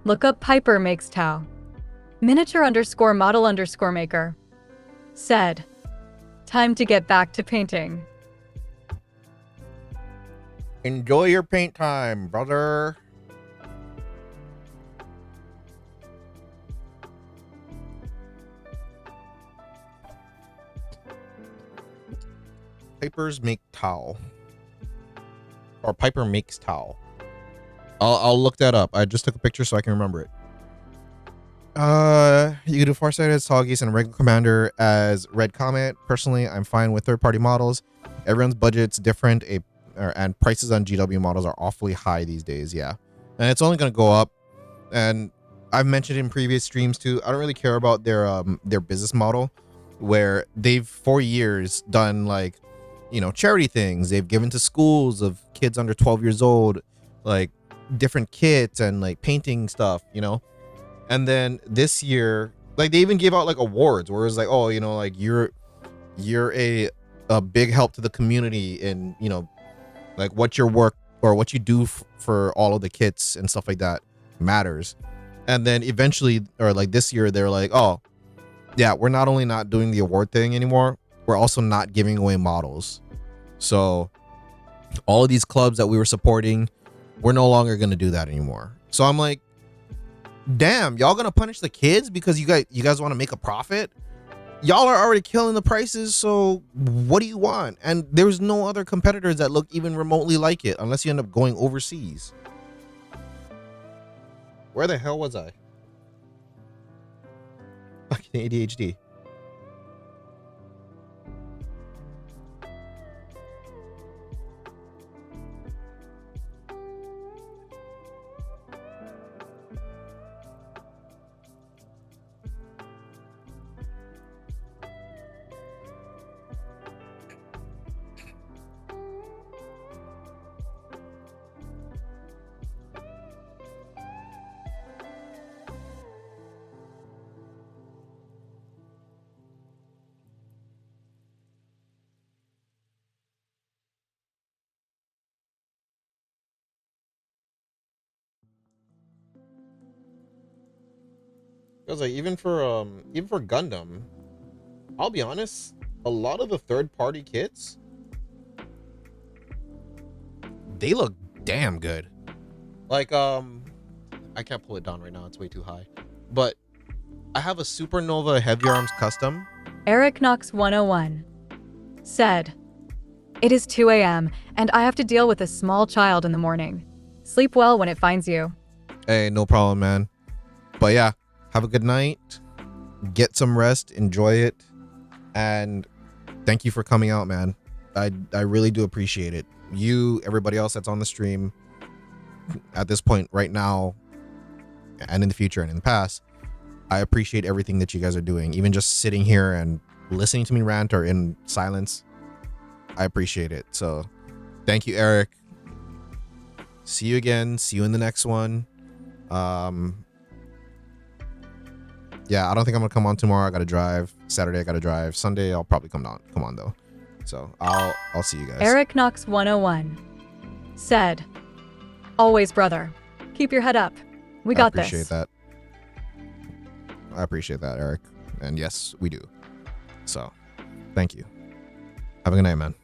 [SPEAKER 2] Look up Piper Makes Tau. Miniature_model_maker said, time to get back to painting.
[SPEAKER 1] Enjoy your paint time, brother. Pipers make towel. Or Piper makes towel. I'll look that up. I just took a picture so I can remember it. You can do Farsight as Talgeese and regular commander as Red Comet. Personally, I'm fine with third-party models. Everyone's budget's different, and prices on GW models are awfully high these days. Yeah, and it's only going to go up. And I've mentioned in previous streams too, I don't really care about their business model, where they've for years done like, you know, charity things. They've given to schools of kids under 12 years old, like different kits and like painting stuff, you know. And then this year, like they even gave out like awards where it's like, oh, you know, like you're a big help to the community, and you know, like what your work or what you do for all of the kits and stuff like that matters. And then eventually, or like this year, they're like, oh yeah, we're not only not doing the award thing anymore, we're also not giving away models. So all of these clubs that we were supporting, we're no longer going to do that anymore. So I'm like, damn, y'all gonna punish the kids because you guys want to make a profit? Y'all are already killing the prices, so what do you want? And there's no other competitors that look even remotely like it unless you end up going overseas. Where the hell was I? Fucking ADHD. Because like even for Gundam, I'll be honest, a lot of the third-party kits, they look damn good. Like I can't pull it down right now, it's way too high. But I have a Supernova Heavy Arms custom.
[SPEAKER 2] Eric Knox 101 said, it is 2 a.m. and I have to deal with a small child in the morning. Sleep well when it finds you.
[SPEAKER 1] Hey, no problem, man. But yeah, have a good night. Get some rest, enjoy it, and thank you for coming out, man. I really do appreciate it. You, everybody else that's on the stream at this point right now and in the future and in the past, I appreciate everything that you guys are doing. Even just sitting here and listening to me rant or in silence, I appreciate it. So thank you, Eric. See you again. See you in the next one. Yeah, I don't think I'm gonna come on tomorrow. I gotta drive. Saturday I gotta drive. Sunday I'll probably come on though. So I'll see you guys.
[SPEAKER 2] Eric Knox 101 said, "Always, brother. Keep your head up. We got this."
[SPEAKER 1] I appreciate that. I appreciate that, Eric. And yes, we do. So, thank you. Have a good night, man.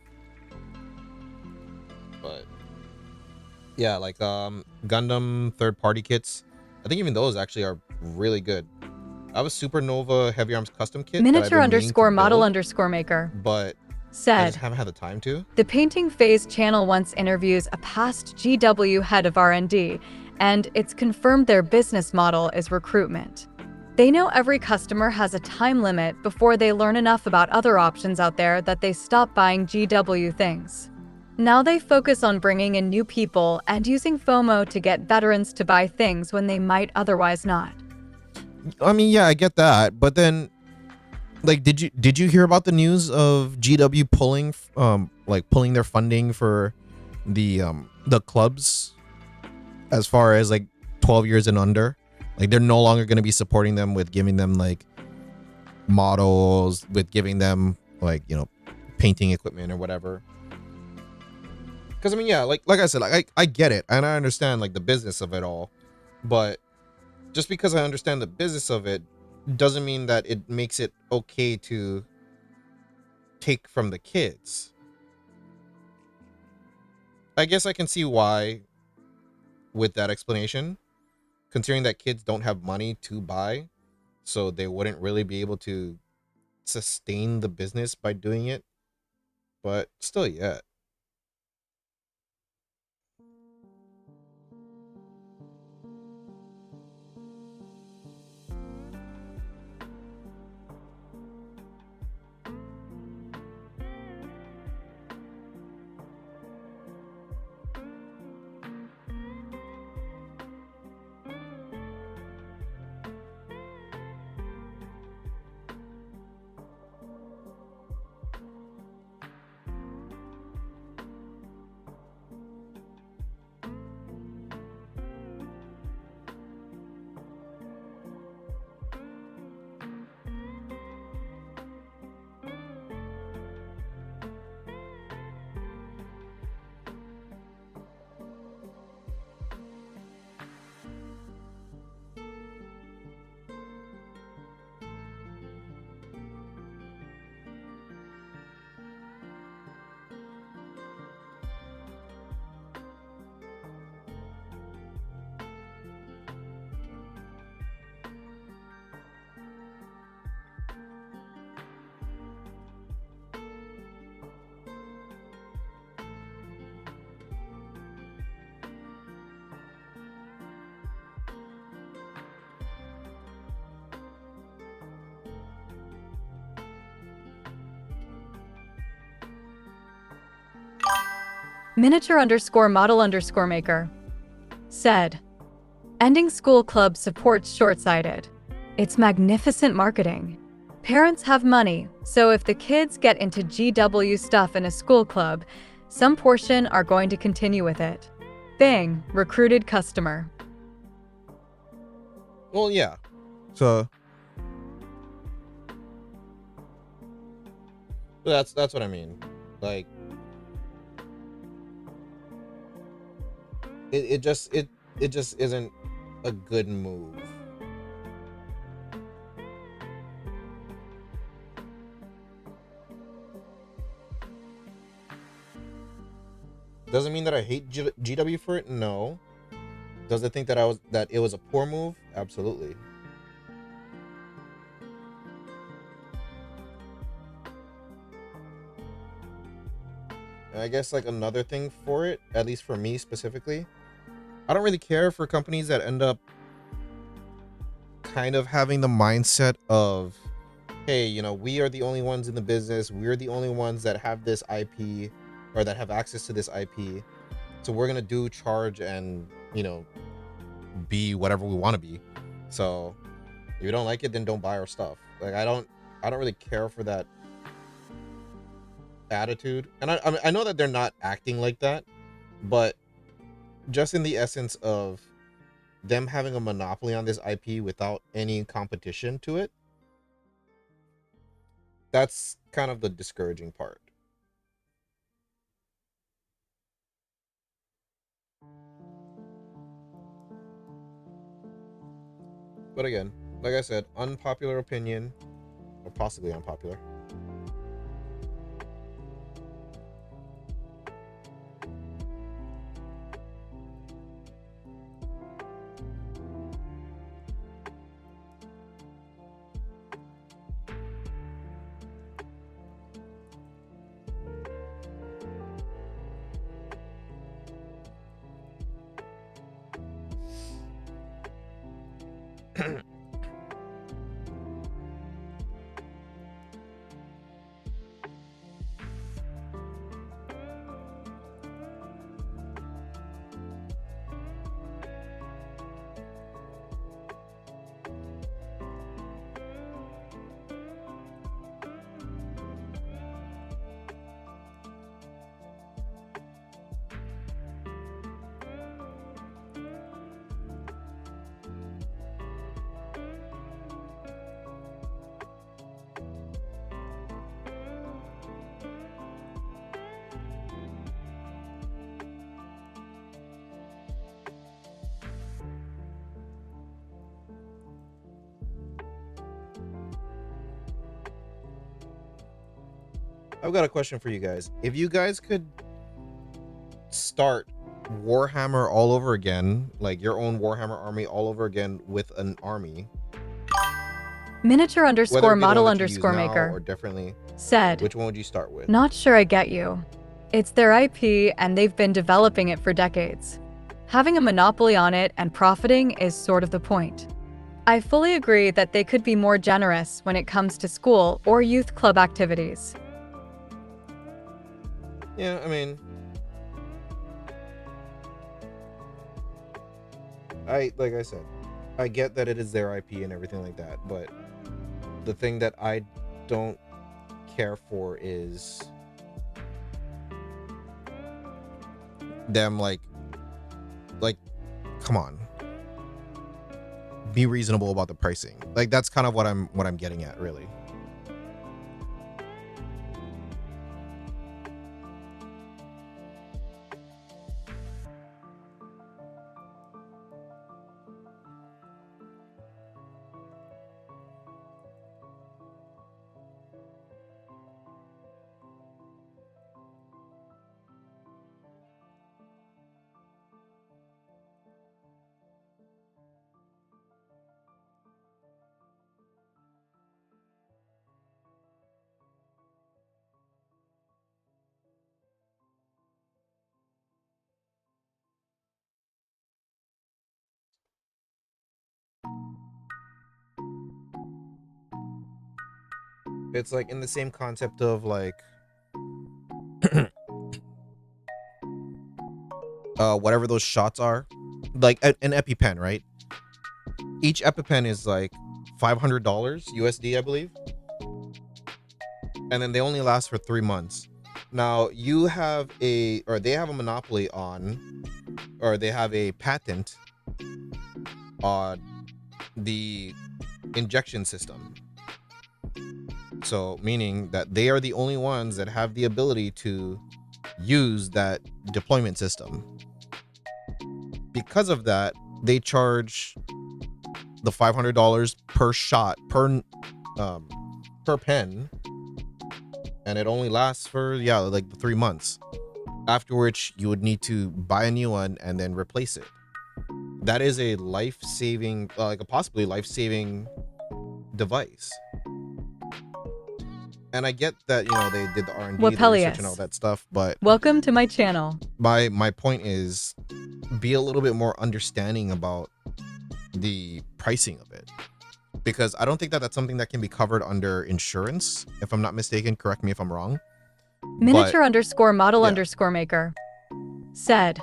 [SPEAKER 1] But yeah, like Gundam third-party kits. I think even those actually are really good. I have a Supernova Heavy Arms custom kit.
[SPEAKER 2] Miniature underscore model underscore maker
[SPEAKER 1] But I
[SPEAKER 2] said,
[SPEAKER 1] just haven't had the time to.
[SPEAKER 2] "The Painting Phase channel once interviews a past GW head of R&D, and it's confirmed their business model is recruitment. They know every customer has a time limit before they learn enough about other options out there that they stop buying GW things. Now they focus on bringing in new people and using FOMO to get veterans to buy things when they might otherwise not."
[SPEAKER 1] I mean, yeah, I get that, but then, like, did you hear about the news of GW pulling their funding for the clubs as far as like 12 years and under? Like, they're no longer going to be supporting them with giving them like models, with giving them like, you know, painting equipment or whatever. Because I mean, yeah, like I said, like I get it and I understand like the business of it all, but just because I understand the business of it doesn't mean that it makes it okay to take from the kids. I guess I can see why with that explanation, considering that kids don't have money to buy, so they wouldn't really be able to sustain the business by doing it. But still, yeah.
[SPEAKER 2] Miniature underscore model underscore maker said, "Ending school club supports short-sighted. It's magnificent marketing. Parents have money, so if the kids get into GW stuff in a school club, some portion are going to continue with it. Bing, recruited customer."
[SPEAKER 1] Well, yeah. So that's what I mean. Like, it just isn't a good move. Doesn't mean that I hate GW for it. No. Does it think that it was a poor move? Absolutely. And I guess like another thing for it, at least for me specifically, I don't really care for companies that end up kind of having the mindset of hey, you know, we are the only ones in the business. We're the only ones that have this IP or that have access to this IP. So we're gonna do, charge, and you know, be whatever we want to be. So if you don't like it, then don't buy our stuff. Like I don't really care for that attitude. And I know that they're not acting like that, but just in the essence of them having a monopoly on this IP without any competition to it, that's kind of the discouraging part. But again, like I said, unpopular opinion, or possibly unpopular. I've got a question for you guys. If you guys could start Warhammer all over again, like your own Warhammer army all over again with an army,
[SPEAKER 2] Miniature
[SPEAKER 1] whether
[SPEAKER 2] underscore
[SPEAKER 1] it be the one
[SPEAKER 2] model
[SPEAKER 1] that you use
[SPEAKER 2] underscore
[SPEAKER 1] now
[SPEAKER 2] maker
[SPEAKER 1] or differently,
[SPEAKER 2] said,
[SPEAKER 1] which one would you start with?
[SPEAKER 2] "Not sure I get you. It's their IP and they've been developing it for decades. Having a monopoly on it and profiting is sort of the point. I fully agree that they could be more generous when it comes to school or youth club activities."
[SPEAKER 1] Yeah, I mean, like I said, I get that it is their IP and everything like that, but the thing that I don't care for is them like come on. Be reasonable about the pricing. Like that's kind of what I'm getting at, really. It's like in the same concept of like whatever those shots are, like an EpiPen, right? Each EpiPen is like $500 USD, I believe, and then they only last for 3 months. Now you have or they have a monopoly on, or they have a patent on the injection system. So meaning that they are the only ones that have the ability to use that deployment system. Because of that, they charge the $500 per shot per pen, and it only lasts for like the 3 months. After which you would need to buy a new one and then replace it. That is a life-saving, like a possibly life-saving device. And I get that, you know, they did the R&D, the research and all
[SPEAKER 2] Wapelius,
[SPEAKER 1] that stuff, but
[SPEAKER 2] welcome to my channel.
[SPEAKER 1] my point is be a little bit more understanding about the pricing of it. because I don't think that that's something that can be covered under insurance. If I'm not mistaken, correct me if I'm wrong.
[SPEAKER 2] Miniature underscore model
[SPEAKER 1] yeah.
[SPEAKER 2] underscore maker said,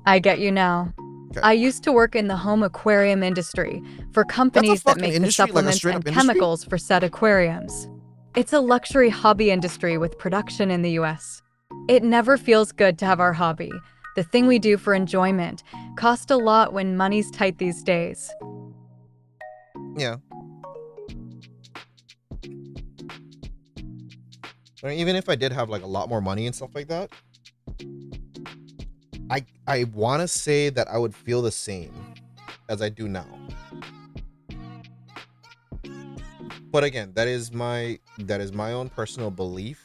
[SPEAKER 2] I get you now.
[SPEAKER 1] Okay.
[SPEAKER 2] I used to work in the home aquarium industry for companies that
[SPEAKER 1] fucking
[SPEAKER 2] make the
[SPEAKER 1] industry, like a
[SPEAKER 2] supplements
[SPEAKER 1] straight
[SPEAKER 2] and
[SPEAKER 1] up industry?
[SPEAKER 2] chemicals for said aquariums. It's a luxury hobby industry with production in the US. It never feels good to have our hobby, the thing we do for enjoyment, cost a lot when money's tight these days.
[SPEAKER 1] Yeah. I mean, even if I did have like a lot more money and stuff like that, I want to say that I would feel the same as I do now. But again, that is my own personal belief.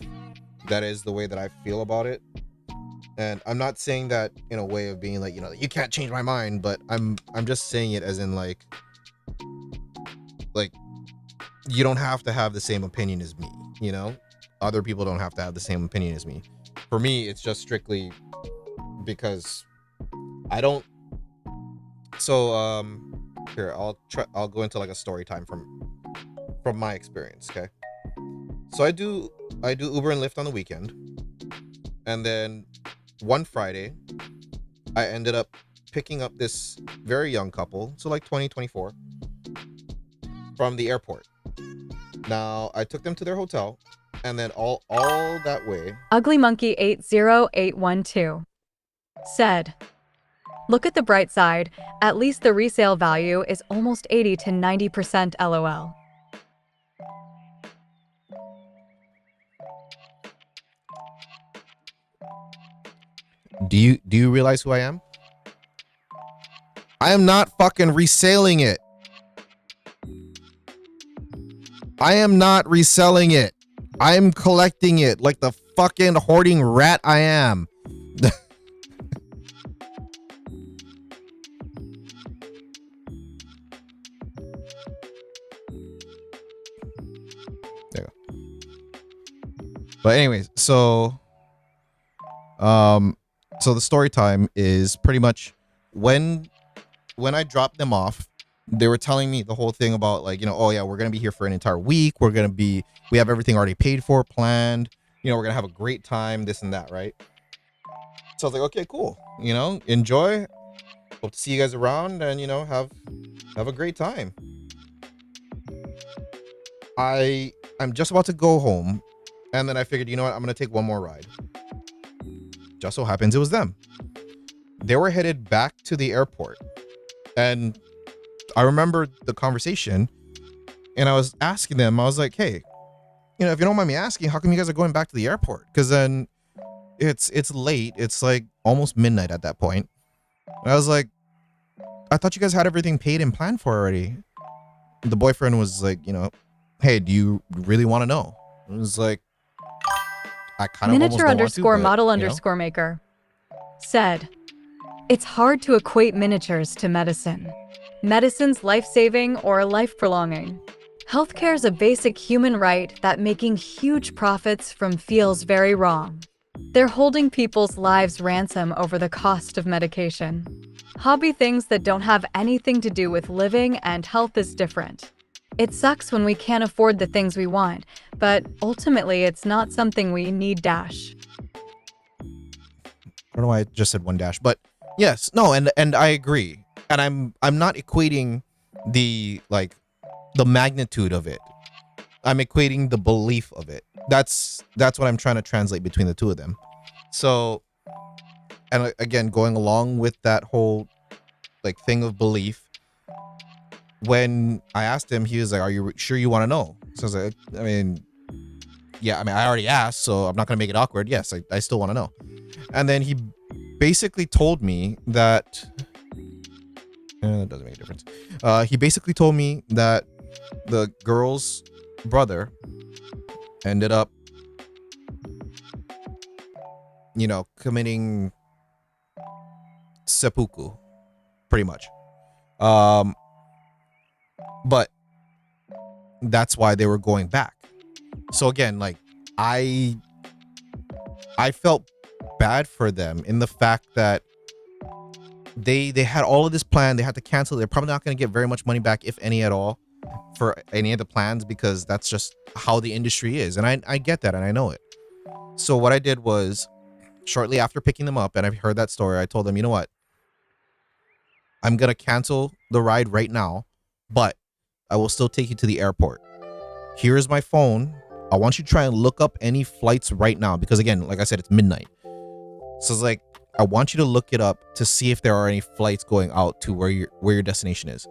[SPEAKER 1] That is the way that I feel about it. And I'm not saying that in a way of being like, you know, you can't change my mind, but I'm just saying it as in like you don't have to have the same opinion as me, you know? Other people don't have to have the same opinion as me. For me, it's just strictly because I don't. So here, I'll go into like a story time from my experience, okay? So I do Uber and Lyft on the weekend. And then one Friday, I ended up picking up this very young couple, so like 20, 24, from the airport. Now, I took them to their hotel, and then all that way.
[SPEAKER 2] Ugly Monkey 80812 said, look at the bright side, at least the resale value is almost 80 to 90% LOL.
[SPEAKER 1] Do you realize who I am? I am not fucking reselling it. I am not reselling it. I'm collecting it like the fucking hoarding rat I am. There you go. But anyways, so the story time is pretty much when I dropped them off, they were telling me the whole thing about like, you know, oh yeah, we're going to be here for an entire week. We have everything already paid for, planned, you know, we're going to have a great time, this and that. Right. So I was like, okay, cool. You know, enjoy. Hope to see you guys around and, you know, have a great time. I'm just about to go home. And then I figured, you know what? I'm going to take one more ride. Just so happens it was them. They were headed back to the airport. And I remember the conversation. And I was asking them, I was like, hey, you know, if you don't mind me asking, how come you guys are going back to the airport? Because then it's late. It's like almost midnight at that point. And I was like, I thought you guys had everything paid and planned for already. The boyfriend was like, you know, hey, do you really want to know? It was like, I kind of
[SPEAKER 2] Miniature underscore model underscore maker said, it's hard to equate miniatures to medicine. Medicine's life-saving or life-prolonging. Healthcare is a basic human right that making huge profits from feels very wrong. They're holding people's lives ransom over the cost of medication. Hobby things that don't have anything to do with living and health is different. It sucks when we can't afford the things we want, but ultimately it's not something we need dash.
[SPEAKER 1] I don't know why I just said one dash, but yes, no, and I agree. And I'm not equating the magnitude of it. I'm equating the belief of it. That's what I'm trying to translate between the two of them. So, and again, going along with that whole like thing of belief, when I asked him, he was like, are you sure you want to know? So I was like, I mean, I already asked, so I'm not going to make it awkward. Yes, I still want to know. And then he basically told me that, that doesn't make a difference. He basically told me that the girl's brother ended up, you know, committing seppuku, pretty much. But that's why they were going back. So again, like I felt bad for them in the fact that they had all of this planned. They had to cancel. They're probably not going to get very much money back, if any at all, for any of the plans because that's just how the industry is. And I get that and I know it. So what I did was shortly after picking them up and I heard that story, I told them, you know what? I'm going to cancel the ride right now, but I will still take you to the airport. Here's my phone. I want you to try and look up any flights right now because again, like I said, it's midnight. So it's like, I want you to look it up to see if there are any flights going out to where your destination is.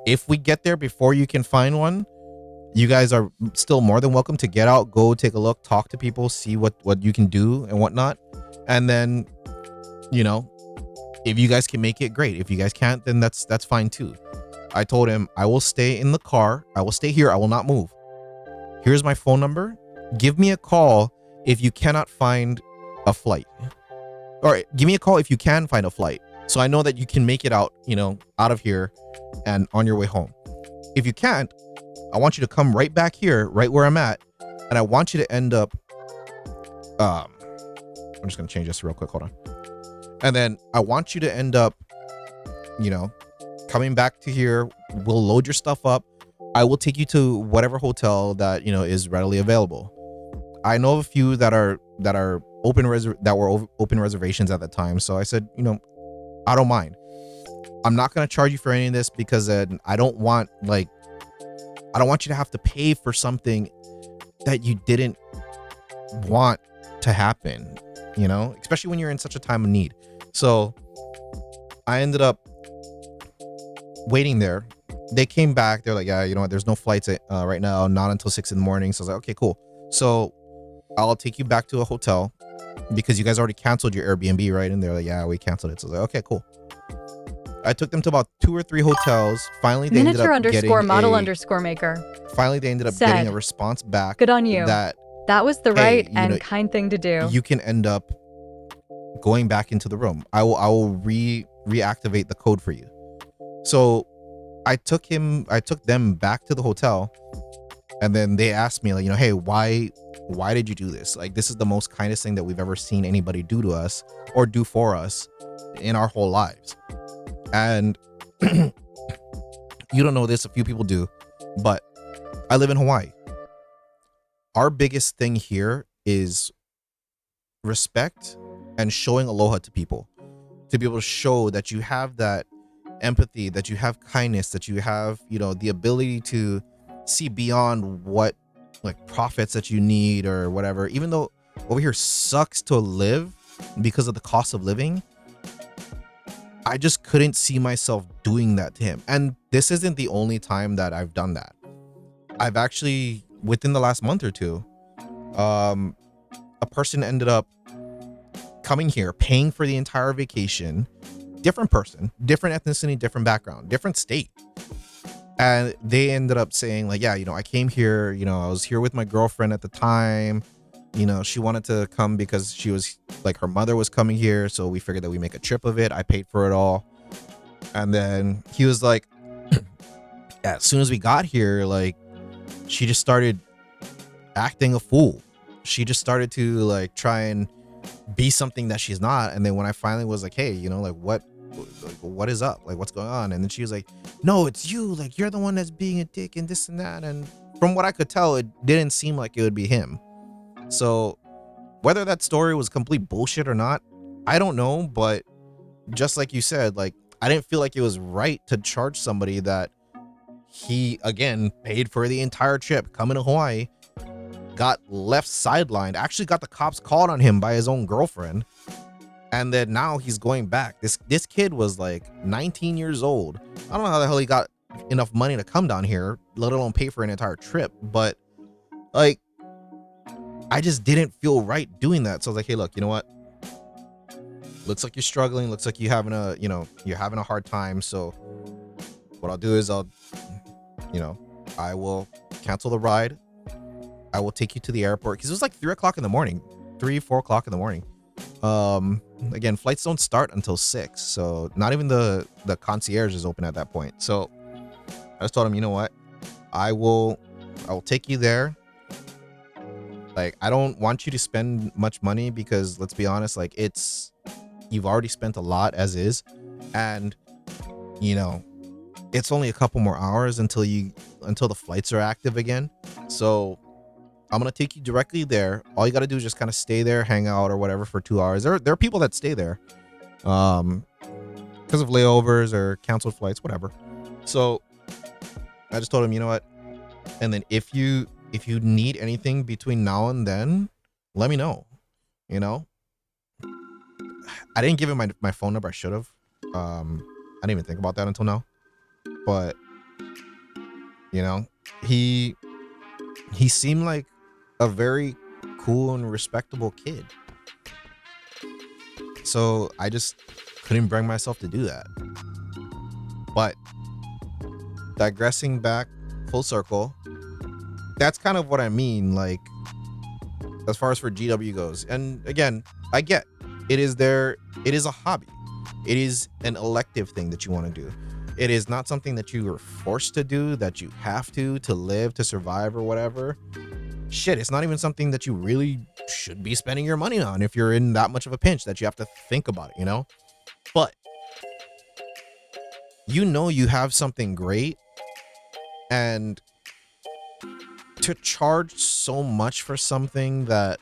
[SPEAKER 1] If we get there before you can find one, you guys are still more than welcome to get out, go take a look, talk to people, see what you can do and whatnot. And then, you know, if you guys can make it, great. If you guys can't, then that's fine too. I told him, I will stay in the car. I will stay here. I will not move. Here's my phone number. Give me a call if you cannot find a flight. Or give me a call if you can find a flight. So I know that you can make it out, you know, out of here and on your way home. If you can't, I want you to come right back here, right where I'm at. And I want you to end up, I'm just going to change this real quick. Hold on. And then I want you to end up, you know, coming back to here. We'll load your stuff up. I will take you to whatever hotel that, you know, is readily available. I know of a few that are open reservations at the time. So I said, you know, I don't mind. I'm not going to charge you for any of this because I don't want you to have to pay for something that you didn't want to happen, you know, especially when you're in such a time of need. So I ended up waiting there. They came back. They're like, yeah, you know what? There's no flights right now, not until 6 a.m. So I was like, okay, cool. So I'll take you back to a hotel because you guys already canceled your Airbnb, right? And they're like, yeah, we canceled it. So I was like, okay, cool. I took them to about 2 or 3 hotels. Finally, they
[SPEAKER 2] Miniature
[SPEAKER 1] ended up getting
[SPEAKER 2] _model_maker.
[SPEAKER 1] Finally, they ended up
[SPEAKER 2] Said,
[SPEAKER 1] getting a response back.
[SPEAKER 2] Good on you. That was the
[SPEAKER 1] hey,
[SPEAKER 2] right and kind thing to do.
[SPEAKER 1] You can end up going back into the room. I will reactivate the code for you. So I took them back to the hotel, and then they asked me, like, you know, hey, why did you do this? Like, this is the most kindest thing that we've ever seen anybody do to us or do for us in our whole lives. And you don't know this, a few people do, but I live in Hawaii. Our biggest thing here is respect and showing aloha to people, to be able to show that you have that empathy, that you have kindness, that you have, you know, the ability to see beyond what like profits that you need or whatever. Even though over here sucks to live because of the cost of living, I just couldn't see myself doing that to him. And this isn't the only time that I've done that. I've actually, within the last month or two, a person ended up coming here, paying for the entire vacation. Different person, different ethnicity, different background, different state. And they ended up saying, like, yeah, you know, I came here, you know, I was here with my girlfriend at the time. You know, she wanted to come because she was like, her mother was coming here. So we figured that we make a trip of it. I paid for it all. And then he was like, as soon as we got here, like, she just started acting a fool. She just started to like try and be something that she's not. And then when I finally was like, hey, you know, like, what is up? Like, what's going on? And then she was like, no, it's you. Like, you're the one that's being a dick and this and that. And from what I could tell, it didn't seem like it would be him. So whether that story was complete bullshit or not, I don't know. But just like you said, like, I didn't feel like it was right to charge somebody that he, again, paid for the entire trip, coming to Hawaii, got left sidelined, actually got the cops called on him by his own girlfriend. And then now he's going back. This kid was like 19 years old. I don't know how the hell he got enough money to come down here, let alone pay for an entire trip. But like, I just didn't feel right doing that. So I was like, hey, look, you know what? Looks like you're struggling. Looks like you're having a hard time. So what I'll do is I will cancel the ride. I will take you to the airport, because it was like 4 o'clock in the morning. Again, flights don't start until 6, so not even the concierge is open at that point. So I just told him, you know what, I will take you there. Like, I don't want you to spend much money, because let's be honest, like, you've already spent a lot as is. And, you know, it's only a couple more hours until the flights are active again. So I'm gonna take you directly there. All you gotta do is just kind of stay there, hang out or whatever for 2 hours. There are people that stay there, because of layovers or canceled flights, whatever. So I just told him, you know what? And then if you need anything between now and then, let me know. You know, I didn't give him my phone number. I should have. I didn't even think about that until now. But you know, he seemed like a very cool and respectable kid. So I just couldn't bring myself to do that. But digressing back full circle, that's kind of what I mean, like as far as for GW goes. And again, I get it is a hobby. It is an elective thing that you want to do. It is not something that you are forced to do, that you have to live, to survive or whatever. Shit, it's not even something that you really should be spending your money on if you're in that much of a pinch that you have to think about it, you know? But you know you have something great, and to charge so much for something that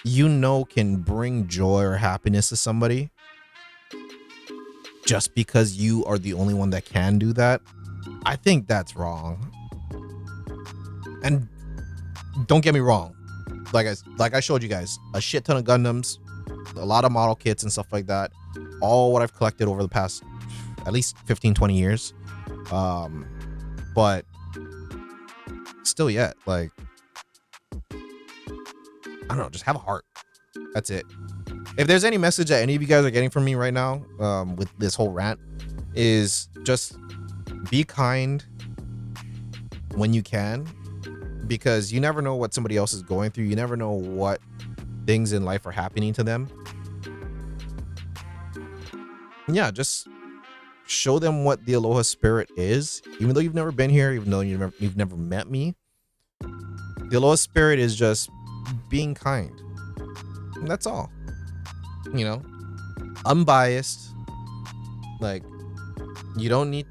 [SPEAKER 1] you know can bring joy or happiness to somebody just because you are the only one that can do that, I think that's wrong. And don't get me wrong, like I showed you guys, a shit ton of Gundams, a lot of model kits and stuff like that, all what I've collected over the past at least 15-20 years. But still yet, like, I don't know, just have a heart. That's it. If there's any message that any of you guys are getting from me right now, with this whole rant, is just be kind when you can, because you never know what somebody else is going through. You never know what things in life are happening to them. Yeah, just show them what the Aloha spirit is. Even though you've never been here, even though you've never met me, the Aloha spirit is just being kind. And that's all. You know, unbiased. Like, you don't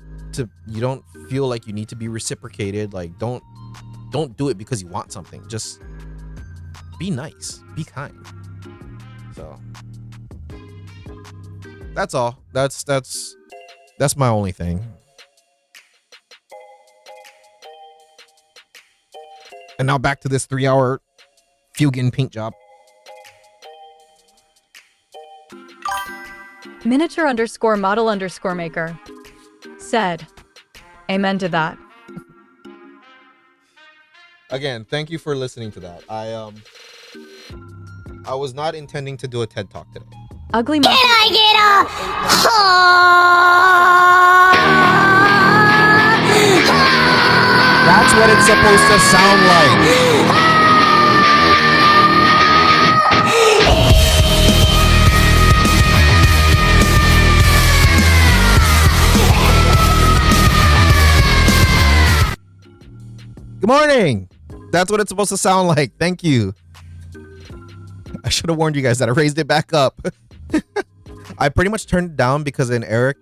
[SPEAKER 1] feel like you need to be reciprocated. Like, don't do it because you want something. Just be nice, be kind. So that's all. That's my only thing. And now back to this 3-hour Feugan paint job.
[SPEAKER 2] Miniature_model_maker said, amen to that.
[SPEAKER 1] Again, thank you for listening to that. I was not intending to do a TED Talk today.
[SPEAKER 2] Ugly
[SPEAKER 3] Can
[SPEAKER 2] monkey.
[SPEAKER 3] I get a
[SPEAKER 1] That's what it's supposed to sound like. Good morning. That's what it's supposed to sound like. Thank you. I should have warned you guys that I raised it back up. I pretty much turned it down because then Eric,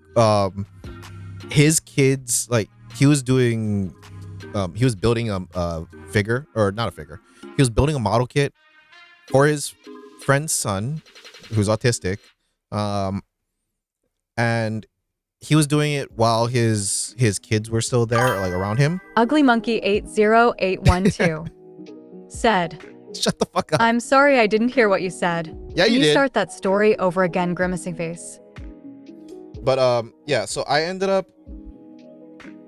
[SPEAKER 1] his kids, like, he was building a figure, or not a figure. He was building a model kit for his friend's son, who's autistic. And he was doing it while his kids were still there, like around him.
[SPEAKER 2] Ugly monkey 80812 said,
[SPEAKER 1] Shut the fuck up.
[SPEAKER 2] I'm sorry I didn't hear what you said.
[SPEAKER 1] Yeah,
[SPEAKER 2] Can
[SPEAKER 1] you
[SPEAKER 2] you
[SPEAKER 1] did.
[SPEAKER 2] start that story over again, grimacing face?
[SPEAKER 1] But yeah, so I ended up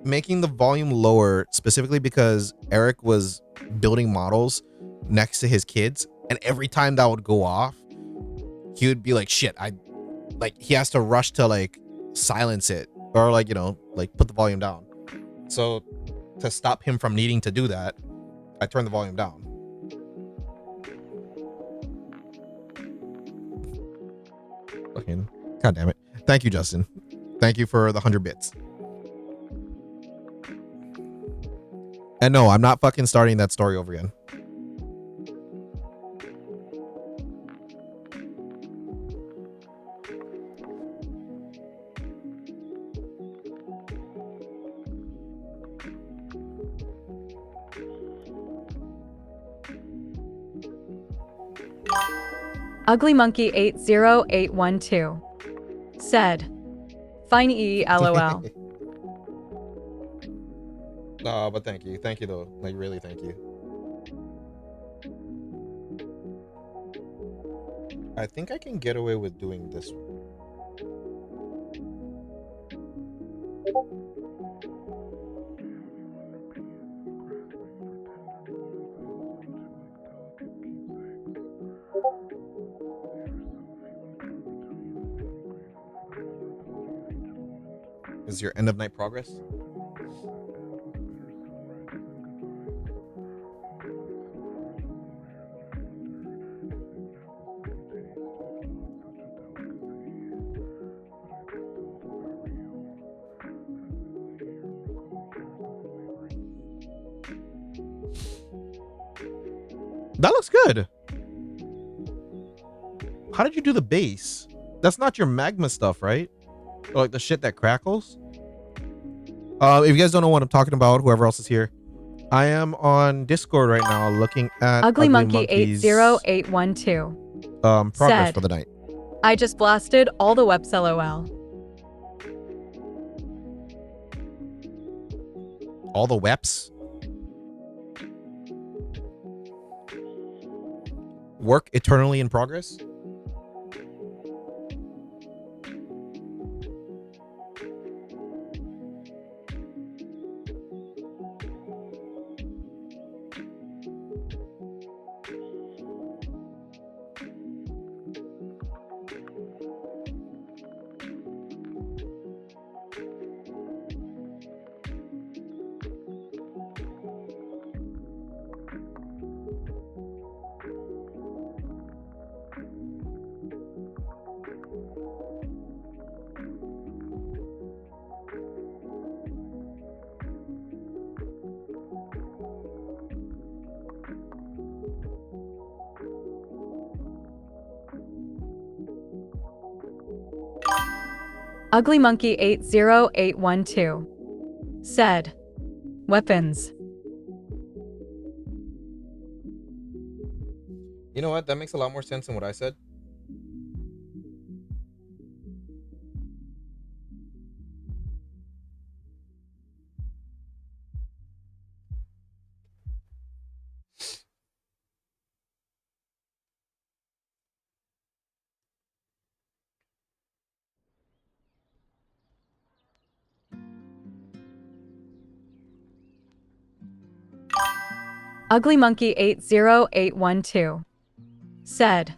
[SPEAKER 1] making the volume lower specifically because Eric was building models next to his kids, and every time that would go off, he would be like, shit, he has to rush to like silence it, or like, you know, like put the volume down. So to stop him from needing to do that, I turned the volume down. Fucking god damn it. Thank you, Justin. Thank you for the 100 bits. And no, I'm not fucking starting that story over again.
[SPEAKER 2] uglymonkey80812 said, fine lol.
[SPEAKER 1] No, but thank you. Thank you though. Like really thank you. I think I can get away with doing this one. Is your end of night progress? That looks good. How did you do the base? That's not your magma stuff, right? Or like the shit that crackles? If you guys don't know what I'm talking about, whoever else is here, I am on Discord right now looking at
[SPEAKER 2] uglymonkey80812
[SPEAKER 1] progress
[SPEAKER 2] said,
[SPEAKER 1] for the night.
[SPEAKER 2] I just blasted all the webs lol.
[SPEAKER 1] All the weps. Work eternally in progress.
[SPEAKER 2] uglymonkey80812 said, weapons.
[SPEAKER 1] You know what? That makes a lot more sense than what I said.
[SPEAKER 2] uglymonkey80812 said,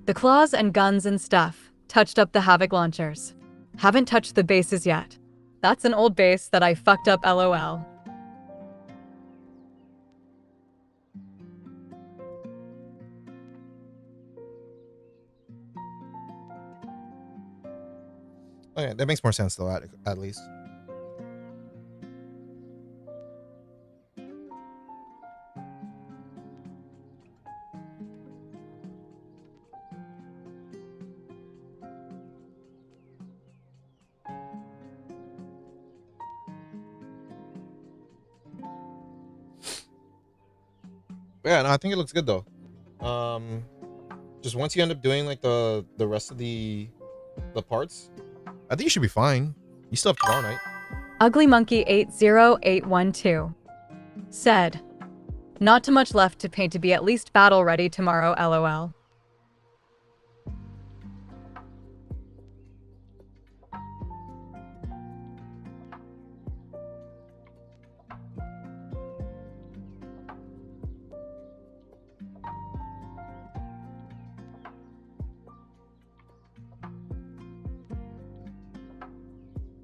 [SPEAKER 2] the claws and guns and stuff touched up the havoc launchers. Haven't touched the bases yet. That's an old base that I fucked up lol.
[SPEAKER 1] Okay, that makes more sense though, at least. Yeah, no, I think it looks good though. Just once you end up doing like the rest of the parts, I think you should be fine. You still have tomorrow night.
[SPEAKER 2] uglymonkey80812 said, not too much left to paint to be at least battle ready tomorrow lol.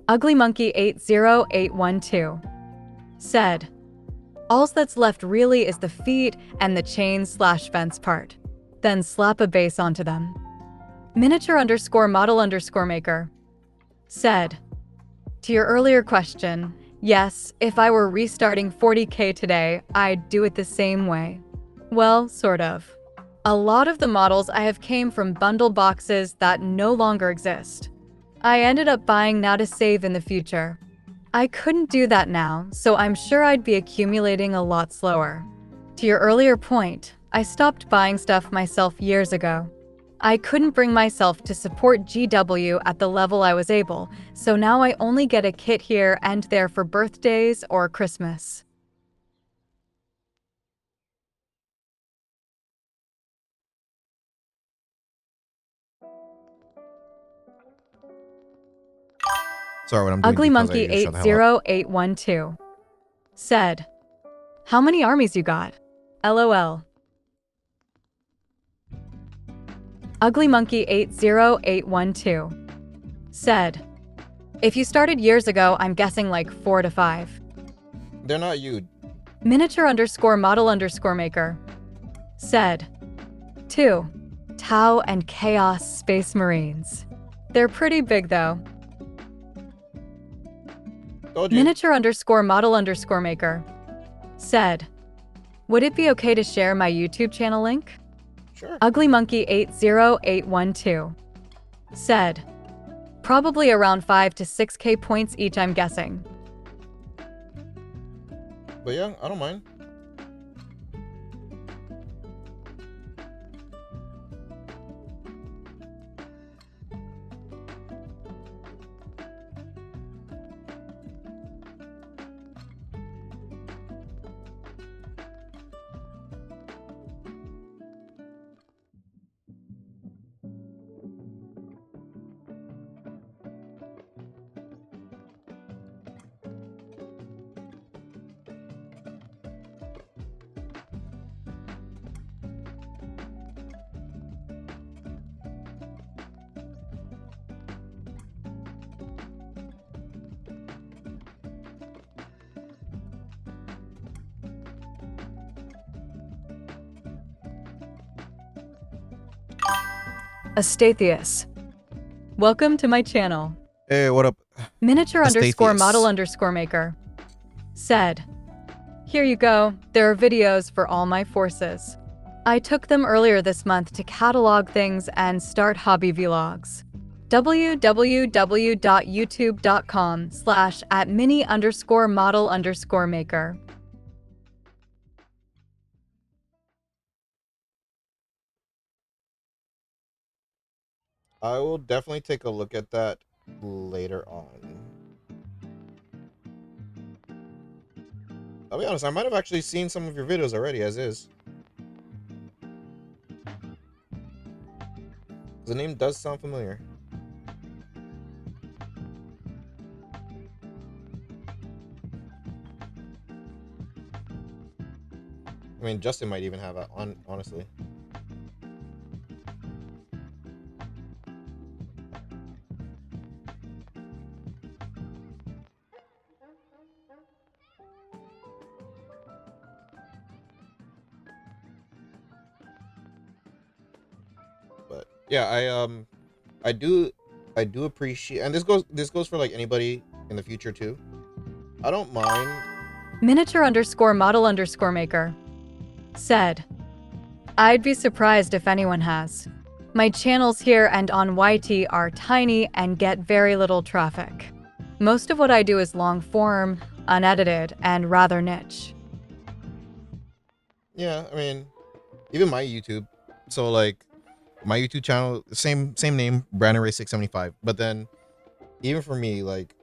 [SPEAKER 2] uglymonkey80812 said, alls that's left really is the feet and the chain/fence part. Then slap a base onto them. Miniature_model_maker said, to your earlier question, yes, if I were restarting 40k today, I'd do it the same way. Well, sort of. A lot of the models I have came from bundle boxes that no longer exist. I ended up buying now to save in the future. I couldn't do that now, so I'm sure I'd be accumulating a lot slower. To your earlier point, I stopped buying stuff myself years ago. I couldn't bring myself to support GW at the level I was able, so now I only get a kit here and there for birthdays or Christmas.
[SPEAKER 1] Sorry, what I'm doing.
[SPEAKER 2] Ugly
[SPEAKER 1] because I
[SPEAKER 2] Monkey
[SPEAKER 1] need to shut the hell up.
[SPEAKER 2] 80812 said, "How many armies you got? LOL." Ugly Monkey 80812 said, "If you started years ago, I'm guessing like 4 to 5.
[SPEAKER 1] They're not you.
[SPEAKER 2] Miniature underscore model underscore maker said, 2. Tau and Chaos Space Marines. They're pretty big though.
[SPEAKER 1] Told you.
[SPEAKER 2] Miniature underscore model underscore maker said, would it be okay to share my YouTube channel link?
[SPEAKER 1] Sure.
[SPEAKER 2] Ugly Monkey 80812 said, probably around 5 to 6k points each, I'm guessing.
[SPEAKER 1] But yeah, I don't mind.
[SPEAKER 2] Astathius, welcome to my channel.
[SPEAKER 1] Hey, what up?
[SPEAKER 2] Miniature underscore
[SPEAKER 1] Astathius.
[SPEAKER 2] model underscore maker said, here you go, there are videos for all my forces. I took them earlier this month to catalog things and start hobby vlogs. www.youtube.com/@mini_model_maker.
[SPEAKER 1] I will definitely take a look at that later on. I'll be honest, I might have actually seen some of your videos already, as is. The name does sound familiar. I mean, Justin might even have it on, honestly. But yeah, I do appreciate, and this goes for like anybody in the future too. I don't mind.
[SPEAKER 2] Miniature underscore model underscore maker said, I'd be surprised if anyone has. My channels here and on YT are tiny and get very little traffic. Most of what I do is long form, unedited, and rather niche.
[SPEAKER 1] Yeah, I mean, even my YouTube. So like, my YouTube channel, same name, Brandon Ray 675. But then, even for me, like,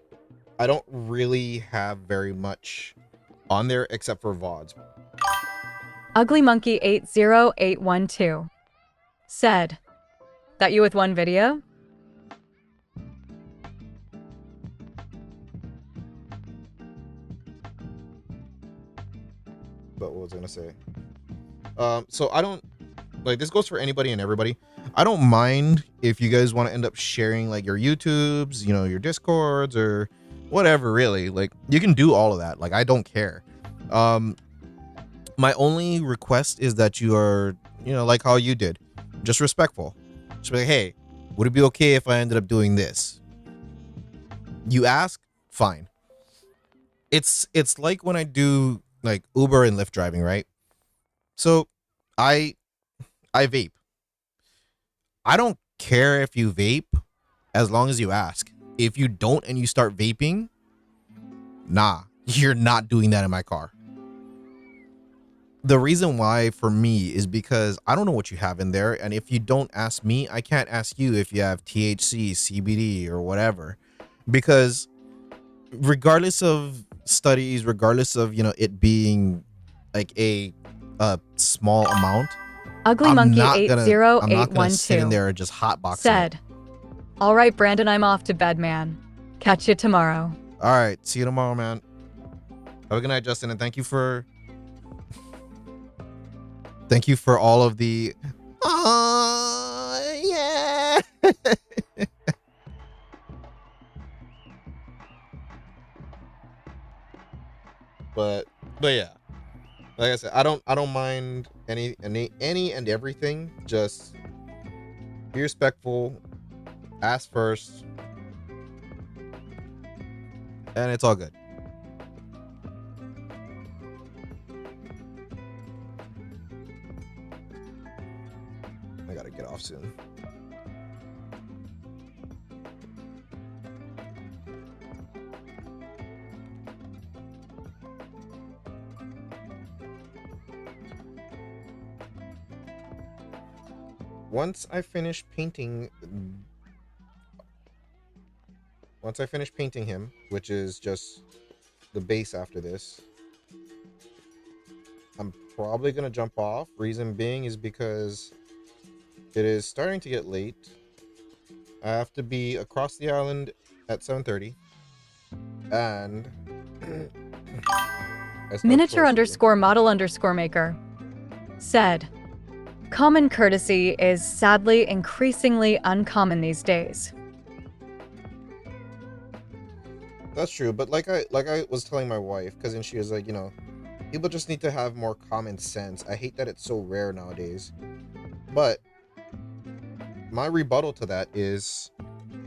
[SPEAKER 1] I don't really have very much on there except for VODs.
[SPEAKER 2] Ugly Monkey 80812 said, that you with one video?
[SPEAKER 1] But what was I gonna say? So I don't, like, this goes for anybody and everybody. I don't mind if you guys want to end up sharing like your YouTubes, you know, your Discords or whatever, really. Like, you can do all of that. Like, I don't care. My only request is that you are, you know, like how you did, just respectful. Just be like, hey, would it be okay if I ended up doing this? You ask, fine. It's like when I do like Uber and Lyft driving, right? So I vape. I don't care if you vape as long as you ask. If you don't and you start vaping, nah, you're not doing that in my car. the reason why for me is because I don't know what you have in there, and if you don't ask me, I can't ask you if you have THC, CBD, or whatever, because regardless of studies, regardless of it being like a small amount,
[SPEAKER 2] Ugly
[SPEAKER 1] I'm
[SPEAKER 2] Monkey
[SPEAKER 1] not gonna I'm not gonna sit in
[SPEAKER 2] 80812
[SPEAKER 1] there and just hotboxing it.
[SPEAKER 2] said, "All right, Brandon, I'm off to bed, man. Catch you tomorrow."
[SPEAKER 1] All right, see you tomorrow, man. Have a good night, Justin, and thank you for all of the yeah. but yeah, like I said, I don't mind any and everything. Just be respectful, ask first, and it's all good. I gotta get off soon. Once I finish painting him, which is just the base after this, I'm probably gonna jump off. Reason being is because it is starting to get late. I have to be across the island at 7:30, and
[SPEAKER 2] Miniature underscore model underscore maker said, "Common courtesy is sadly increasingly uncommon these days."
[SPEAKER 1] That's true, but like I was telling my wife, because then she was like, people just need to have more common sense. I hate that it's so rare nowadays. But my rebuttal to that is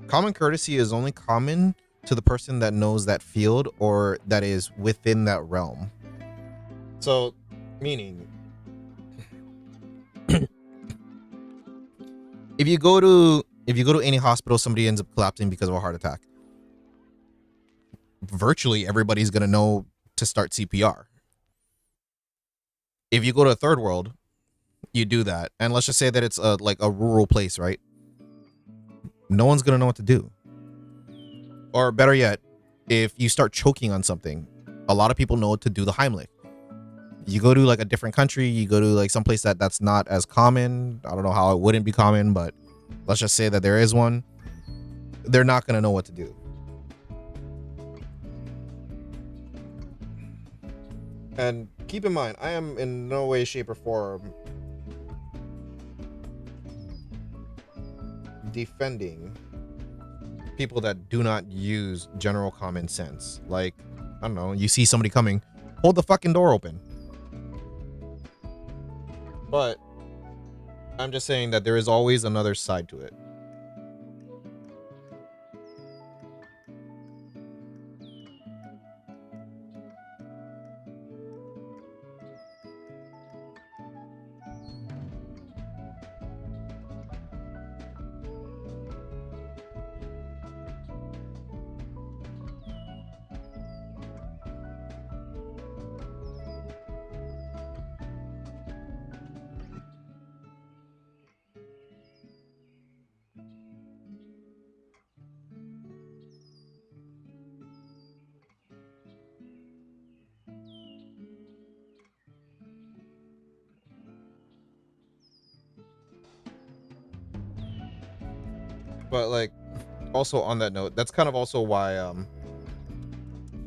[SPEAKER 1] common courtesy is only common to the person that knows that field or that is within that realm. So, meaning, if you go to any hospital, somebody ends up collapsing because of a heart attack, virtually everybody's gonna know to start CPR. If you go to a third world, you do that, and let's just say that it's like a rural place, right? No one's gonna know what to do. Or better yet, if you start choking on something, a lot of people know to do the Heimlich. You go to like a different country, you go to like someplace that's not as common. I don't know how it wouldn't be common, but let's just say that there is one. They're not gonna know what to do. And keep in mind, I am in no way, shape, or form defending people that do not use general common sense. Like, I don't know, you see somebody coming, hold the fucking door open. But I'm just saying that there is always another side to it. But like, also on that note, that's kind of also why a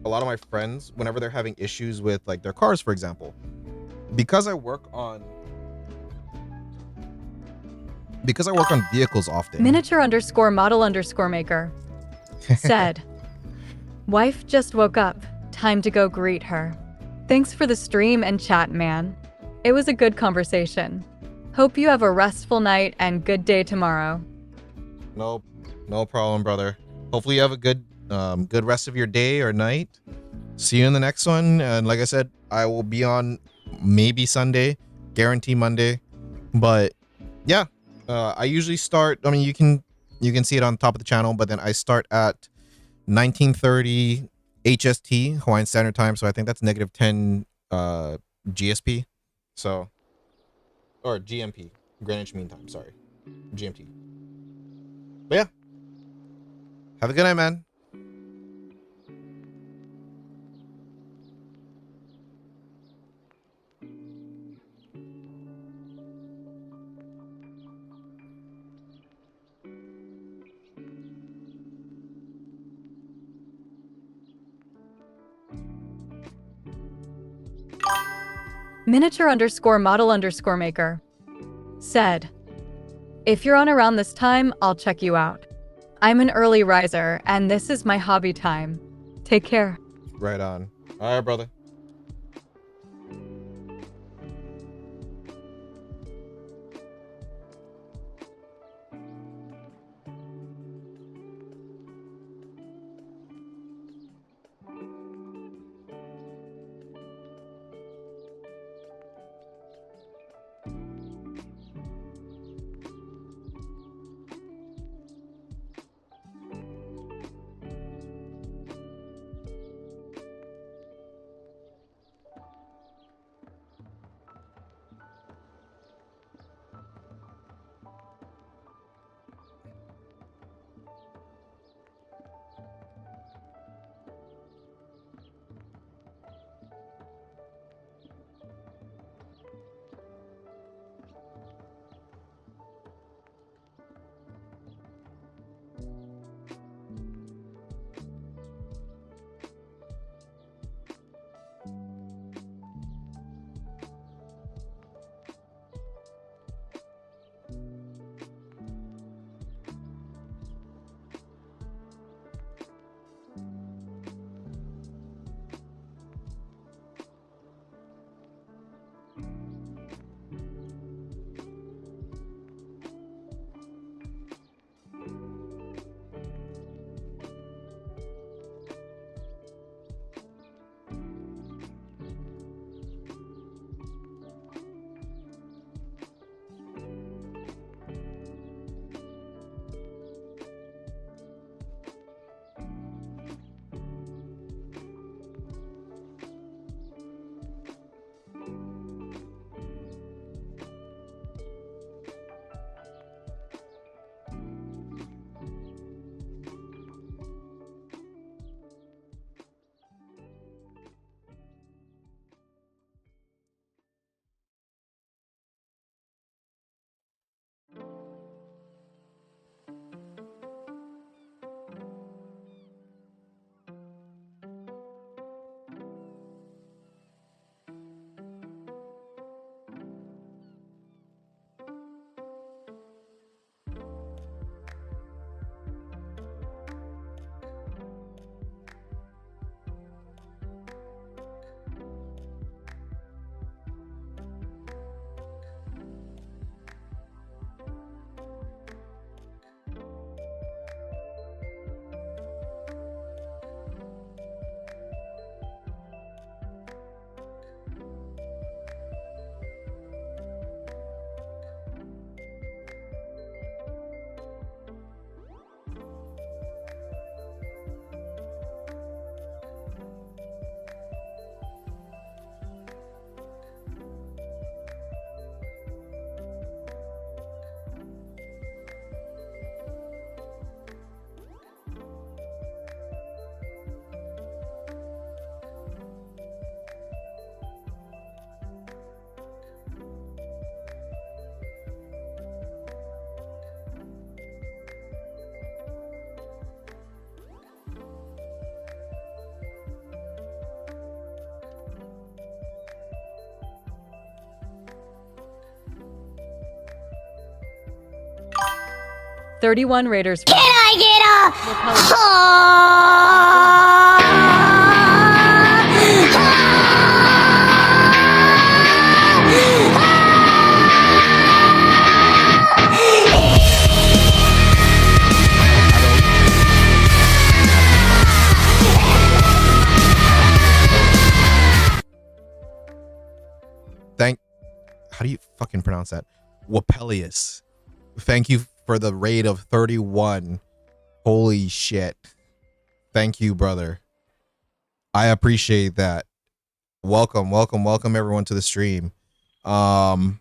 [SPEAKER 1] lot of my friends, whenever they're having issues with like their cars, for example, because I work on vehicles often.
[SPEAKER 2] Miniature underscore model underscore maker said, "Wife just woke up. Time to go greet her. Thanks for the stream and chat, man. It was a good conversation. Hope you have a restful night and good day tomorrow."
[SPEAKER 1] No problem, brother. Hopefully you have a good rest of your day or night. See you in the next one. And like I said, I will be on maybe Sunday, guarantee Monday. But yeah, I usually start, I mean, you can see it on top of the channel, but then I start at 1930 HST, Hawaiian Standard Time. So I think that's -10 GSP. So, or GMP, Greenwich Mean Time. Sorry, GMT. But yeah, have a good night, man.
[SPEAKER 2] Miniature underscore model underscore maker said, if you're on around this time, I'll check you out. I'm an early riser, and this is my hobby time. Take care.
[SPEAKER 1] Right on. All right, brother.
[SPEAKER 2] "31 Raiders."
[SPEAKER 3] Can I get
[SPEAKER 1] How do you fucking pronounce that? Wapelius. Thank you for the raid of 31. Holy shit. Thank you, brother. I appreciate that. Welcome everyone to the stream. Um,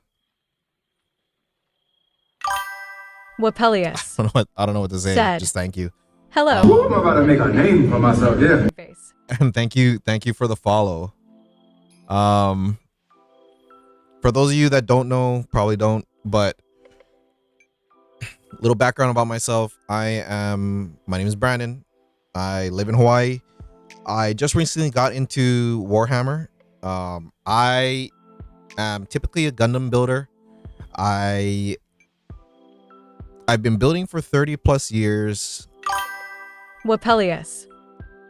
[SPEAKER 2] Wapelius
[SPEAKER 1] I don't know what to say.
[SPEAKER 2] Said.
[SPEAKER 1] Just thank you.
[SPEAKER 2] Hello.
[SPEAKER 7] I'm about to make a name for myself, yeah.
[SPEAKER 2] Face.
[SPEAKER 1] And thank you for the follow. For those of you that don't know, probably don't, but little background about myself. My name is Brandon. I live in Hawaii. I just recently got into Warhammer. I am typically a Gundam builder. I've been building for 30 plus years.
[SPEAKER 2] Wapelius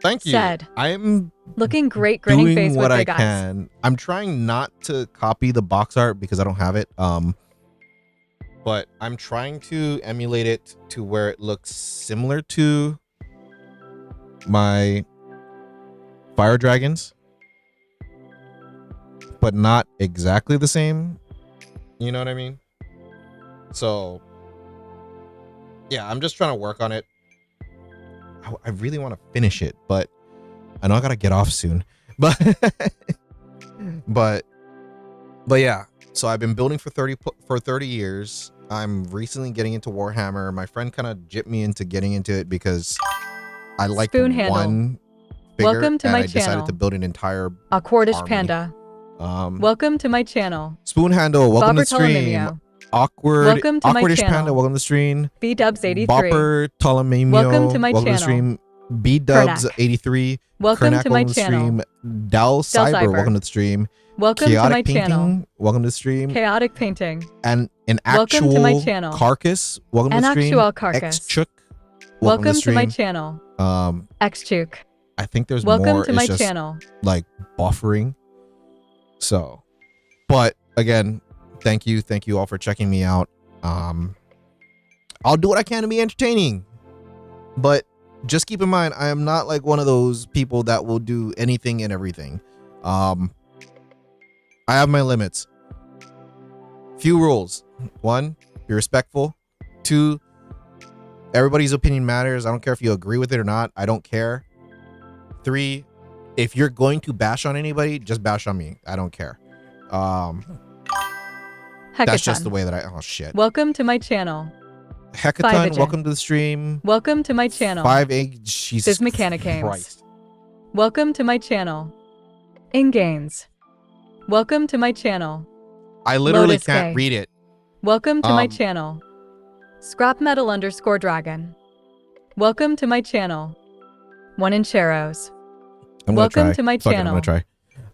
[SPEAKER 1] Thank you.
[SPEAKER 2] Said.
[SPEAKER 1] I'm
[SPEAKER 2] Looking great, grinning
[SPEAKER 1] doing
[SPEAKER 2] face
[SPEAKER 1] what
[SPEAKER 2] with
[SPEAKER 1] I
[SPEAKER 2] big eyes.
[SPEAKER 1] can. I'm trying not to copy the box art because I don't have it. But I'm trying to emulate it to where it looks similar to my fire dragons, but not exactly the same. You know what I mean? So yeah, I'm just trying to work on it. I really want to finish it, but I know I gotta get off soon. But but yeah. So I've been building for 30 years. I'm recently getting into Warhammer. My friend kind of gypped me into getting into it because I like
[SPEAKER 2] Spoon handle.
[SPEAKER 1] one figure,
[SPEAKER 2] Welcome to
[SPEAKER 1] and
[SPEAKER 2] my
[SPEAKER 1] I decided
[SPEAKER 2] channel.
[SPEAKER 1] to build an entire
[SPEAKER 2] A Cordish
[SPEAKER 1] army.
[SPEAKER 2] panda. Welcome to my channel.
[SPEAKER 1] Spoon handle, welcome to the stream.
[SPEAKER 2] Bartolomeo.
[SPEAKER 1] Awkward,
[SPEAKER 2] Welcome to my
[SPEAKER 1] awkwardish
[SPEAKER 2] channel.
[SPEAKER 1] panda, welcome to the stream.
[SPEAKER 2] B-Dubs83.
[SPEAKER 1] Bopper Ptolemeo,
[SPEAKER 2] Welcome to my
[SPEAKER 1] welcome to the
[SPEAKER 2] channel.
[SPEAKER 1] stream. B-Dubs83,
[SPEAKER 2] Welcome
[SPEAKER 1] Kernak,
[SPEAKER 2] to my
[SPEAKER 1] welcome to the
[SPEAKER 2] channel.
[SPEAKER 1] stream. Dal Cyber,
[SPEAKER 2] Cyber.
[SPEAKER 1] welcome to the stream.
[SPEAKER 2] Welcome
[SPEAKER 1] Chaotic
[SPEAKER 2] to my
[SPEAKER 1] Painting,
[SPEAKER 2] channel.
[SPEAKER 1] welcome to the stream.
[SPEAKER 2] Chaotic painting.
[SPEAKER 1] And an
[SPEAKER 2] Welcome
[SPEAKER 1] actual
[SPEAKER 2] to my channel.
[SPEAKER 1] carcass, welcome to
[SPEAKER 2] An
[SPEAKER 1] the stream.
[SPEAKER 2] actual carcass.
[SPEAKER 1] X-Chook,
[SPEAKER 2] Welcome
[SPEAKER 1] to
[SPEAKER 2] to my
[SPEAKER 1] the stream.
[SPEAKER 2] channel.
[SPEAKER 1] I
[SPEAKER 2] X-Chook.
[SPEAKER 1] think there's
[SPEAKER 2] Welcome
[SPEAKER 1] more.
[SPEAKER 2] to
[SPEAKER 1] It's
[SPEAKER 2] my
[SPEAKER 1] just
[SPEAKER 2] channel.
[SPEAKER 1] like buffering. So, but again, thank you all for checking me out. I'll do what I can to be entertaining, but just keep in mind, I am not like one of those people that will do anything and everything. I have my limits. Few rules. 1, be respectful. 2, everybody's opinion matters. I don't care if you agree with it or not. I don't care. 3, if you're going to bash on anybody, just bash on me. I don't care. That's just the way that oh shit.
[SPEAKER 2] Welcome to my channel.
[SPEAKER 1] Hecaton,
[SPEAKER 2] Five-agent.
[SPEAKER 1] welcome to the stream.
[SPEAKER 2] Welcome to my channel.
[SPEAKER 1] 5 Jesus
[SPEAKER 2] Biz Mechanic Games.
[SPEAKER 1] Christ.
[SPEAKER 2] Welcome to my channel. In-games. Welcome to my channel.
[SPEAKER 1] I literally
[SPEAKER 2] Lotus
[SPEAKER 1] can't
[SPEAKER 2] K.
[SPEAKER 1] read it.
[SPEAKER 2] Welcome to my
[SPEAKER 1] Um,
[SPEAKER 2] channel. Scrap metal _ dragon. Welcome to my channel. One in Cheros.
[SPEAKER 1] I'm
[SPEAKER 2] Welcome
[SPEAKER 1] gonna try.
[SPEAKER 2] to my
[SPEAKER 1] Fuck it,
[SPEAKER 2] channel.
[SPEAKER 1] I'm gonna try.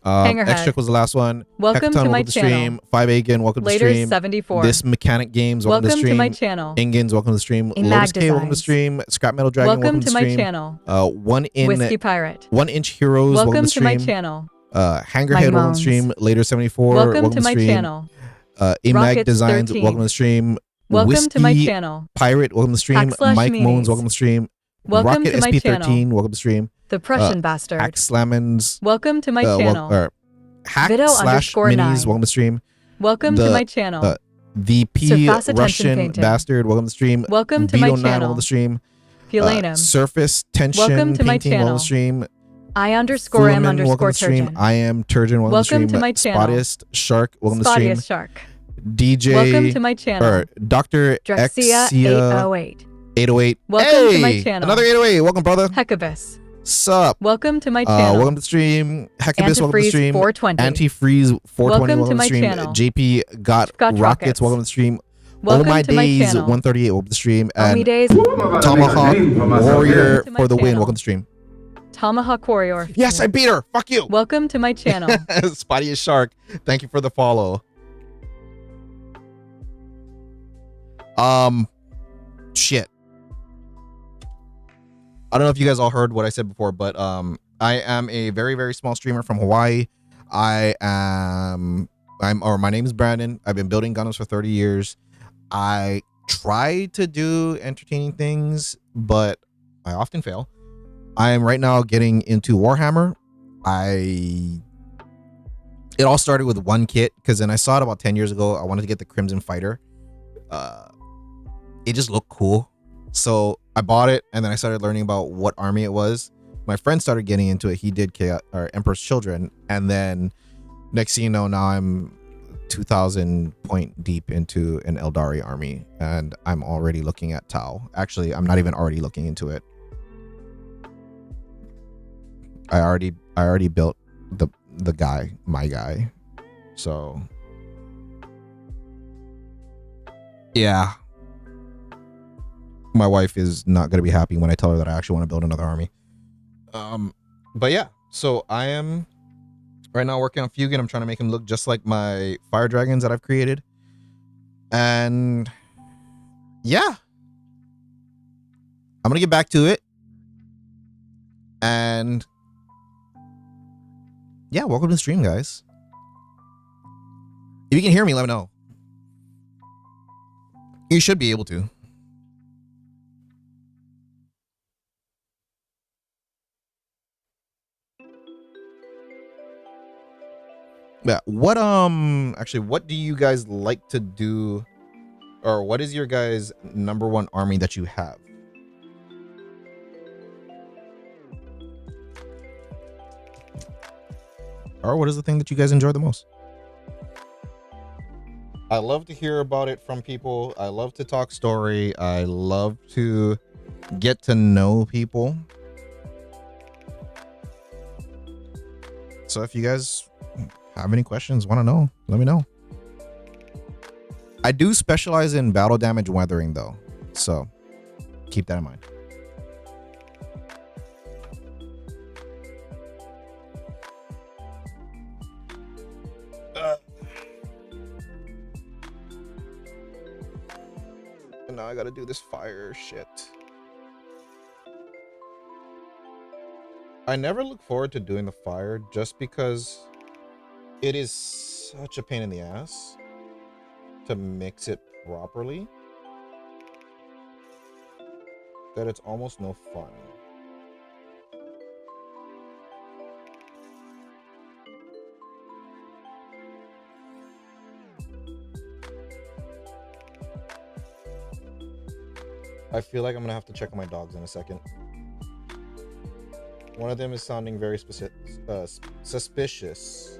[SPEAKER 2] Hangerhead.
[SPEAKER 1] X-Trick was the last one.
[SPEAKER 2] Welcome
[SPEAKER 1] Hecaton,
[SPEAKER 2] to my
[SPEAKER 1] welcome to the
[SPEAKER 2] channel.
[SPEAKER 1] stream. 5 Again, welcome to the
[SPEAKER 2] Later
[SPEAKER 1] stream.
[SPEAKER 2] 74.
[SPEAKER 1] This Mechanic Games, welcome,
[SPEAKER 2] Welcome
[SPEAKER 1] to the
[SPEAKER 2] to my
[SPEAKER 1] stream.
[SPEAKER 2] channel.
[SPEAKER 1] Ingans, welcome to the stream.
[SPEAKER 2] In
[SPEAKER 1] Lotus
[SPEAKER 2] Mag
[SPEAKER 1] K, welcome to the
[SPEAKER 2] Designs.
[SPEAKER 1] stream. Scrap Metal Dragon,
[SPEAKER 2] Welcome
[SPEAKER 1] to
[SPEAKER 2] to
[SPEAKER 1] the
[SPEAKER 2] my
[SPEAKER 1] stream.
[SPEAKER 2] channel.
[SPEAKER 1] One in
[SPEAKER 2] Whiskey Pirate.
[SPEAKER 1] 1 Inch Heroes, welcome
[SPEAKER 2] Welcome
[SPEAKER 1] to the
[SPEAKER 2] to my
[SPEAKER 1] stream.
[SPEAKER 2] channel.
[SPEAKER 1] Hangerhead,
[SPEAKER 2] My
[SPEAKER 1] welcome to the
[SPEAKER 2] moans.
[SPEAKER 1] stream. Later 74,
[SPEAKER 2] Welcome to
[SPEAKER 1] to the
[SPEAKER 2] my
[SPEAKER 1] stream.
[SPEAKER 2] channel.
[SPEAKER 1] In Mag
[SPEAKER 2] Rockets
[SPEAKER 1] Designs,
[SPEAKER 2] 13.
[SPEAKER 1] welcome to the stream.
[SPEAKER 2] Welcome to my
[SPEAKER 1] Whiskey
[SPEAKER 2] channel.
[SPEAKER 1] Pirate, welcome to the stream.
[SPEAKER 2] Hack/Meanies.
[SPEAKER 1] Mike Moans, welcome to the stream.
[SPEAKER 2] Welcome
[SPEAKER 1] Rocket
[SPEAKER 2] to my
[SPEAKER 1] SP13,
[SPEAKER 2] channel.
[SPEAKER 1] welcome to the stream.
[SPEAKER 2] The Prussian Bastard.
[SPEAKER 1] Hack Slammons,
[SPEAKER 2] Welcome to my channel.
[SPEAKER 1] Hack
[SPEAKER 2] Video
[SPEAKER 1] slash
[SPEAKER 2] _9.
[SPEAKER 1] minis, welcome to the stream.
[SPEAKER 2] Welcome to
[SPEAKER 1] the,
[SPEAKER 2] my channel.
[SPEAKER 1] The P
[SPEAKER 2] Surface attention
[SPEAKER 1] Russian
[SPEAKER 2] painting.
[SPEAKER 1] Bastard, welcome to the stream.
[SPEAKER 2] Welcome to my
[SPEAKER 1] Vito9, welcome
[SPEAKER 2] channel.
[SPEAKER 1] to the stream.
[SPEAKER 2] Fulanum.
[SPEAKER 1] Surface Tension
[SPEAKER 2] Welcome to my
[SPEAKER 1] Painting, welcome to
[SPEAKER 2] channel.
[SPEAKER 1] the stream.
[SPEAKER 2] I_M
[SPEAKER 1] Feugan, welcome to the stream.
[SPEAKER 2] Turgeon.
[SPEAKER 1] I am Turgeon, welcome,
[SPEAKER 2] Welcome
[SPEAKER 1] to
[SPEAKER 2] to
[SPEAKER 1] the
[SPEAKER 2] my
[SPEAKER 1] stream.
[SPEAKER 2] channel.
[SPEAKER 1] Spottiest Shark, welcome to the stream.
[SPEAKER 2] Spottiest Shark.
[SPEAKER 1] DJ
[SPEAKER 2] Welcome to my channel.
[SPEAKER 1] or Dr.
[SPEAKER 2] Drexia
[SPEAKER 1] Exia
[SPEAKER 2] 808.
[SPEAKER 1] 808.
[SPEAKER 2] Welcome
[SPEAKER 1] hey,
[SPEAKER 2] to my channel.
[SPEAKER 1] Another 808. Welcome, brother.
[SPEAKER 2] Heckabus.
[SPEAKER 1] Sup?
[SPEAKER 2] Welcome to my channel.
[SPEAKER 1] Welcome to the stream. Heckabus, welcome to the
[SPEAKER 2] Antifreeze
[SPEAKER 1] stream.
[SPEAKER 2] 420.
[SPEAKER 1] Antifreeze 420,
[SPEAKER 2] Welcome to
[SPEAKER 1] welcome to the
[SPEAKER 2] my
[SPEAKER 1] stream.
[SPEAKER 2] channel.
[SPEAKER 1] JP got
[SPEAKER 2] Scotch
[SPEAKER 1] rockets,
[SPEAKER 2] Rockets.
[SPEAKER 1] welcome to the stream.
[SPEAKER 2] Welcome
[SPEAKER 1] Oh My
[SPEAKER 2] to my
[SPEAKER 1] Days
[SPEAKER 2] channel.
[SPEAKER 1] 138, welcome to the stream.
[SPEAKER 2] Omi
[SPEAKER 1] And
[SPEAKER 2] Days.
[SPEAKER 7] I'm about to make a
[SPEAKER 1] Tomahawk
[SPEAKER 7] name for myself,
[SPEAKER 1] Warrior
[SPEAKER 7] yeah.
[SPEAKER 2] Welcome to my
[SPEAKER 1] for the win,
[SPEAKER 2] channel.
[SPEAKER 1] welcome to the stream.
[SPEAKER 2] Tomahawk Warrior.
[SPEAKER 1] Yes, I beat her. Fuck you.
[SPEAKER 2] Welcome to my channel.
[SPEAKER 1] Spottiest Shark, thank you for the follow. Shit. I don't know if you guys all heard what I said before, but I am a very, very small streamer from Hawaii. My name is Brandon. I've been building Gundams for 30 years. I try to do entertaining things, but I often fail. I am right now getting into Warhammer. It all started with one kit, because then I saw it about 10 years ago. I wanted to get the Crimson Fighter. It just looked cool. So I bought it, and then I started learning about what army it was. My friend started getting into it. He did Emperor's Children, and then next thing you know, now I'm 2,000 point deep into an Eldari army, and I'm already looking at Tau. Actually, I'm not even already looking into it. I already built the guy, my guy. So yeah, my wife is not going to be happy when I tell her that I actually want to build another army. But yeah, so I am right now working on Feugan. I'm trying to make him look just like my fire dragons that I've created. And yeah, I'm going to get back to it. And yeah, welcome to the stream, guys. If you can hear me, let me know. You should be able to. Yeah, what do you guys like to do, or what is your guys' number one army that you have? Or what is the thing that you guys enjoy the most? I love to hear about it from people. I love to talk story. I love to get to know people. So if you guys have any questions, want to know, let me know. I do specialize in battle damage weathering though, so keep that in mind. And now I gotta do this fire shit. I never look forward to doing the fire just because it is such a pain in the ass to mix it properly that it's almost no fun. I feel like I'm gonna have to check on my dogs in a second. One of them is sounding very suspicious.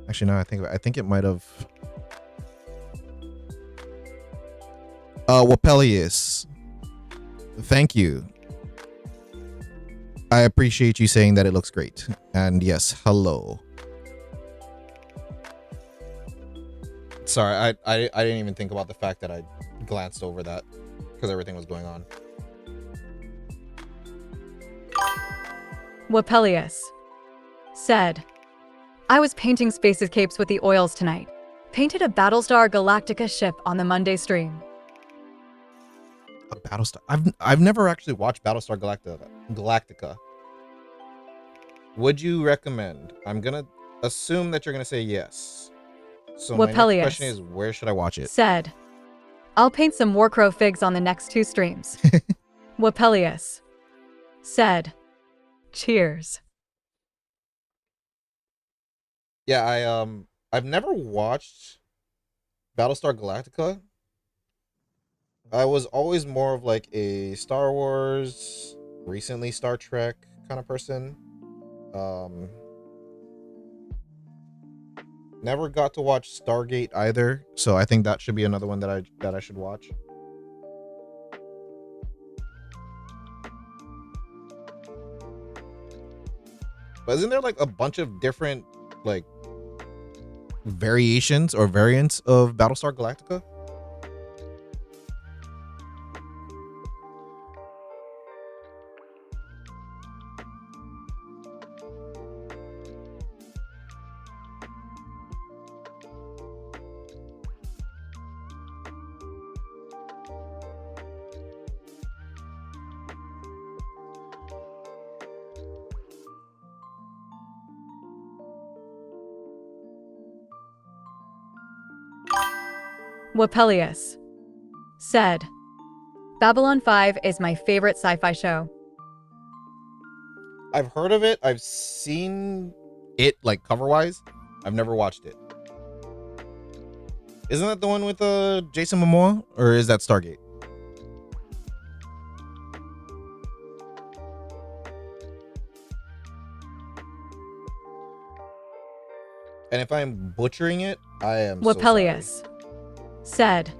[SPEAKER 1] Actually, no, I think it might have. Wapelius. Thank you. I appreciate you saying that it looks great. And yes, hello. Sorry, I didn't even think about the fact that I glanced over that because everything was going on.
[SPEAKER 2] Wapelius said, I was painting Space's capes with the oils tonight. Painted a Battlestar Galactica ship on the Monday stream.
[SPEAKER 1] A Battlestar. I've never actually watched Battlestar Galactica. Would you recommend? I'm gonna assume that you're gonna say yes. So my next question is, where should I watch it?
[SPEAKER 2] Said, I'll paint some Warcrow figs on the next 2 streams. Wapelius said, cheers.
[SPEAKER 1] Yeah, I've never watched Battlestar Galactica. I was always more of like a Star Wars, recently Star Trek kind of person. Never got to watch Stargate either, so I think that should be another one that I should watch. But isn't there like a bunch of different like variations or variants of Battlestar Galactica?
[SPEAKER 2] Wapelius said, Babylon 5 is my favorite sci-fi show.
[SPEAKER 1] I've heard of it. I've seen it like cover-wise. I've never watched it. Isn't that the one with Jason Momoa, or is that Stargate? And if I'm butchering it, I am so sorry.
[SPEAKER 2] Wapelius said,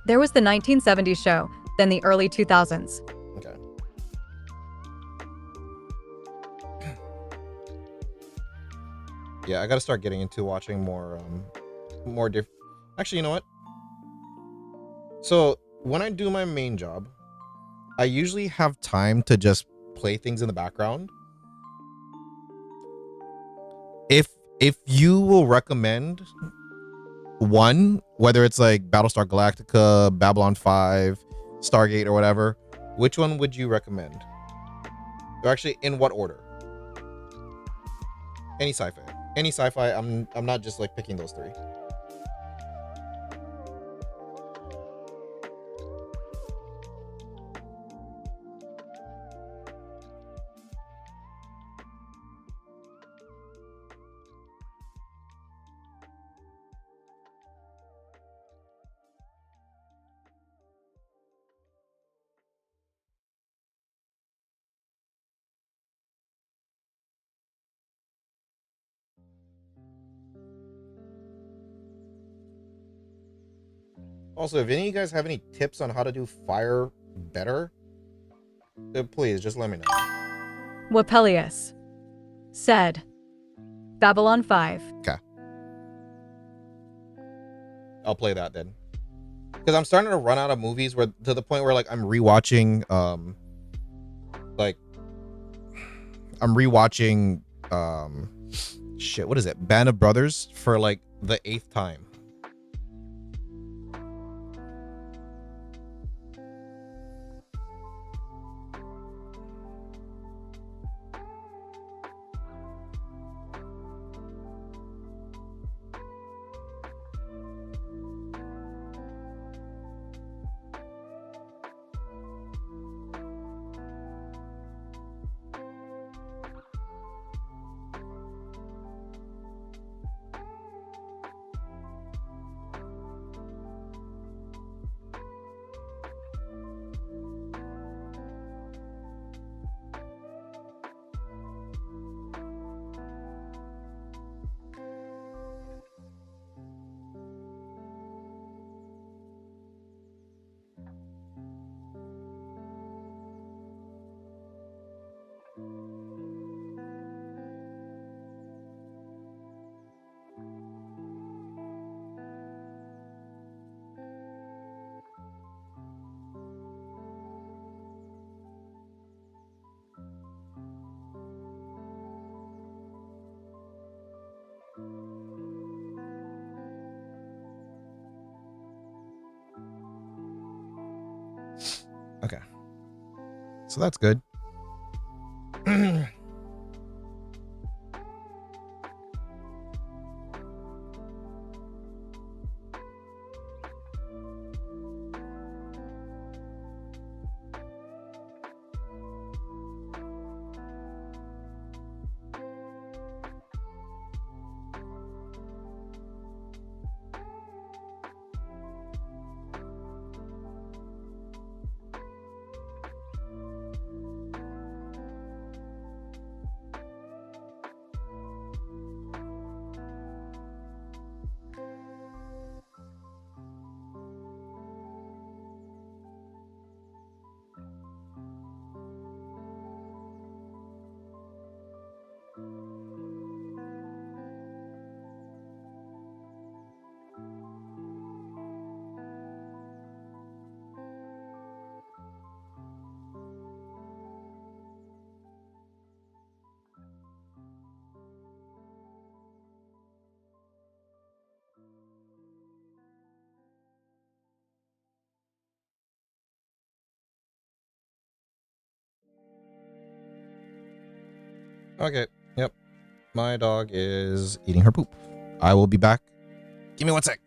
[SPEAKER 2] there was the 1970s show, then the early 2000s.
[SPEAKER 1] Okay. Yeah, I gotta start getting into watching more different. Actually, you know what? So when I do my main job, I usually have time to just play things in the background. If you will recommend one, whether it's like Battlestar Galactica, Babylon 5, Stargate, or whatever, which one would you recommend? Or actually, in what order? Any sci-fi. Any sci-fi. I'm not just like picking those three. Also, if any of you guys have any tips on how to do fire better, please just let me know.
[SPEAKER 2] Wapelius said, Babylon 5.
[SPEAKER 1] Okay. I'll play that then. Because I'm starting to run out of movies where to the point where like I'm rewatching shit, what is it? Band of Brothers for like the 8th time. Okay. So that's good. Okay. Yep. My dog is eating her poop. I will be back. Give me one sec.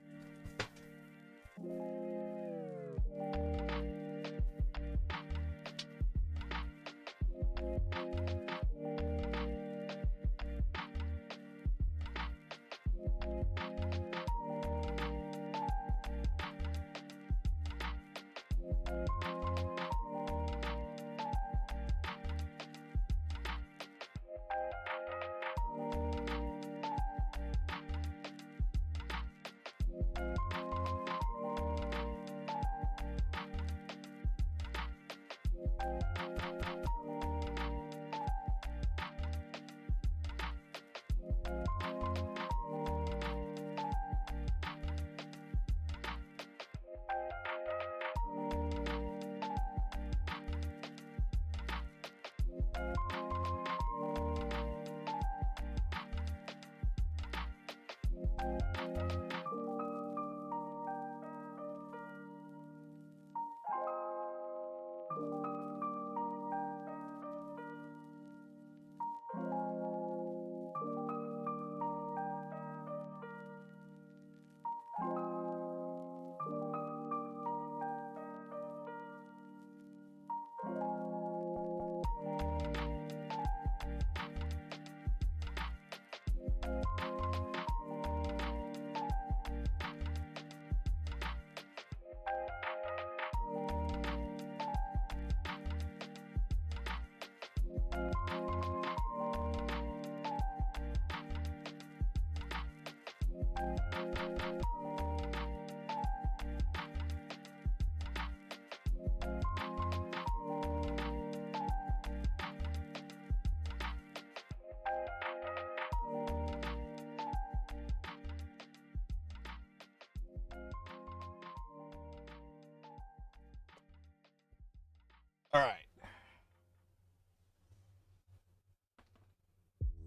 [SPEAKER 1] All right.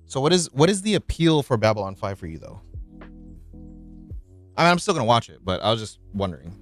[SPEAKER 1] So what is the appeal for Babylon 5 for you though? I mean, I'm still gonna watch it, but I was just wondering.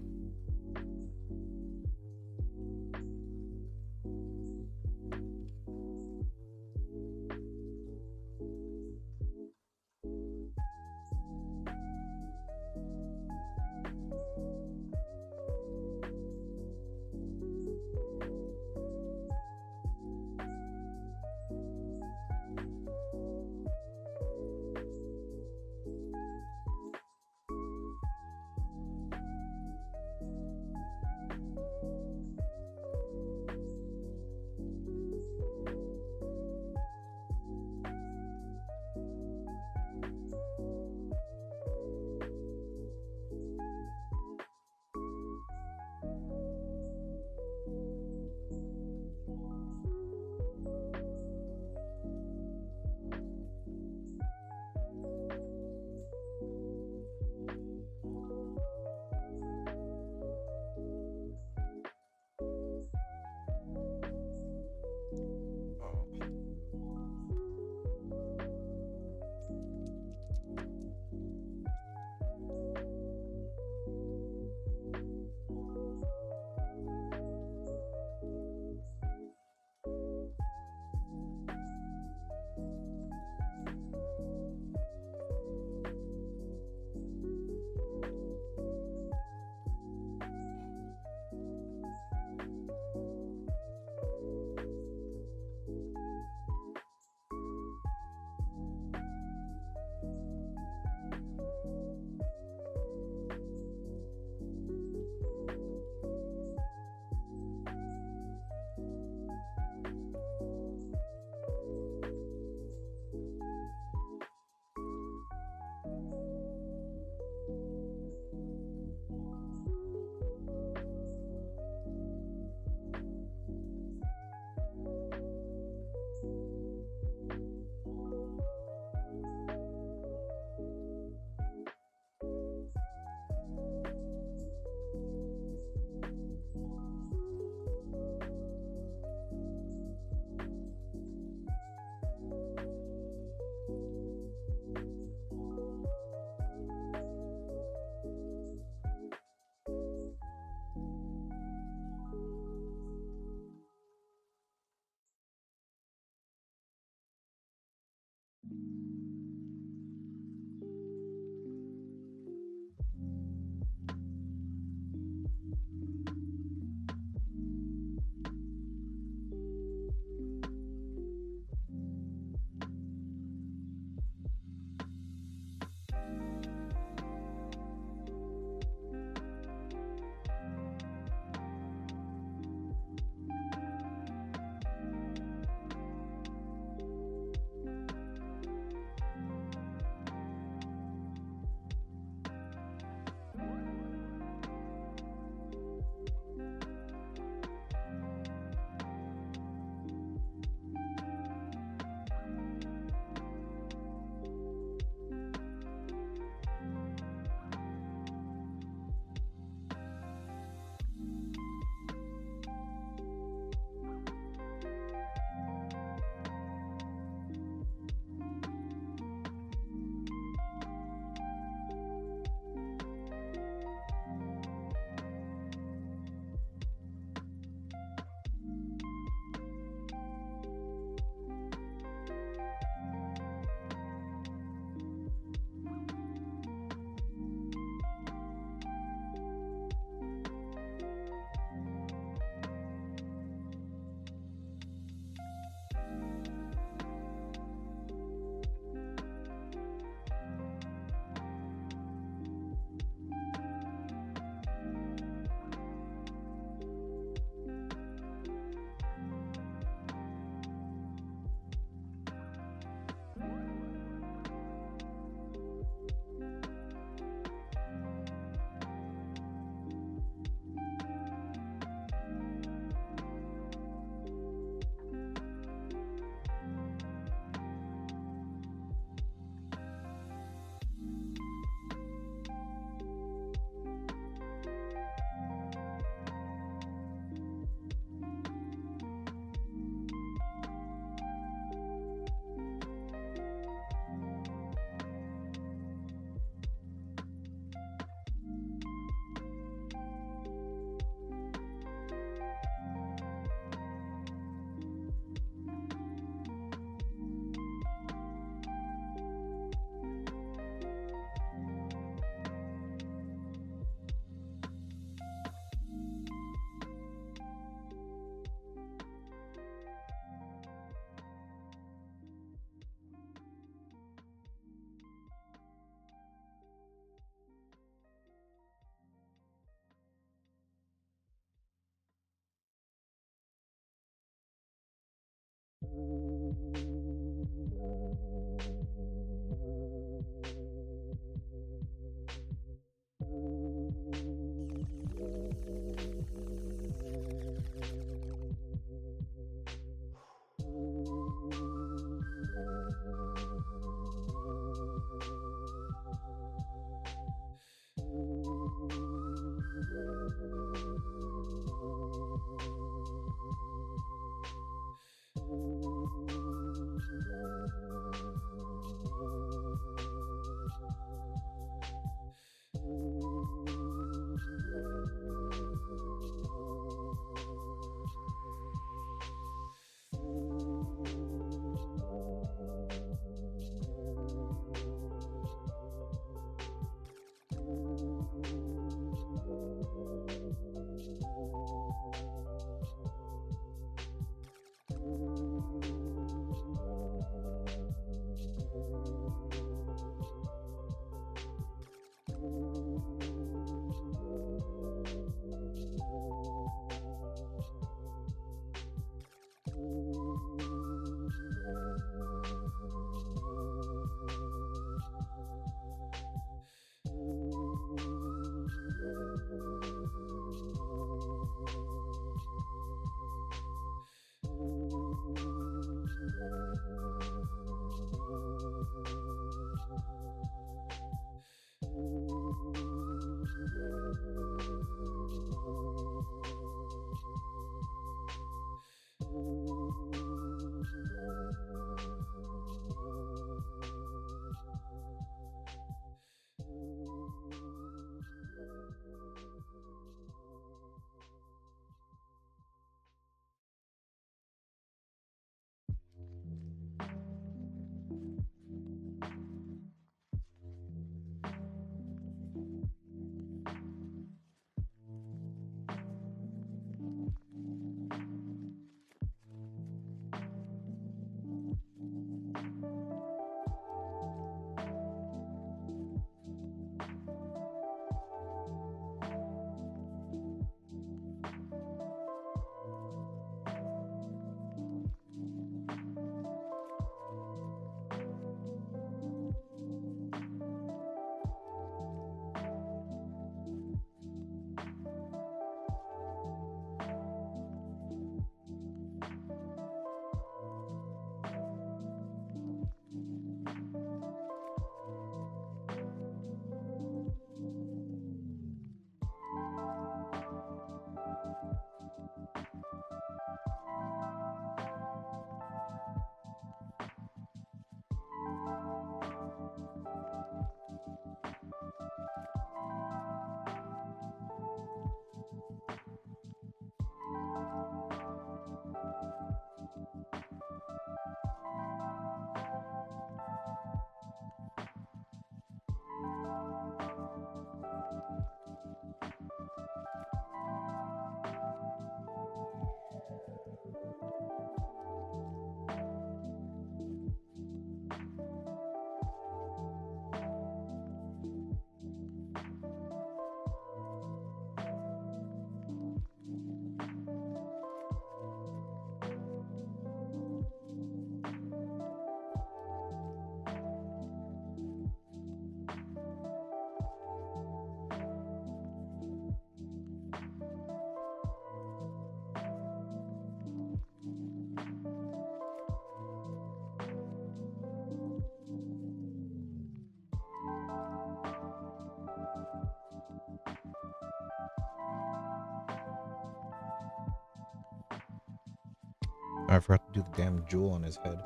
[SPEAKER 1] I forgot to do the damn jewel on his head.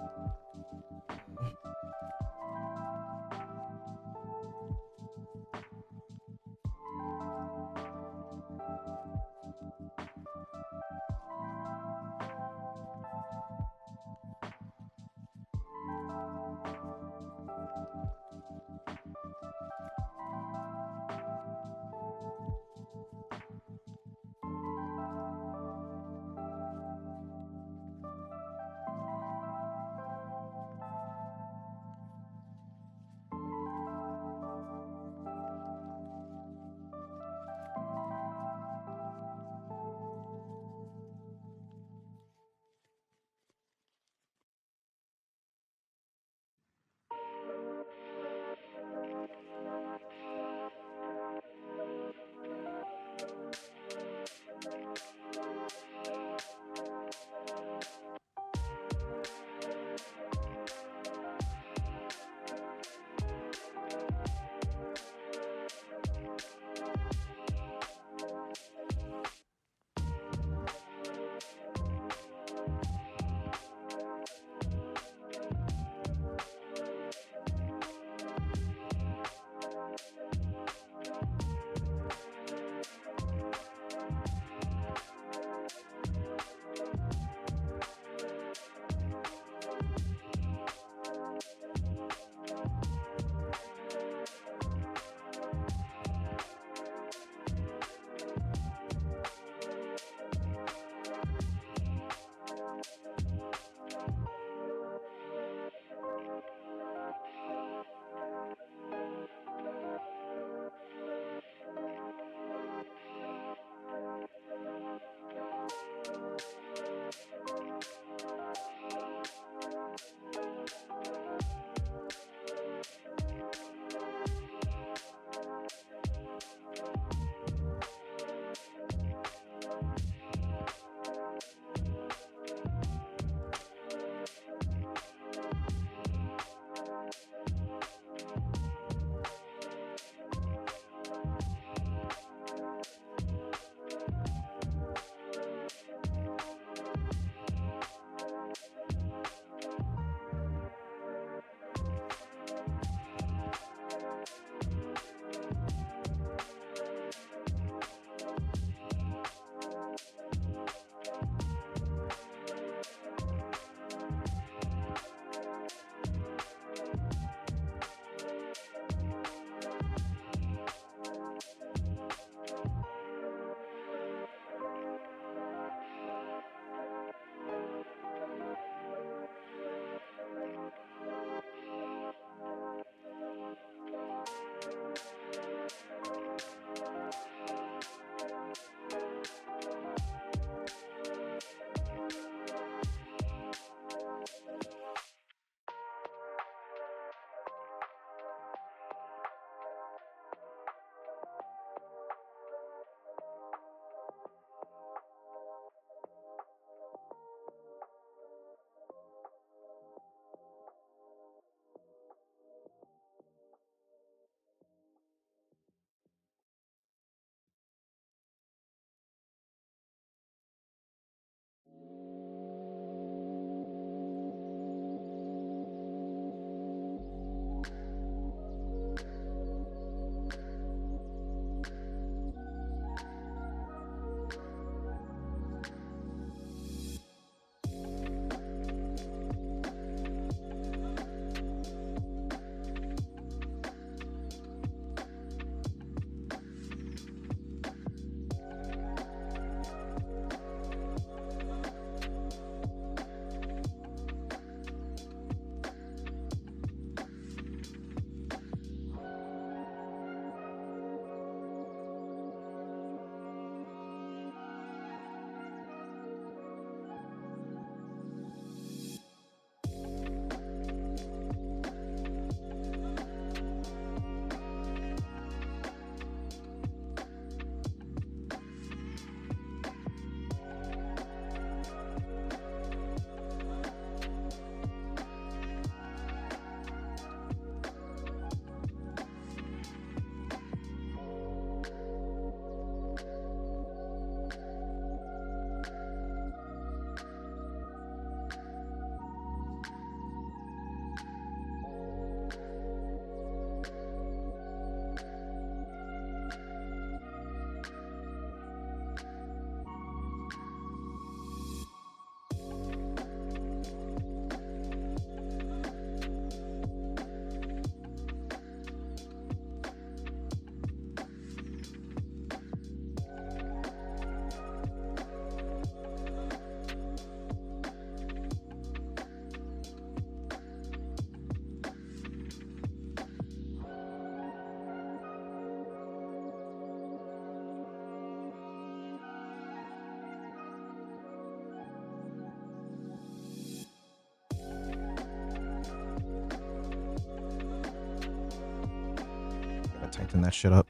[SPEAKER 1] Tighten that shit up.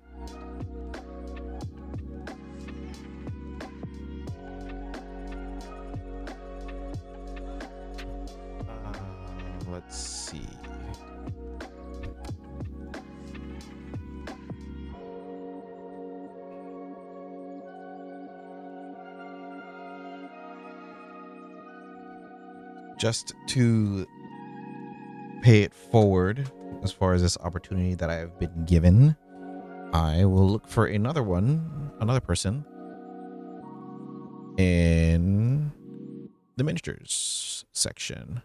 [SPEAKER 1] Let's see. Just to pay it forward as far as this opportunity that I've been given, I will look for another person in the miniatures section.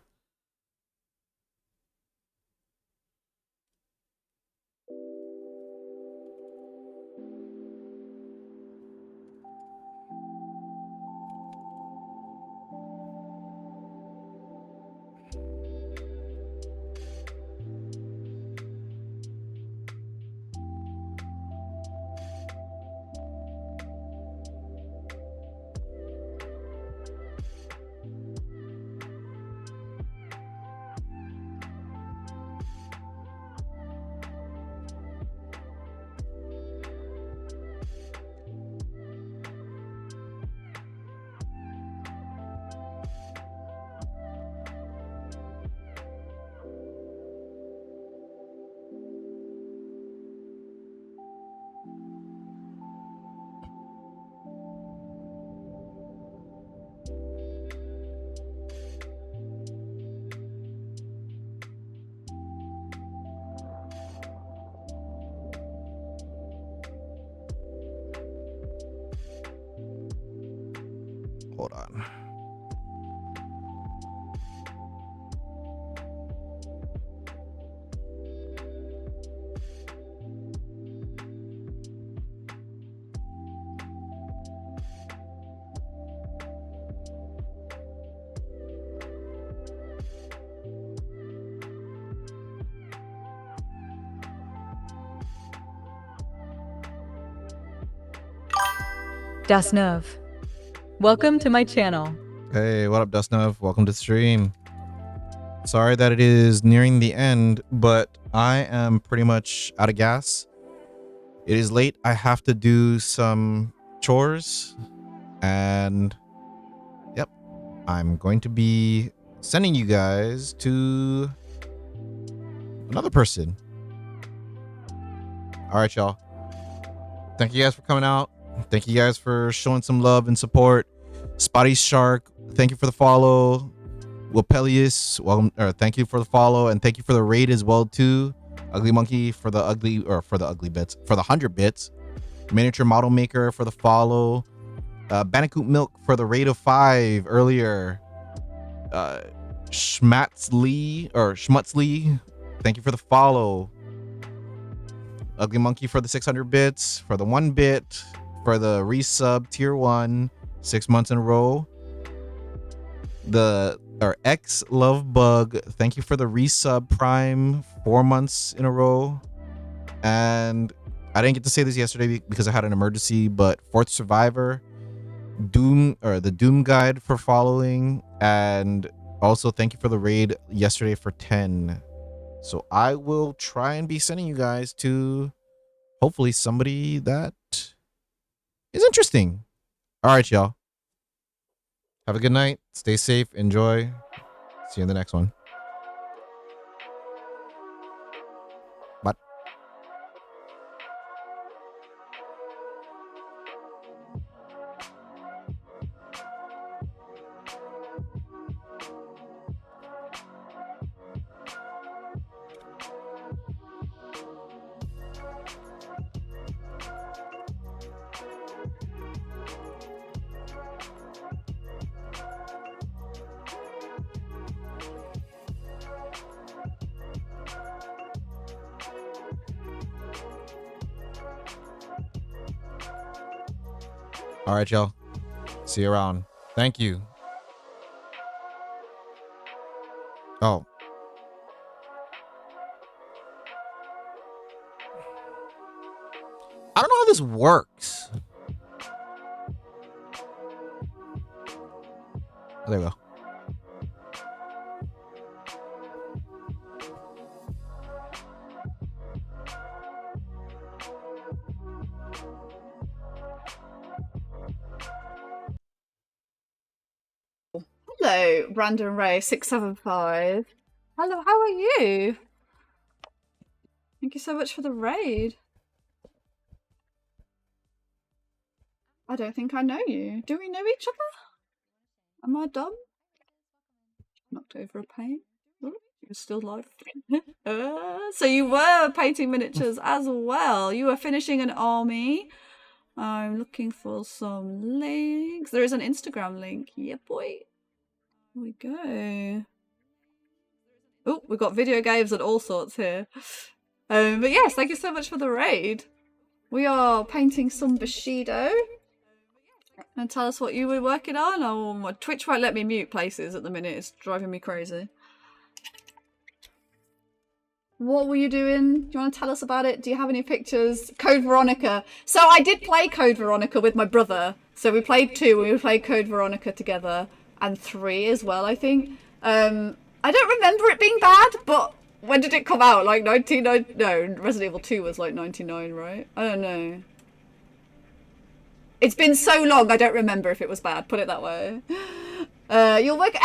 [SPEAKER 1] Hold on.
[SPEAKER 2] Dasnov. Welcome to my channel.
[SPEAKER 1] Hey, what up, Dustnov? Welcome to the stream. Sorry that it is nearing the end, but I am pretty much out of gas. It is late. I have to do some chores, and yep, I'm going to be sending you guys to another person. All right, y'all. Thank you guys for coming out. Thank you guys for showing some love and support. Spotty Shark, thank you for the follow. Wilpelius, welcome, or thank you for the follow, and thank you for the raid as well too. Ugly Monkey for the ugly bits, for the 100 bits. Miniature Model Maker for the follow. Bandicoot Milk for the raid of 5 earlier. Schmutzlee, thank you for the follow. Ugly Monkey for the 600 bits, for the 1 bit, for the resub tier 1, 6 months in a row. X Love Bug, thank you for the resub Prime, 4 months in a row. And I didn't get to say this yesterday because I had an emergency, but Fourth Survivor, the Doom Guide for following, and also thank you for the raid yesterday for 10. So I will try and be sending you guys to hopefully somebody that is interesting. All right, y'all. Have a good night. Stay safe. Enjoy. See you in the next one. Bye. All right, y'all. See you around. Thank you. Oh. I don't know how this works. There we go.
[SPEAKER 8] Hello, Brandon Ray 675. Hello, how are you? Thank you so much for the raid. I don't think I know you. Do we know each other? Am I dumb? Knocked over a paint. Ooh, you're still live. So you were painting miniatures as well. You were finishing an army. I'm looking for some links. There is an Instagram link. Yeah, boy. Here we go. Oh, we've got video games and all sorts here. But yes, thank you so much for the raid. We are painting some Bushido. And tell us what you were working on. Oh, my Twitch won't let me mute places at the minute. It's driving me crazy. What were you doing? Do you want to tell us about it? Do you have any pictures? Code Veronica. So I did play Code Veronica with my brother. So we played 2. We played Code Veronica together. And 3 as well, I think. I don't remember it being bad, but when did it come out? Like 99? No, Resident Evil 2 was like 99, right? I don't know. It's been so long, I don't remember if it was bad. Put it that way. You'll work...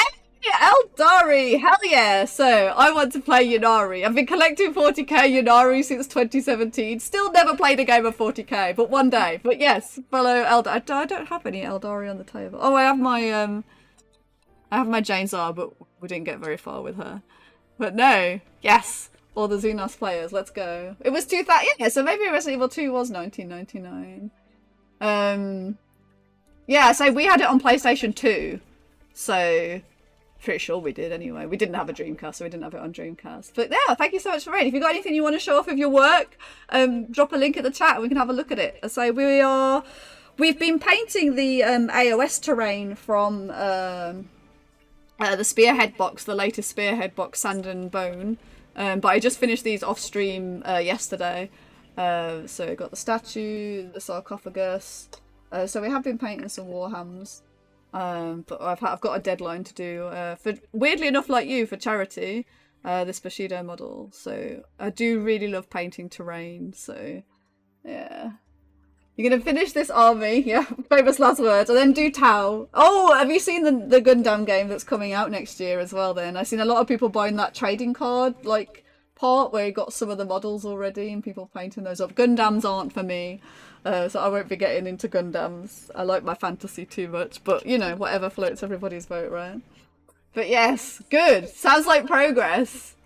[SPEAKER 8] Eldari! Hell yeah! So, I want to play Yunari. I've been collecting 40k Yunari since 2017. Still never played a game of 40k, but one day. But yes, follow Eldari. I don't have any Eldari on the table. Oh, I have my Jane Zar, but we didn't get very far with her. But no, yes, all the Xenos players, let's go. It was 2000, yeah, so maybe Resident Evil 2 was 1999. Yeah, so we had it on PlayStation 2, so pretty sure we did anyway. We didn't have a Dreamcast, so we didn't have it on Dreamcast. But yeah, thank you so much for raiding. If you've got anything you want to show off of your work, drop a link in the chat and we can have a look at it. So we've been painting the AOS terrain from the Spearhead box, the latest Spearhead box, Sand and Bone. But I just finished these off stream yesterday. So got the statue, the sarcophagus. So we have been painting some Warhams. But I've got a deadline to do for, weirdly enough, like you, for charity, this Bushido model. So I do really love painting terrain. So yeah, you're gonna finish this army, yeah, famous last words, and then do Tau. Oh, have you seen the Gundam game that's coming out next year as well? Then I've seen a lot of people buying that trading card like part where you got some of the models already and people painting those up. Gundams aren't for me. So I won't be getting into Gundams. I like my fantasy too much, but you know, whatever floats everybody's boat, right? But yes, good. Sounds like progress.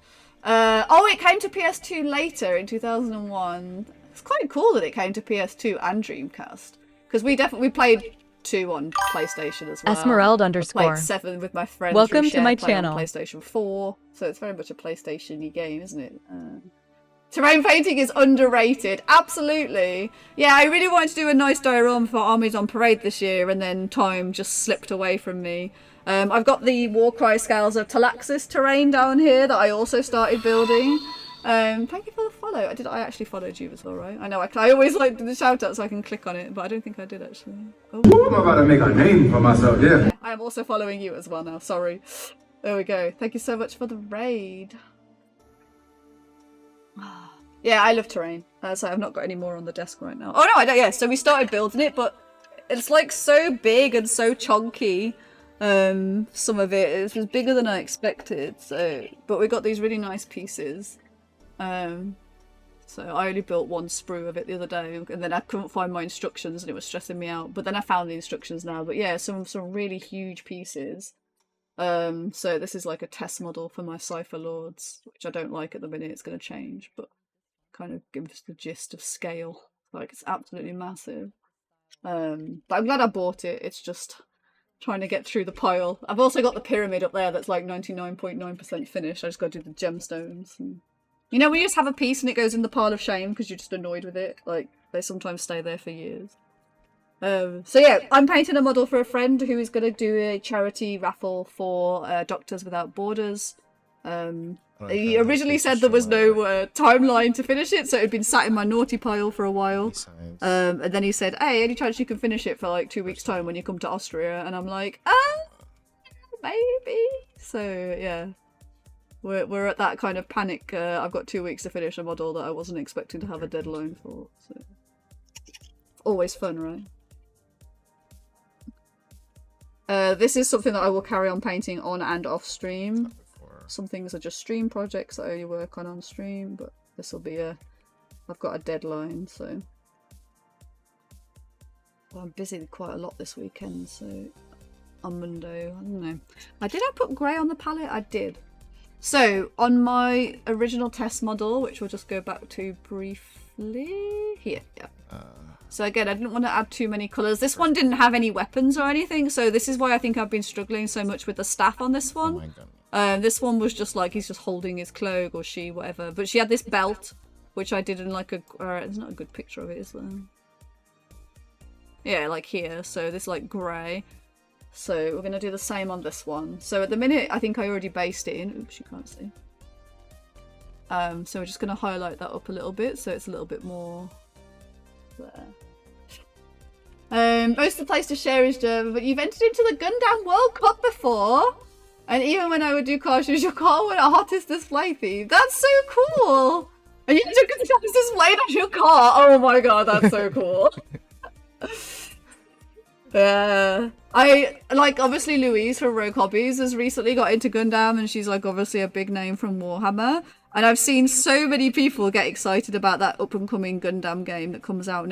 [SPEAKER 8] Oh, it came to PS2 later in 2001. It's quite cool that it came to PS2 and Dreamcast, because we played 2 on PlayStation as well.
[SPEAKER 2] Esmeralda _
[SPEAKER 8] I played 7 with my friends.
[SPEAKER 2] Welcome to my channel.
[SPEAKER 8] On PlayStation 4, so it's very much a PlayStation-y game, isn't it? Terrain painting is underrated. Absolutely. Yeah, I really wanted to do a nice diorama for Armies on Parade this year, and then time just slipped away from me. I've got the Warcry Scales of Talaxis terrain down here that I also started building. Thank you for the follow. I actually followed you as well, right? I know, I always like the shout out so I can click on it, but I don't think I did actually. Oh.
[SPEAKER 7] I'm about to make a name for myself, yeah.
[SPEAKER 8] I am also following you as well now, sorry. There we go. Thank you so much for the raid. Yeah, I love terrain, so I've not got any more on the desk right now. Oh no, I don't. Yeah, so we started building it, but it's like so big and so chunky. Some of it was bigger than I expected. So, but we got these really nice pieces. So I only built 1 sprue of it the other day, and then I couldn't find my instructions, and it was stressing me out. But then I found the instructions now. But yeah, some really huge pieces. So this is like a test model for my Cypher Lords, which I don't like at the minute. It's going to change, but kind of gives the gist of scale. Like, it's absolutely massive. But I'm glad I bought it. It's just trying to get through the pile. I've also got the pyramid up there that's like 99.9% finished. I just got to do the gemstones. And... you know, when you just have a piece and it goes in the pile of shame because you're just annoyed with it. Like, they sometimes stay there for years. So yeah, I'm painting a model for a friend who is going to do a charity raffle for Doctors Without Borders. He originally said there was no timeline to finish it, so it had been sat in my naughty pile for a while. And then he said, hey, any chance you can finish it for like 2 weeks' time when you come to Austria? And I'm like, maybe. So yeah, we're at that kind of panic. I've got 2 weeks to finish a model that I wasn't expecting to have a deadline for. So always fun, right? This is something that I will carry on painting on and off stream.
[SPEAKER 1] Before.
[SPEAKER 8] Some things are just stream projects that I only work on stream, but this will be I've got a deadline, so. Well, I'm busy quite a lot this weekend, so on Monday, I don't know. Did I put grey on the palette? I did. So, on my original test model, which we'll just go back to briefly, here, yeah. So again, I didn't want to add too many colours. This one didn't have any weapons or anything, so this is why I think I've been struggling so much with the staff on this one.
[SPEAKER 1] Oh my goodness.
[SPEAKER 8] This one was just like, he's just holding his cloak, or she, whatever. But she had this belt, which I did in like there's not a good picture of it, is there? Yeah, like here, so this like grey. So we're going to do the same on this one. So at the minute, I think I already based it in. Oops, you can't see. So we're just going to highlight that up a little bit, so it's a little bit more there. Most of the place to share is German, but you've entered into the Gundam World Cup before. And even when I would do car shows, your car went hottest display theme. That's so cool! And you took the hottest display on your car. Oh my god, that's so cool. I like, obviously Louise from Rogue Hobbies has recently got into Gundam, and she's like obviously a big name from Warhammer, and I've seen so many people get excited about that up and coming Gundam game that comes out